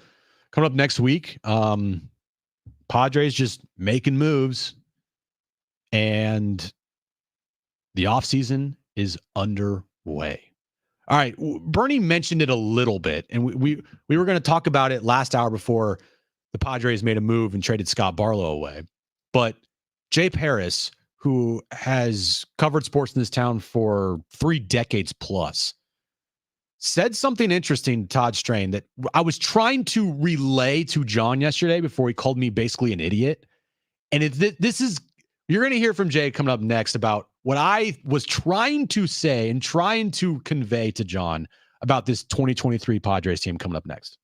coming up next week. Padres just making moves, and the offseason is underway. All right. Bernie mentioned it a little bit, and we were going to talk about it last hour before the Padres made a move and traded Scott Barlow away. But Jay Paris, who has covered sports in this town for 3 decades plus, said something interesting to Todd Strain that I was trying to relay to John yesterday before he called me basically an idiot. And you're going to hear from Jay coming up next about what I was trying to say and trying to convey to John about this 2023 Padres team coming up next.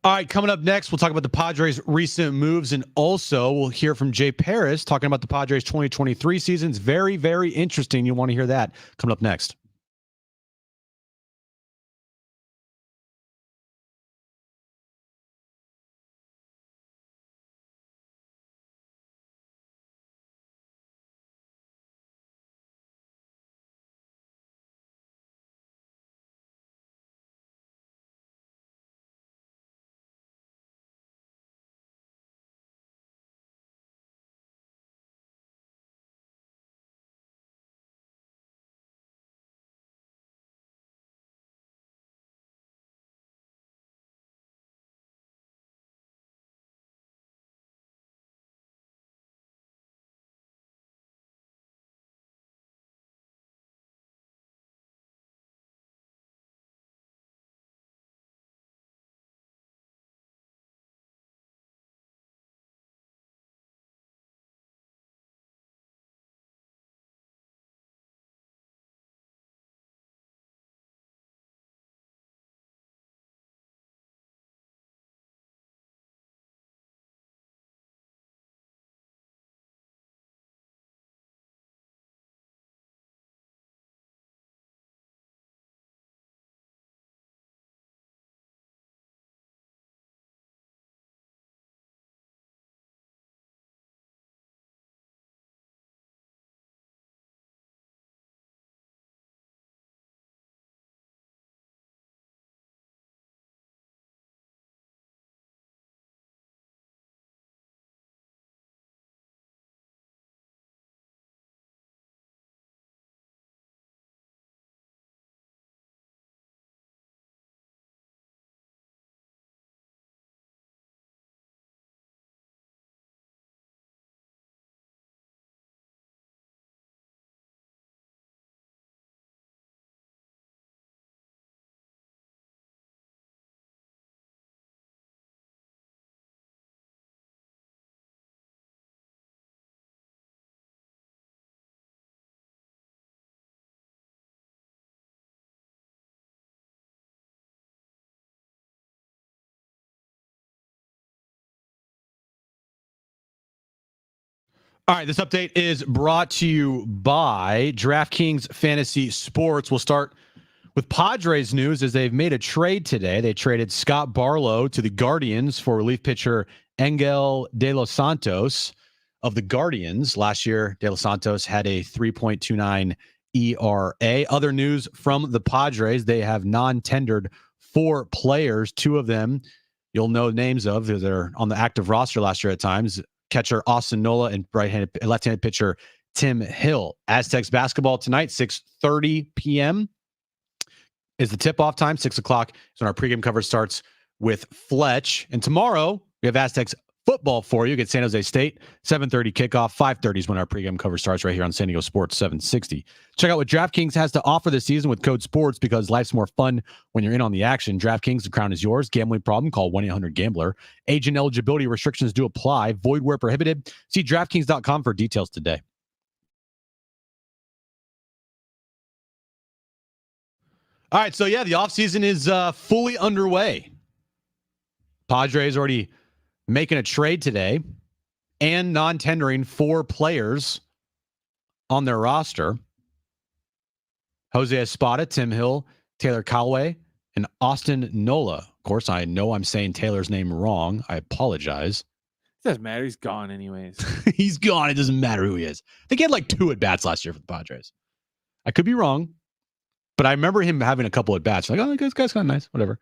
All right, coming up next, we'll talk about the Padres' recent moves, and also we'll hear from Jay Paris talking about the Padres' 2023 season. It's very, very interesting. You'll want to hear that coming up next. All right, this update is brought to you by DraftKings Fantasy Sports. We'll start with Padres news as they've made a trade today. They traded Scott Barlow to the Guardians for relief pitcher Engel De Los Santos of the Guardians. Last year, De Los Santos had a 3.29 ERA. Other news from the Padres, they have non-tendered 4 players. 2 of them you'll know names of. They're on the active roster last year at times. Catcher Austin Nola and left-handed pitcher Tim Hill. Aztecs basketball tonight, 6:30 p.m. is the tip-off time. 6 o'clock is when our pregame coverage starts with Fletch. And tomorrow, we have Aztecs football for you against San Jose State. 7:30 kickoff. 5:30 is when our pregame coverage starts right here on San Diego Sports 760. Check out what DraftKings has to offer this season with code SPORTS because life's more fun when you're in on the action. DraftKings, the crown is yours. Gambling problem? Call 1-800-GAMBLER. Age and eligibility restrictions do apply. Void where prohibited. See DraftKings.com for details today. All right, so yeah, the offseason is fully underway. Padres already making a trade today and non-tendering 4 players on their roster. Jose Espada, Tim Hill, Taylor Callaway, and Austin Nola. Of course, I know I'm saying Taylor's name wrong. I apologize. It doesn't matter. He's gone anyways. He's gone. It doesn't matter who he is. I think he had like 2 at-bats last year for the Padres. I could be wrong, but I remember him having a couple at-bats. Like, oh, this guy's kind of nice. Whatever.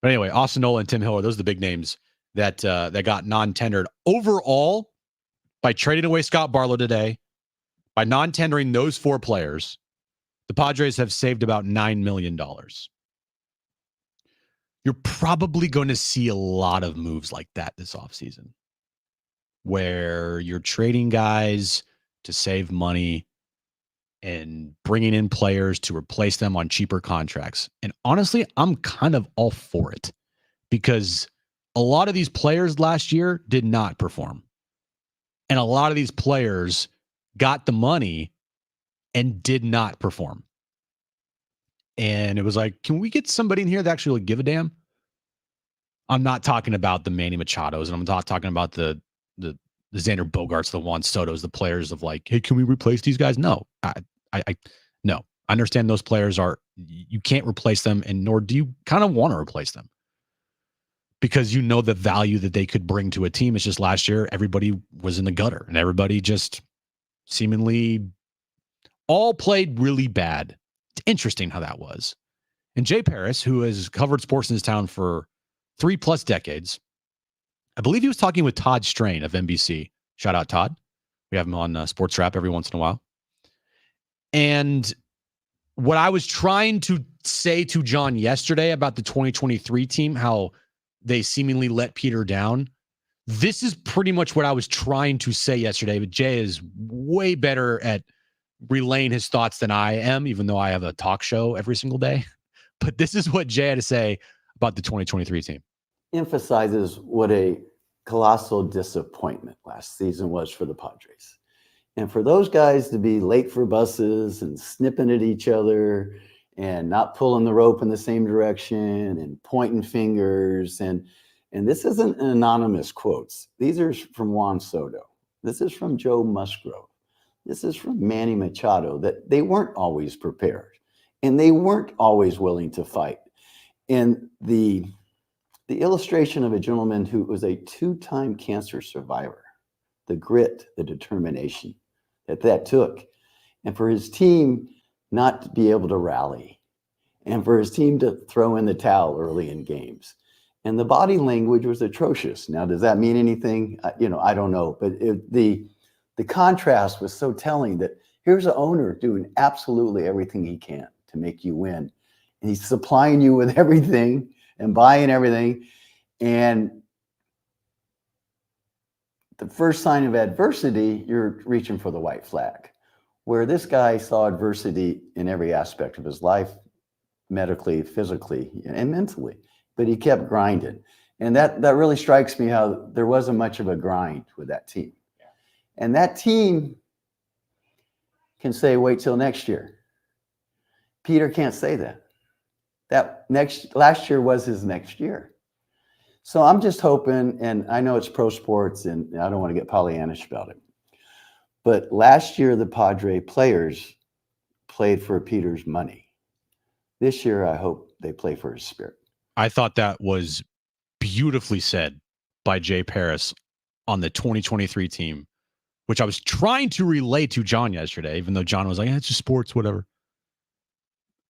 But anyway, Austin Nola and Tim Hill, those are the big names that got non-tendered. Overall, by trading away Scott Barlow today, by non-tendering those 4 players, the Padres have saved about $9 million. You're probably going to see a lot of moves like that this offseason, where you're trading guys to save money and bringing in players to replace them on cheaper contracts. And honestly, I'm kind of all for it because a lot of these players last year did not perform. And a lot of these players got the money and did not perform. And it was like, can we get somebody in here that actually give a damn? I'm not talking about the Manny Machados, and I'm not talking about the Xander Bogarts, the Juan Sotos, the players of like, hey, can we replace these guys? No, no. I understand those players you can't replace them, and nor do you kind of want to replace them because you know the value that they could bring to a team. It's just last year, everybody was in the gutter and everybody just seemingly all played really bad. It's interesting how that was. And Jay Paris, who has covered sports in his town for 3+ decades, I believe he was talking with Todd Strain of NBC. Shout out, Todd. We have him on Sports Wrap every once in a while. And what I was trying to say to John yesterday about the 2023 team, how they seemingly let Peter down, this is pretty much what I was trying to say yesterday. But Jay is way better at relaying his thoughts than I am, even though I have a talk show every single day. But this is what Jay had to say about the 2023 team. Emphasizes what a colossal disappointment last season was for the Padres. And for those guys to be late for buses and snipping at each other and not pulling the rope in the same direction and pointing fingers. And this isn't anonymous quotes. These are from Juan Soto. This is from Joe Musgrove. This is from Manny Machado, that they weren't always prepared and they weren't always willing to fight. And the illustration of a gentleman who was a 2-time cancer survivor, the grit, the determination that took, and for his team not to be able to rally, and for his team to throw in the towel early in games. And the body language was atrocious. Now, does that mean anything? I don't know. But the contrast was so telling that here's an owner doing absolutely everything he can to make you win. And he's supplying you with everything and buying everything. And the first sign of adversity, you're reaching for the white flag. Where this guy saw adversity in every aspect of his life, medically, physically, and mentally. But he kept grinding. And that really strikes me how there wasn't much of a grind with that team. And that team can say, wait till next year. Peter can't say that. Last year was his next year. So I'm just hoping, and I know it's pro sports and I don't want to get Pollyannish about it, but last year the Padre players played for Peter's money. This year, I hope they play for his spirit. I thought that was beautifully said by Jay Paris on the 2023 team, which I was trying to relay to John yesterday, even though John was like, it's just sports, whatever.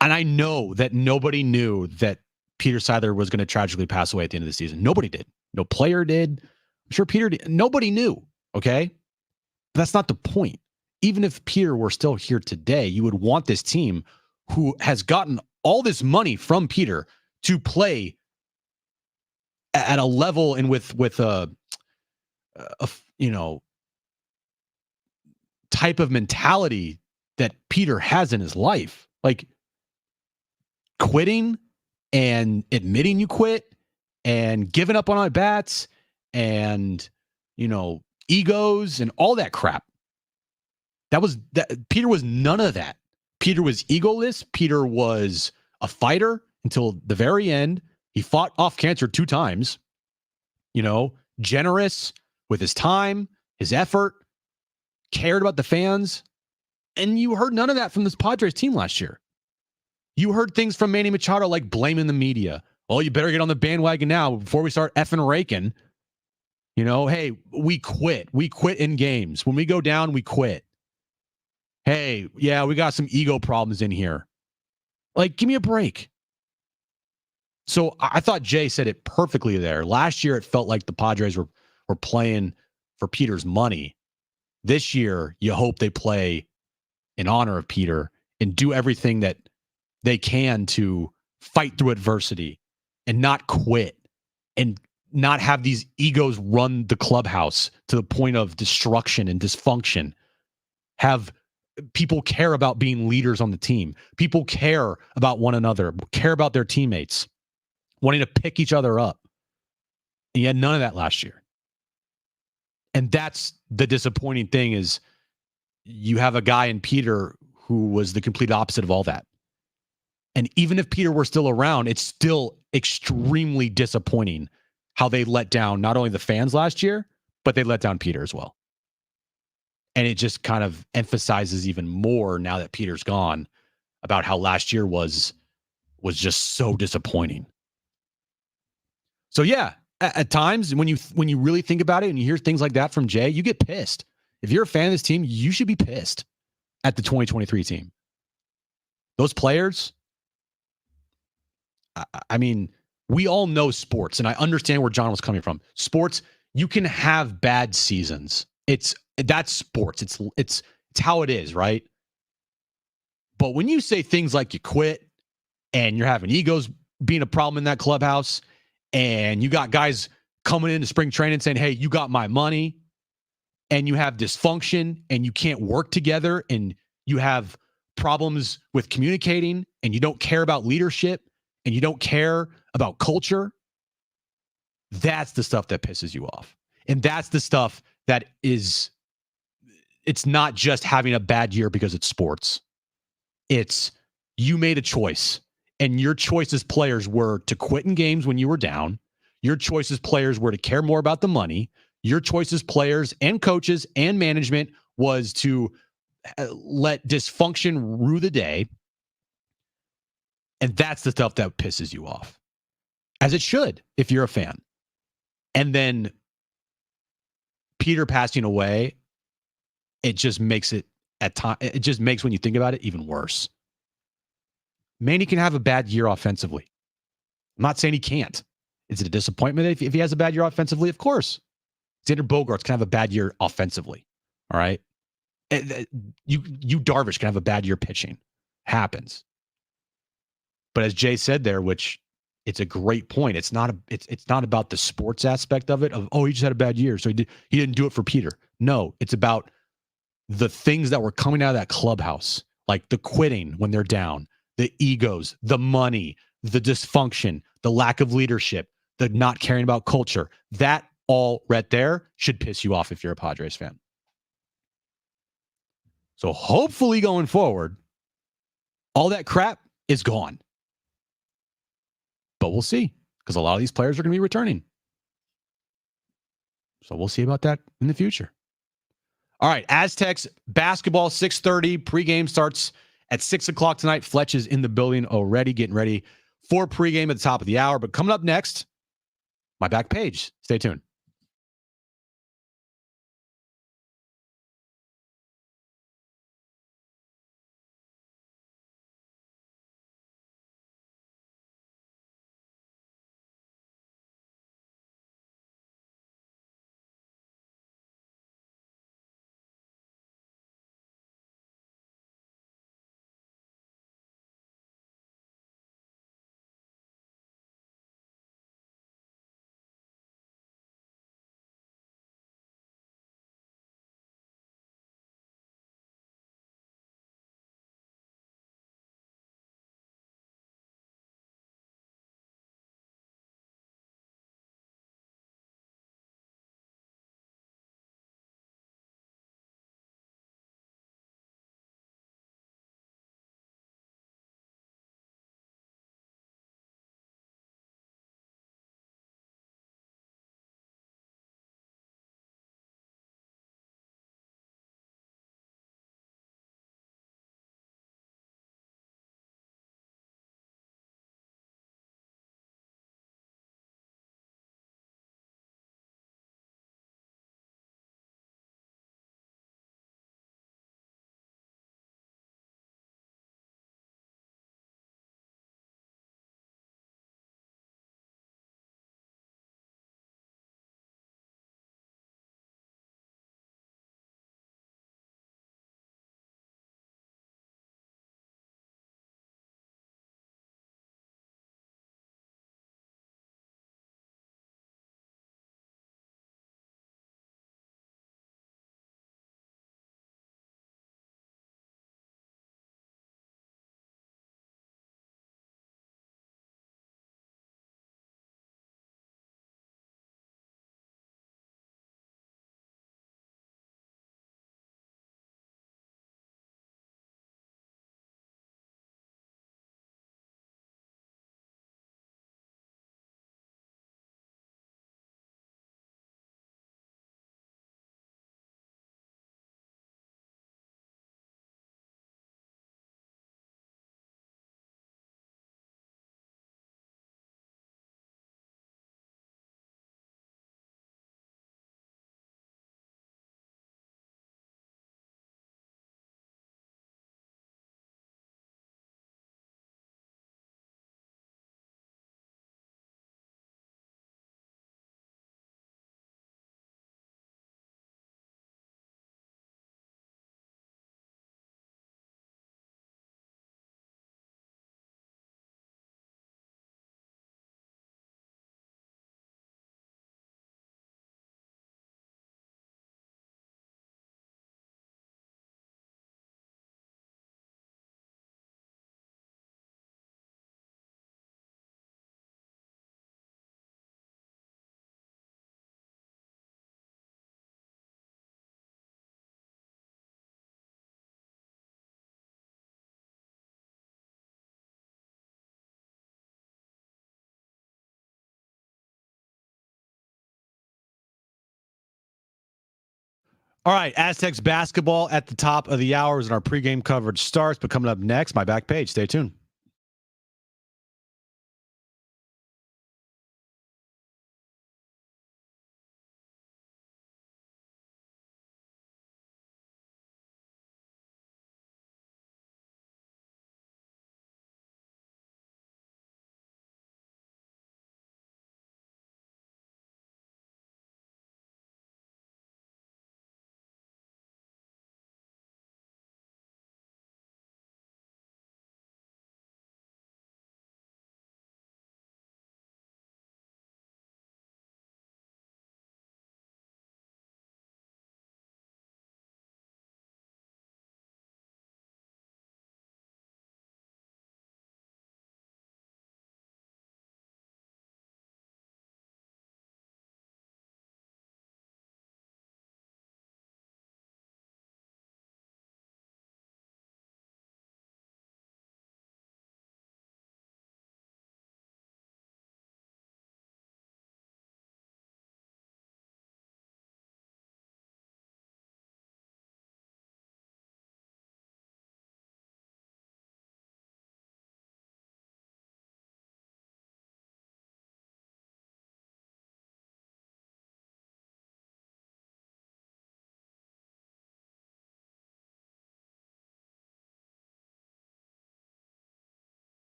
And I know that nobody knew that Peter Seidler was going to tragically pass away at the end of the season. Nobody did. No player did. I'm sure Peter did. Nobody knew. Okay. But that's not the point. Even if Peter were still here today, you would want this team who has gotten all this money from Peter to play at a level and with a type of mentality that Peter has in his life. Like quitting and admitting you quit and giving up on at-bats and, egos and all that crap. Peter was none of that. Peter was egoless. Peter was a fighter until the very end. He fought off cancer 2 times, generous with his time, his effort, cared about the fans. And you heard none of that from this Padres team last year. You heard things from Manny Machado like blaming the media. Oh, you better get on the bandwagon now before we start effing raking. Hey, we quit. We quit in games. When we go down, we quit. Hey, yeah, we got some ego problems in here. Like, give me a break. So I thought Jay said it perfectly there. Last year, it felt like the Padres were playing for Peter's money. This year, you hope they play in honor of Peter and do everything that they can to fight through adversity and not quit and not have these egos run the clubhouse to the point of destruction and dysfunction. Have people care about being leaders on the team. People care about one another, care about their teammates, wanting to pick each other up. And you had none of that last year. And that's the disappointing thing is you have a guy in Peter who was the complete opposite of all that. And even if Peter were still around, it's still extremely disappointing how they let down not only the fans last year, but they let down Peter as well. And it just kind of emphasizes even more now that Peter's gone about how last year was just so disappointing. So yeah, at times when you really think about it and you hear things like that from Jay, you get pissed. If you're a fan of this team, you should be pissed at the 2023 team. Those players, I mean, we all know sports, and I understand where John was coming from. Sports, you can have bad seasons. That's sports. It's how it is, right? But when you say things like you quit and you're having egos being a problem in that clubhouse, and you got guys coming into spring training saying, hey, you got my money, and you have dysfunction and you can't work together and you have problems with communicating and you don't care about leadership and you don't care about culture, that's the stuff that pisses you off. And that's the stuff that it's not just having a bad year because it's sports. It's you made a choice, and your choice as players were to quit in games when you were down. Your choice as players were to care more about the money. Your choice as players and coaches and management was to let dysfunction rue the day. And that's the stuff that pisses you off, as it should if you're a fan. And then Peter passing away, it just makes it it just makes, when you think about it, even worse. Manny can have a bad year offensively. I'm not saying he can't. Is it a disappointment if he has a bad year offensively? Of course. Xander Bogaerts can have a bad year offensively. All right. You Darvish can have a bad year pitching. Happens. But as Jay said there, which it's a great point, it's not about the sports aspect of it, of, oh, he just had a bad year, so he didn't do it for Peter. No, it's about the things that were coming out of that clubhouse, like the quitting when they're down, the egos, the money, the dysfunction, the lack of leadership, the not caring about culture. That all right there should piss you off if you're a Padres fan. So hopefully going forward, all that crap is gone. But we'll see, because a lot of these players are going to be returning. So we'll see about that in the future. All right, Aztecs basketball, 6:30. Pregame starts at 6 o'clock tonight. Fletch is in the building already, getting ready for pregame at the top of the hour. But coming up next, my back page. Stay tuned. All right, Aztecs basketball at the top of the hour as our pregame coverage starts. But coming up next, my back page. Stay tuned.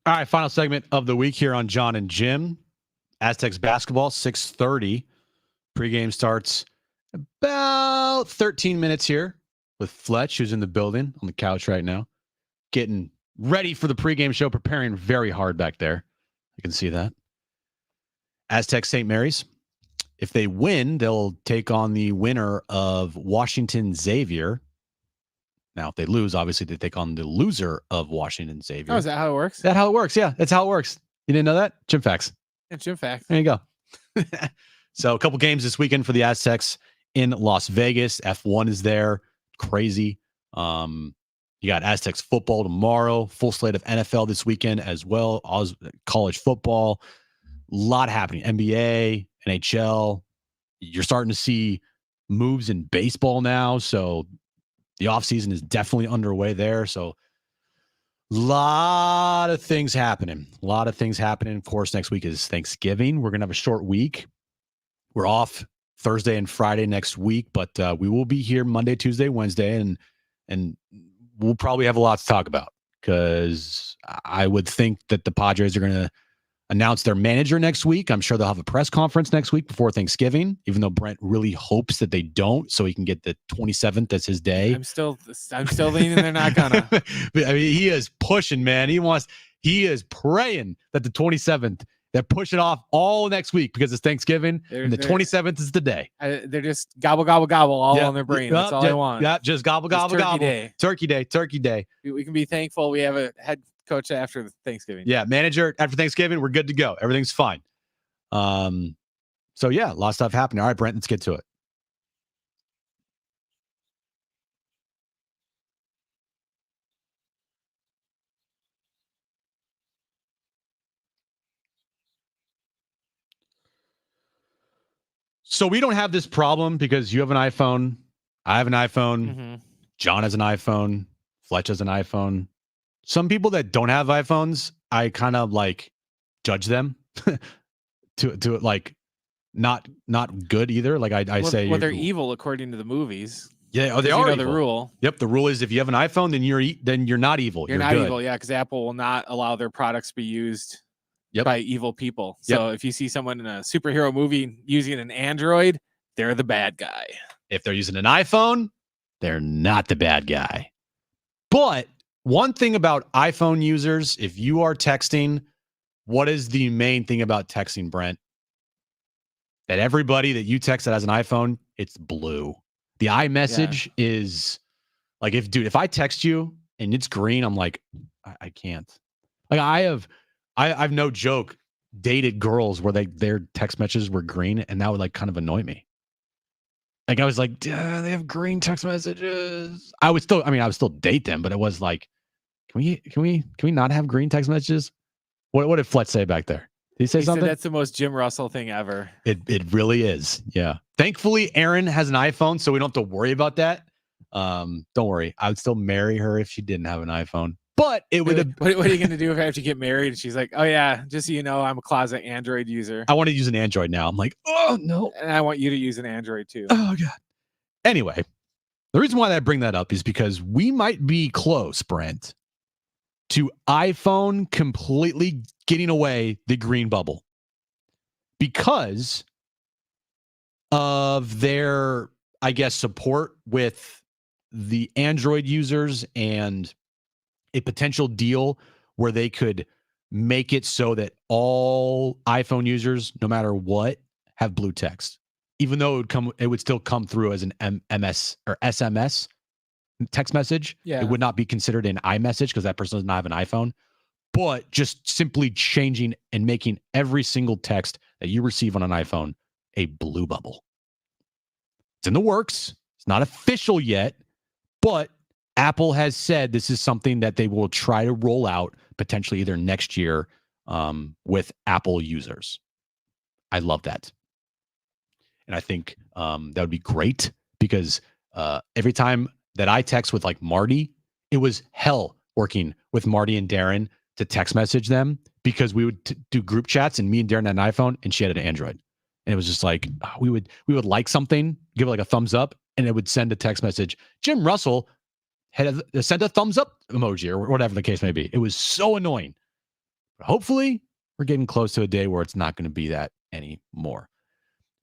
All right, final segment of the week here on Jon and Jim. Aztecs basketball, 6:30. Pregame starts about 13 minutes here with Fletch, who's in the building on the couch right now, getting ready for the pregame show, preparing very hard back there. I can see that. Aztecs St. Mary's. If they win, they'll take on the winner of Washington Xavier. Now, if they lose, obviously they take on the loser of Washington Xavier. Oh, is that how it works? Is that how it works? Yeah, that's how it works. You didn't know that? Gym facts. Yeah, Jim fact. There you go. So a couple games this weekend for the Aztecs in Las Vegas. F1 is there. Crazy. You got Aztecs football tomorrow. Full slate of NFL this weekend as well. College football. A lot happening. NBA, NHL. You're starting to see moves in baseball now. So the offseason is definitely underway there. So a lot of things happening. A lot of things happening. Of course, next week is Thanksgiving. We're going to have a short week. We're off Thursday and Friday next week, but we will be here Monday, Tuesday, Wednesday, and we'll probably have a lot to talk about because I would think that the Padres are going to announce their manager next week. I'm sure they'll have a press conference next week before Thanksgiving, even though Brent really hopes that they don't, so he can get the 27th as his day. I'm still leaning they're not gonna. I mean, he is pushing, man. He is praying that the 27th, they're pushing off all next week because it's Thanksgiving, and the 27th is the day. They're just gobble, gobble, gobble all on their brain. That's all I want. Yeah, just gobble, gobble, turkey gobble. Day. Turkey day, turkey day. We can be thankful we have a head coach after Thanksgiving. Yeah, manager after Thanksgiving, we're good to go. Everything's fine. So yeah, a lot of stuff happening. All right, Brent, let's get to it. So we don't have this problem because you have an iPhone, I have an iPhone. Mm-hmm. John has an iPhone. Fletch has an iPhone. Some people that don't have iPhones, I kind of like judge them to like not good either. Like I say, well, they're evil according to the movies. Yeah, they 'Cause are you know evil. the rule. Yep, the rule is if you have an iPhone, then you're not evil. You're not good. evil, yeah, because Apple will not allow their products to be used Yep. by evil people. So if you see someone in a superhero movie using an Android, they're the bad guy. If they're using an iPhone, they're not the bad guy. But one thing about iPhone users, if you are texting, what is the main thing about texting, Brent? That everybody that you text that has an iPhone, it's blue. The iMessage is like if I text you and it's green, I'm like, I can't. Like I've no joke dated girls where their text messages were green, and that would like kind of annoy me. Like I was like, they have green text messages. I would still date them, but it was like, can we not have green text messages? What did Fletch say back there? Did he say something? Said that's the most Jim Russell thing ever. It really is. Yeah. Thankfully, Aaron has an iPhone, so we don't have to worry about that. Don't worry. I would still marry her if she didn't have an iPhone. But it would. What are you going to do if after you get married and she's like, oh yeah, just so you know, I'm a closet Android user. I want to use an Android now. I'm like, oh no. And I want you to use an Android too. Oh God. Anyway, the reason why I bring that up is because we might be close, Brent, to iPhone completely getting away the green bubble because of their, I guess, support with the Android users and a potential deal where they could make it so that all iPhone users, no matter what, have blue text, even though it would still come through as an MS or SMS text message. Yeah. It would not be considered an iMessage because that person does not have an iPhone. But just simply changing and making every single text that you receive on an iPhone a blue bubble. It's in the works. It's not official yet, but Apple has said this is something that they will try to roll out potentially either next year with Apple users. I love that. And I think that would be great because every time that I text with like Marty, it was hell working with Marty and Darren to text message them because we would do group chats and me and Darren had an iPhone and she had an Android. And it was just like, we would like something, give it like a thumbs up, and it would send a text message. Jim Russell had sent a thumbs up emoji or whatever the case may be. It was so annoying. But hopefully we're getting close to a day where it's not going to be that anymore.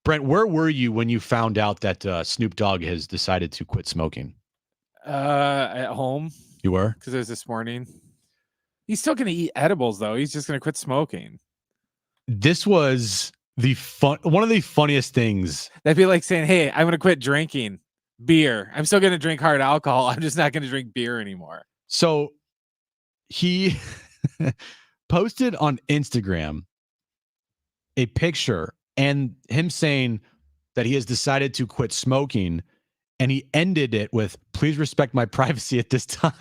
Brent, where were you when you found out that Snoop Dogg has decided to quit smoking? At home. You were? Because it was this morning. He's still going to eat edibles, though. He's just going to quit smoking. This was one of the funniest things. That'd be like saying, hey, I'm going to quit drinking beer. I'm still going to drink hard alcohol. I'm just not going to drink beer anymore. So he posted on Instagram a picture and him saying that he has decided to quit smoking. And he ended it with, please respect my privacy at this time.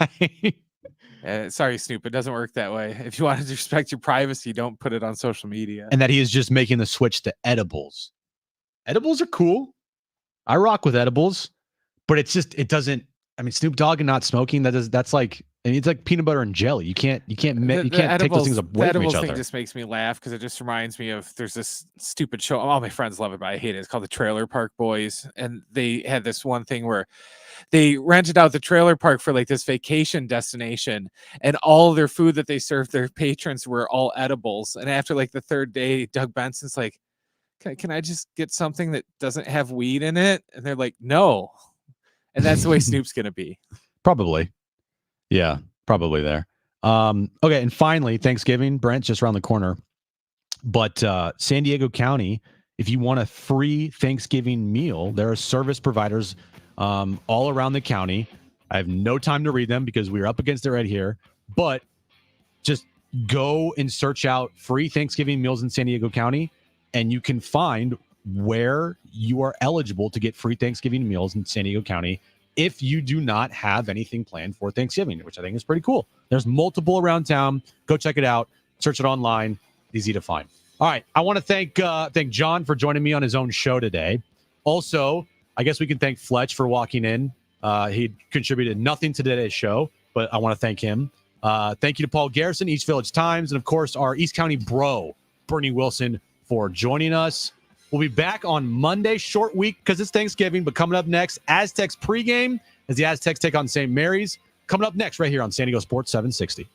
Sorry, Snoop. It doesn't work that way. If you want to respect your privacy, don't put it on social media. And that he is just making the switch to edibles. Edibles are cool. I rock with edibles, but it doesn't. I mean, Snoop Dogg and not smoking. That's like, I mean, it's like peanut butter and jelly. You can't take those things away from each other. Thing just makes me laugh because it just reminds me of there's this stupid show. All my friends love it, but I hate it. It's called the Trailer Park Boys, and they had this one thing where they rented out the trailer park for like this vacation destination, and all their food that they served their patrons were all edibles. And after like the third day, Doug Benson's like, "Can I just get something that doesn't have weed in it?" And they're like, "No." And that's the way Snoop's gonna be. Probably. Yeah, probably there. Okay, and finally, Thanksgiving, Brent, just around the corner. But San Diego County, if you want a free Thanksgiving meal, there are service providers all around the county. I have no time to read them because we're up against it right here. But just go and search out free Thanksgiving meals in San Diego County, and you can find where you are eligible to get free Thanksgiving meals in San Diego County if you do not have anything planned for Thanksgiving, which I think is pretty cool. There's multiple around town. Go check it out. Search it online. Easy to find. All right. I want to thank John for joining me on his own show today. Also, I guess we can thank Fletch for walking in He contributed nothing to today's show, but I want to thank him. Thank you to Paul Garrison, East Village Times, and of course, our East County bro, Bernie Wilson, for joining us. We'll be back on Monday, short week because it's Thanksgiving, but coming up next, Aztecs pregame as the Aztecs take on St. Mary's. Coming up next right here on San Diego Sports 760.